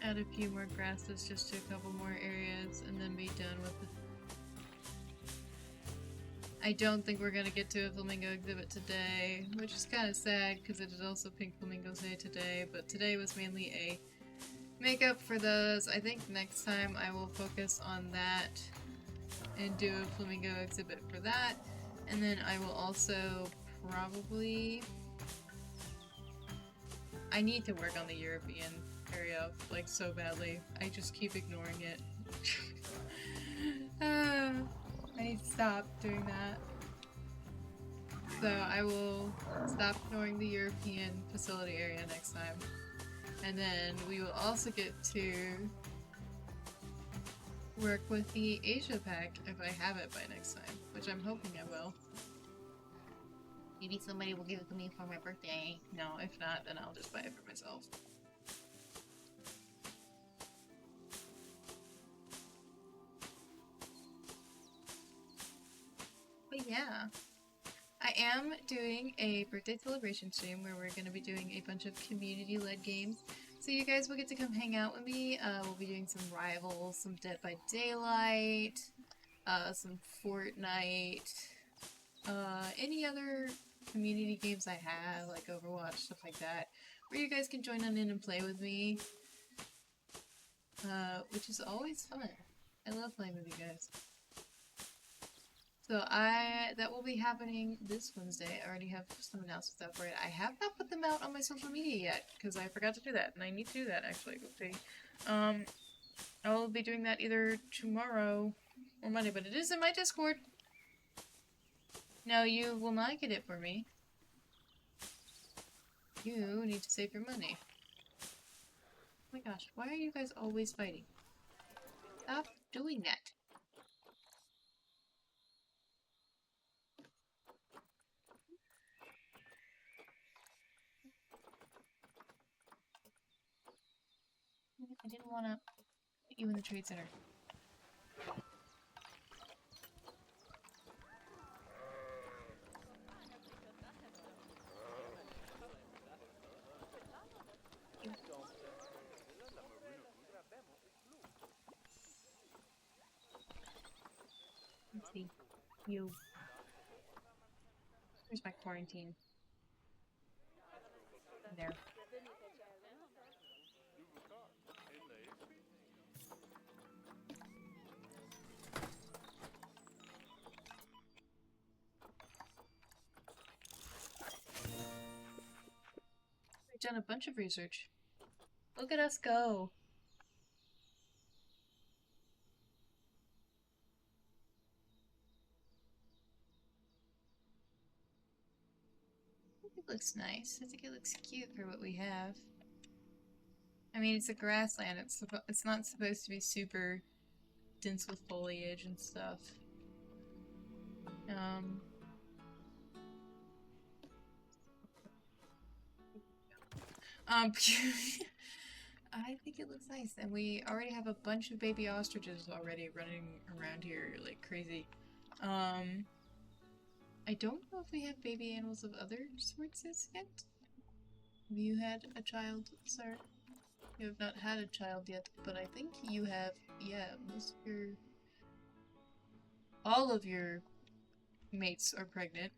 Add a few more grasses just to a couple more areas and then be done with it. I don't think we're gonna get to a flamingo exhibit today, which is kind of sad because it is also Pink Flamingos Day today, but today was mainly a makeup for those. I think next time I will focus on that and do a flamingo exhibit for that, and then I will also probably... I need to work on the European area, like, so badly. I just keep ignoring it. I need to stop doing that. So I will stop ignoring the European facility area next time. And then we will also get to work with the Asia pack if I have it by next time, which I'm hoping I will. Maybe somebody will give it to me for my birthday. No, if not, then I'll just buy it for myself. But yeah, I am doing a birthday celebration stream where we're going to be doing a bunch of community-led games. So you guys will get to come hang out with me. We'll be doing some Rivals, some Dead by Daylight, some Fortnite, any other community games I have, like Overwatch, stuff like that, where you guys can join on in and play with me, which is always fun. I love playing with you guys. So that will be happening this Wednesday. I already have some announcements out for it. I have not put them out on my social media yet because I forgot to do that, and I need to do that actually. Oopsie. I will be doing that either tomorrow or Monday, but it is in my Discord. Now you will not get it for me. You need to save your money. Oh my gosh, why are you guys always fighting? Stop doing that. I didn't want to put you in the trade center. Let's see. You. Where's my quarantine? There. We've done a bunch of research. Look at us go. I think it looks nice. I think it looks cute for what we have. I mean, it's a grassland. It's not supposed to be super dense with foliage and stuff. I think it looks nice, and we already have a bunch of baby ostriches already running around here like crazy. I don't know if we have baby animals of other sorts as yet. Have you had a child, sir? You have not had a child yet, but I think you have, yeah, most of your... all of your mates are pregnant.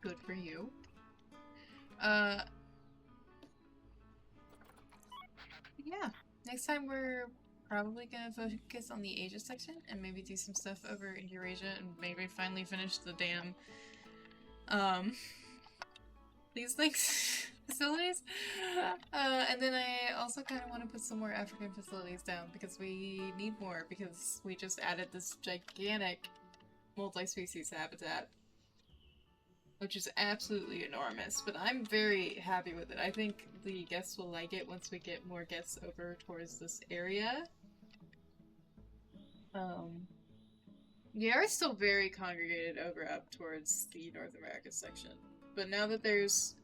Good for you. Yeah, next time we're probably gonna focus on the Asia section and maybe do some stuff over in Eurasia and maybe finally finish the damn, these things, facilities. And then I also kind of want to put some more African facilities down because we need more because we just added this gigantic multi-species habitat, which is absolutely enormous, but I'm very happy with it. I think the guests will like it once we get more guests over towards this area. We are still very congregated over up towards the North America section, but now that there's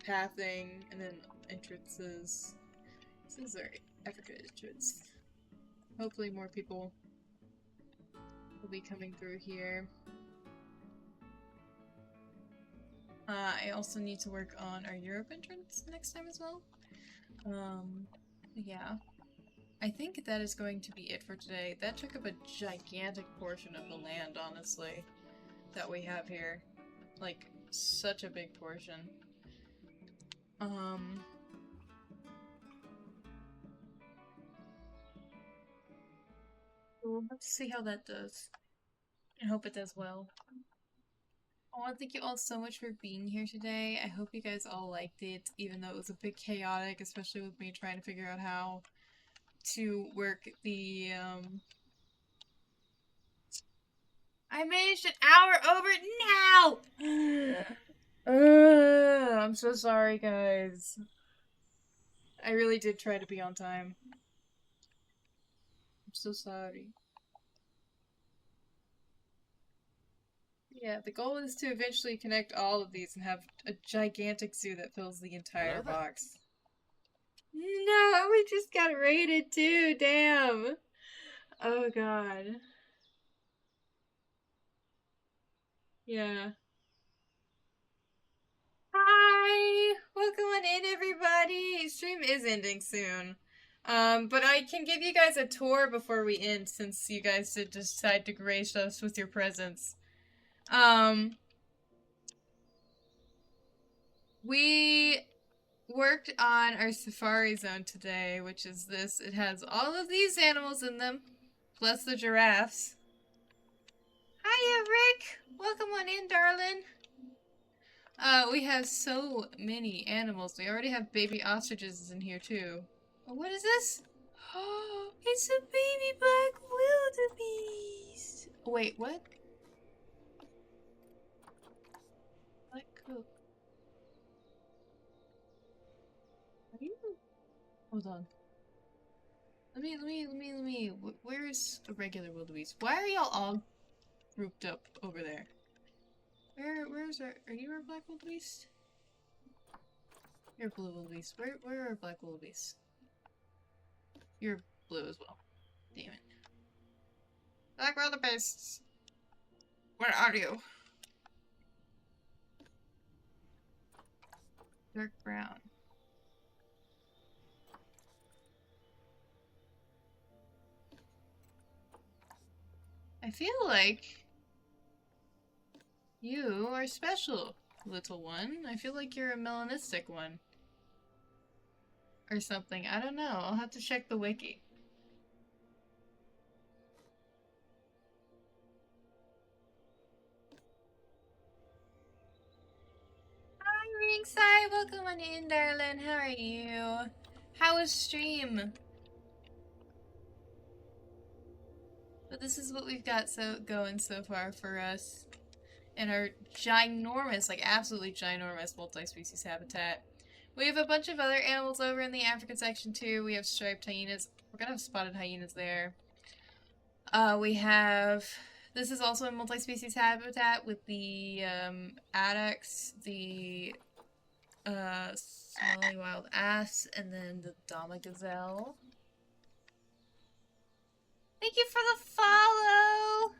pathing and then entrances, this is our Africa entrance. Hopefully more people will be coming through here. I also need to work on our Europe entrance next time as well. Yeah. I think that is going to be it for today. That took up a gigantic portion of the land, honestly, that we have here. Like, such a big portion. We'll have to see how that does. I hope it does well. I want to thank you all so much for being here today. I hope you guys all liked it, even though it was a bit chaotic, especially with me trying to figure out how to work the, I managed an hour over now! I'm so sorry, guys. I really did try to be on time. I'm so sorry. Yeah, the goal is to eventually connect all of these and have a gigantic zoo that fills the entire box. No, we just got raided too, damn! Oh god. Yeah. Hi! Welcome on in, everybody! Stream is ending soon. But I can give you guys a tour before we end, since you guys did decide to grace us with your presence. We worked on our safari zone today, which is this. It has all of these animals in them, plus the giraffes. Hiya, Rick! Welcome on in, darling. We have so many animals. We already have baby ostriches in here, too. Oh, what is this? Oh, it's a baby black wildebeest! Wait, what? Black cook. Are you? Hold on. Let me. Where's a regular wildebeest? Why are y'all all grouped up over there? Where's our? Are you our black wildebeest? You're blue wildebeest. Where are our black wildebeest? You're blue as well. Damn it. Black wildebeests. Where are you? Dark brown. I feel like you are special, little one. I feel like you're a melanistic one. Or something. I don't know. I'll have to check the wiki. Hi, Ringside. Welcome on in, darling. How are you? How was stream? But this is what we've got going so far for us. And our ginormous, like absolutely ginormous multi-species habitat. We have a bunch of other animals over in the African section too. We have striped hyenas. We're gonna have spotted hyenas there. This is also a multi-species habitat with the addax, the smelly wild ass, and then the Dama gazelle. Thank you for the follow!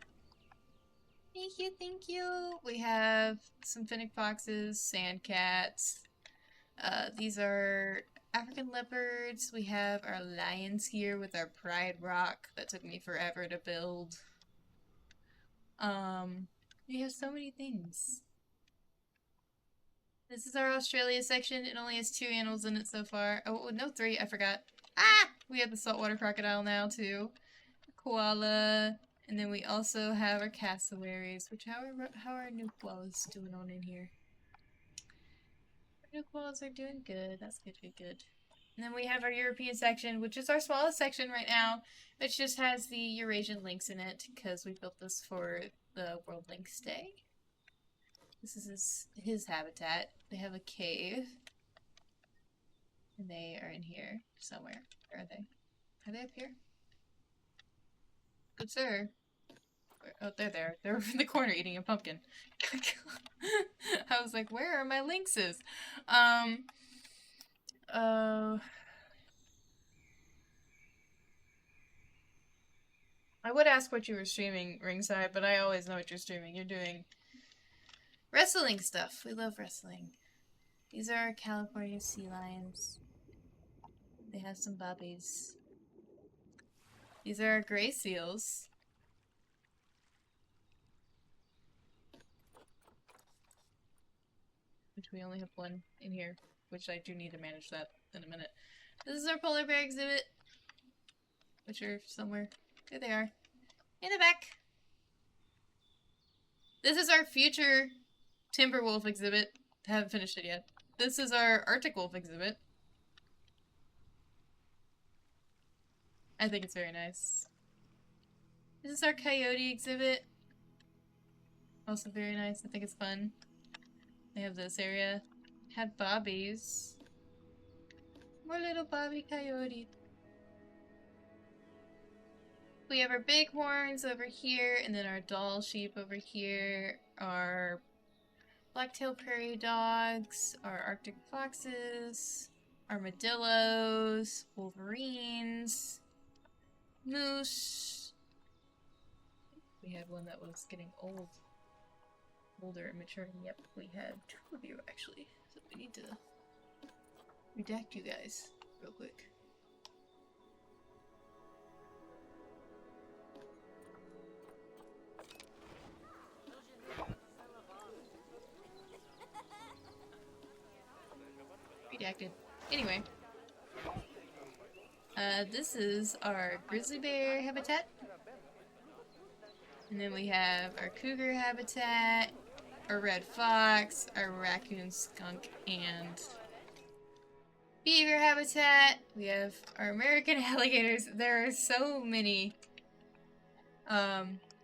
Thank you. We have some finnick foxes, sand cats. These are African leopards. We have our lions here with our pride rock that took me forever to build. We have so many things. This is our Australia section. It only has 2 animals in it so far. Oh, no, 3. I forgot. Ah! We have the saltwater crocodile now, too. Koala. And then we also have our cassowaries, which how are our new koalas doing on in here? Our new koalas are doing good. That's good. And then we have our European section, which is our smallest section right now, which just has the Eurasian lynx in it, because we built this for the World Lynx Day. This is his habitat. They have a cave. And they are in here somewhere. Where are they? Are they up here? Good sir. Oh, they're there. They're in the corner eating a pumpkin. I was like, where are my lynxes? I would ask what you were streaming, Ringside, but I always know what you're streaming. You're doing wrestling stuff. We love wrestling. These are California sea lions. They have some bobbies. These are our gray seals. Which we only have 1 in here, which I do need to manage that in a minute. This is our polar bear exhibit, which are somewhere. There they are. In the back. This is our future timber wolf exhibit. Haven't finished it yet. This is our Arctic wolf exhibit. I think it's very nice. This is our coyote exhibit. Also very nice. I think it's fun. They have this area. Had bobbies. More little bobby coyote. We have our bighorns over here, and then our doll sheep over here. Our black-tailed prairie dogs, our Arctic foxes, armadillos, wolverines, moose. We had one that was getting older and maturing. Yep, we had 2 of you actually. So we need to redact you guys real quick. Redacted. Anyway. This is our grizzly bear habitat. And then we have our cougar habitat, our red fox, our raccoon, skunk, and beaver habitat. We have our American alligators. There are so many.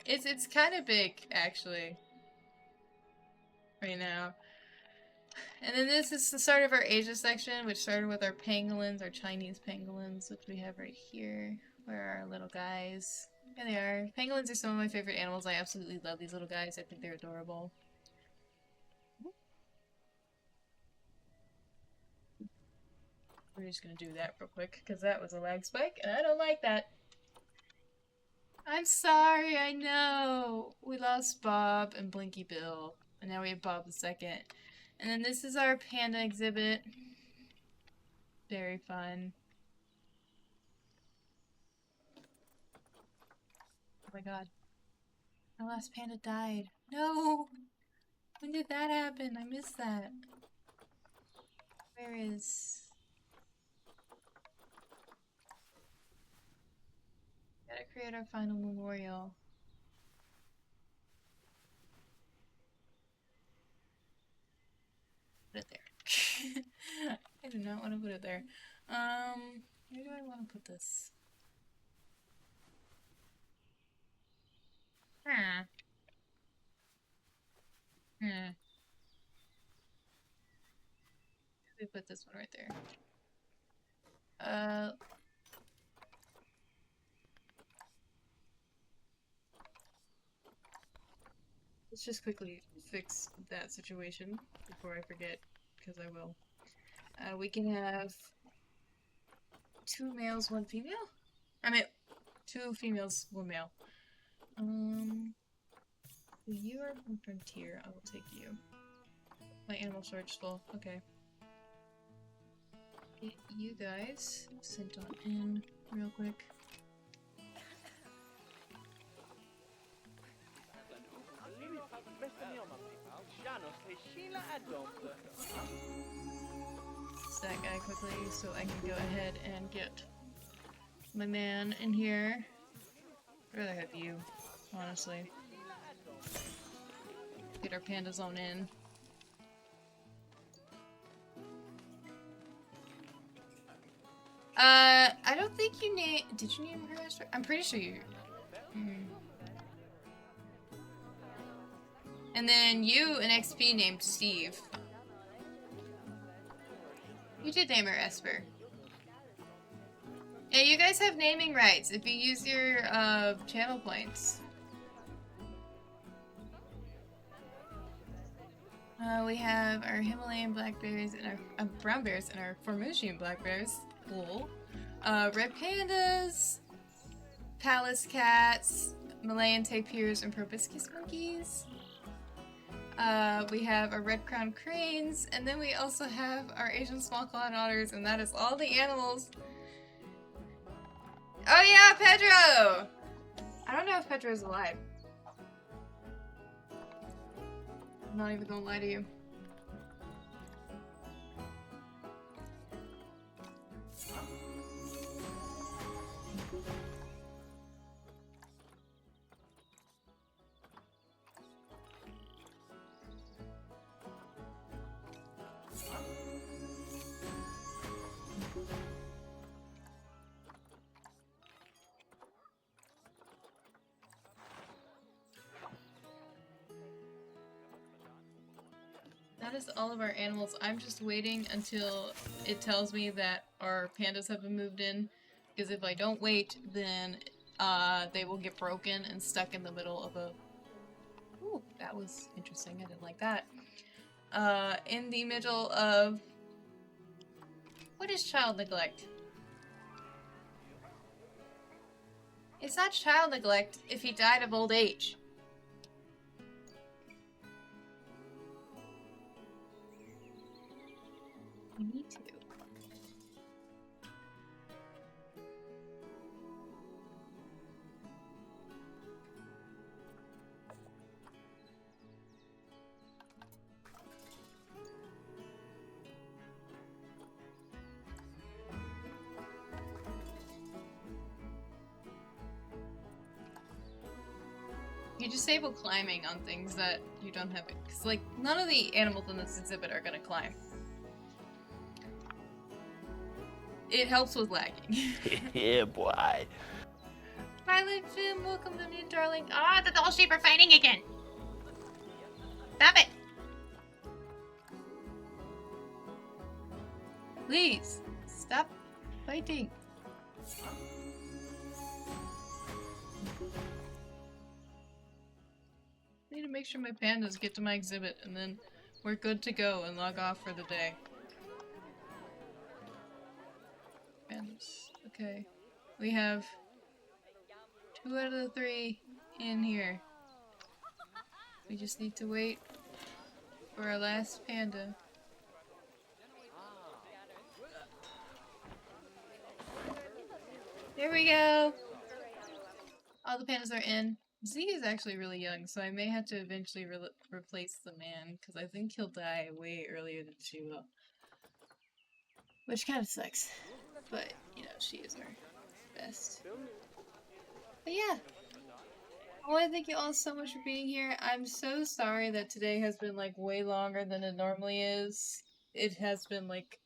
It's kind of big actually right now. And then this is the start of our Asia section, which started with our pangolins, our Chinese pangolins, which we have right here. Where are our little guys? There they are. Pangolins are some of my favorite animals. I absolutely love these little guys. I think they're adorable. We're just gonna do that real quick, because that was a lag spike, and I don't like that. I'm sorry, I know. We lost Bob and Blinky Bill, and now we have Bob the second. And then this is our panda exhibit. Very fun. Oh my god. My last panda died. No! When did that happen? I missed that. Where is... Gotta create our final memorial. Put it there. I do not want to put it there. Where do I want to put this? We put this one right there. Let's just quickly fix that situation before I forget, because I will. We can have 2 males, 1 female? I mean, 2 females, 1 male. You are from Frontier. I will take you. My animal storage full. Okay. Get you guys sent on in real quick. That guy quickly so I can go ahead and get my man in here. I'd rather have you, honestly. Get our pandas on in. I don't think you name. Did you name her? I'm pretty sure you. And then you, an XP named Steve. You did name her Esper. Yeah, you guys have naming rights if you use your channel points. We have our Himalayan black bears and our brown bears and our Formosan black bears. Cool. Red pandas, Pallas cats, Malayan tapirs, and proboscis monkeys. We have our red crowned cranes, and then we also have our Asian small clawed otters, and that is all the animals. Oh yeah, Pedro! I don't know if Pedro's alive. I'm not even gonna lie to you. That is all of our animals. I'm just waiting until it tells me that our pandas have been moved in, because if I don't wait, then they will get broken and stuck in the middle of a... Ooh, that was interesting. I didn't like that. In the middle of... What is child neglect? It's not child neglect if he died of old age. Me too. You disable climbing on things that you don't have, because like none of the animals in this exhibit are gonna climb. It helps with lagging. Yeah, boy. Violet Jim, welcome to new darling. Ah, the doll sheep are fighting again. Stop it. Please stop fighting. I need to make sure my pandas get to my exhibit, and then we're good to go and log off for the day. Pandas. Okay. We have 2 out of the 3 in here. We just need to wait for our last panda. There we go! All the pandas are in. Z is actually really young, so I may have to eventually replace the man, because I think he'll die way earlier than she will. Which kind of sucks. But, you know, she is our best. But yeah. I want to thank you all so much for being here. I'm so sorry that today has been, like, way longer than it normally is. It has been, like,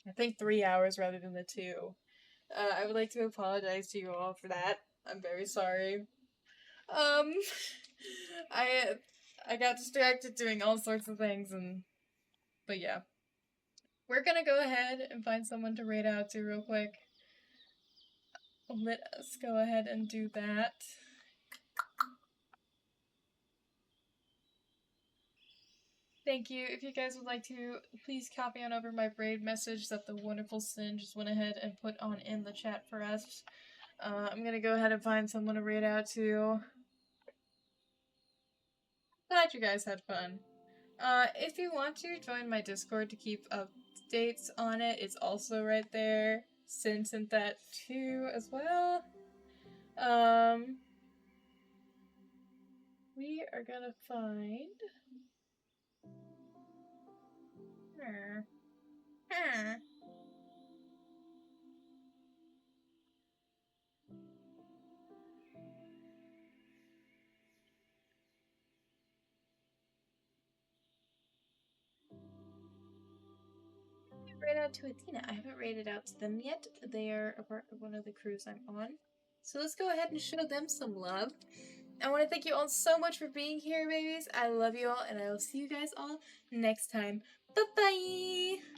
I think 3 hours rather than the 2. I would like to apologize to you all for that. I'm very sorry. I got distracted doing all sorts of things, but yeah. We're gonna go ahead and find someone to raid out to real quick. Let us go ahead and do that. Thank you. If you guys would like to, please copy on over my raid message that the wonderful Sin just went ahead and put on in the chat for us. I'm gonna go ahead and find someone to raid out to. Glad you guys had fun. If you want to join my Discord to keep updates on it, it's also right there. Sin sent that too as well. We are gonna find. Raid out to Athena. I haven't raided out to them yet. They are a part of one of the crews I'm on. So let's go ahead and show them some love. I want to thank you all so much for being here, babies. I love you all, and I will see you guys all next time. Bye-bye!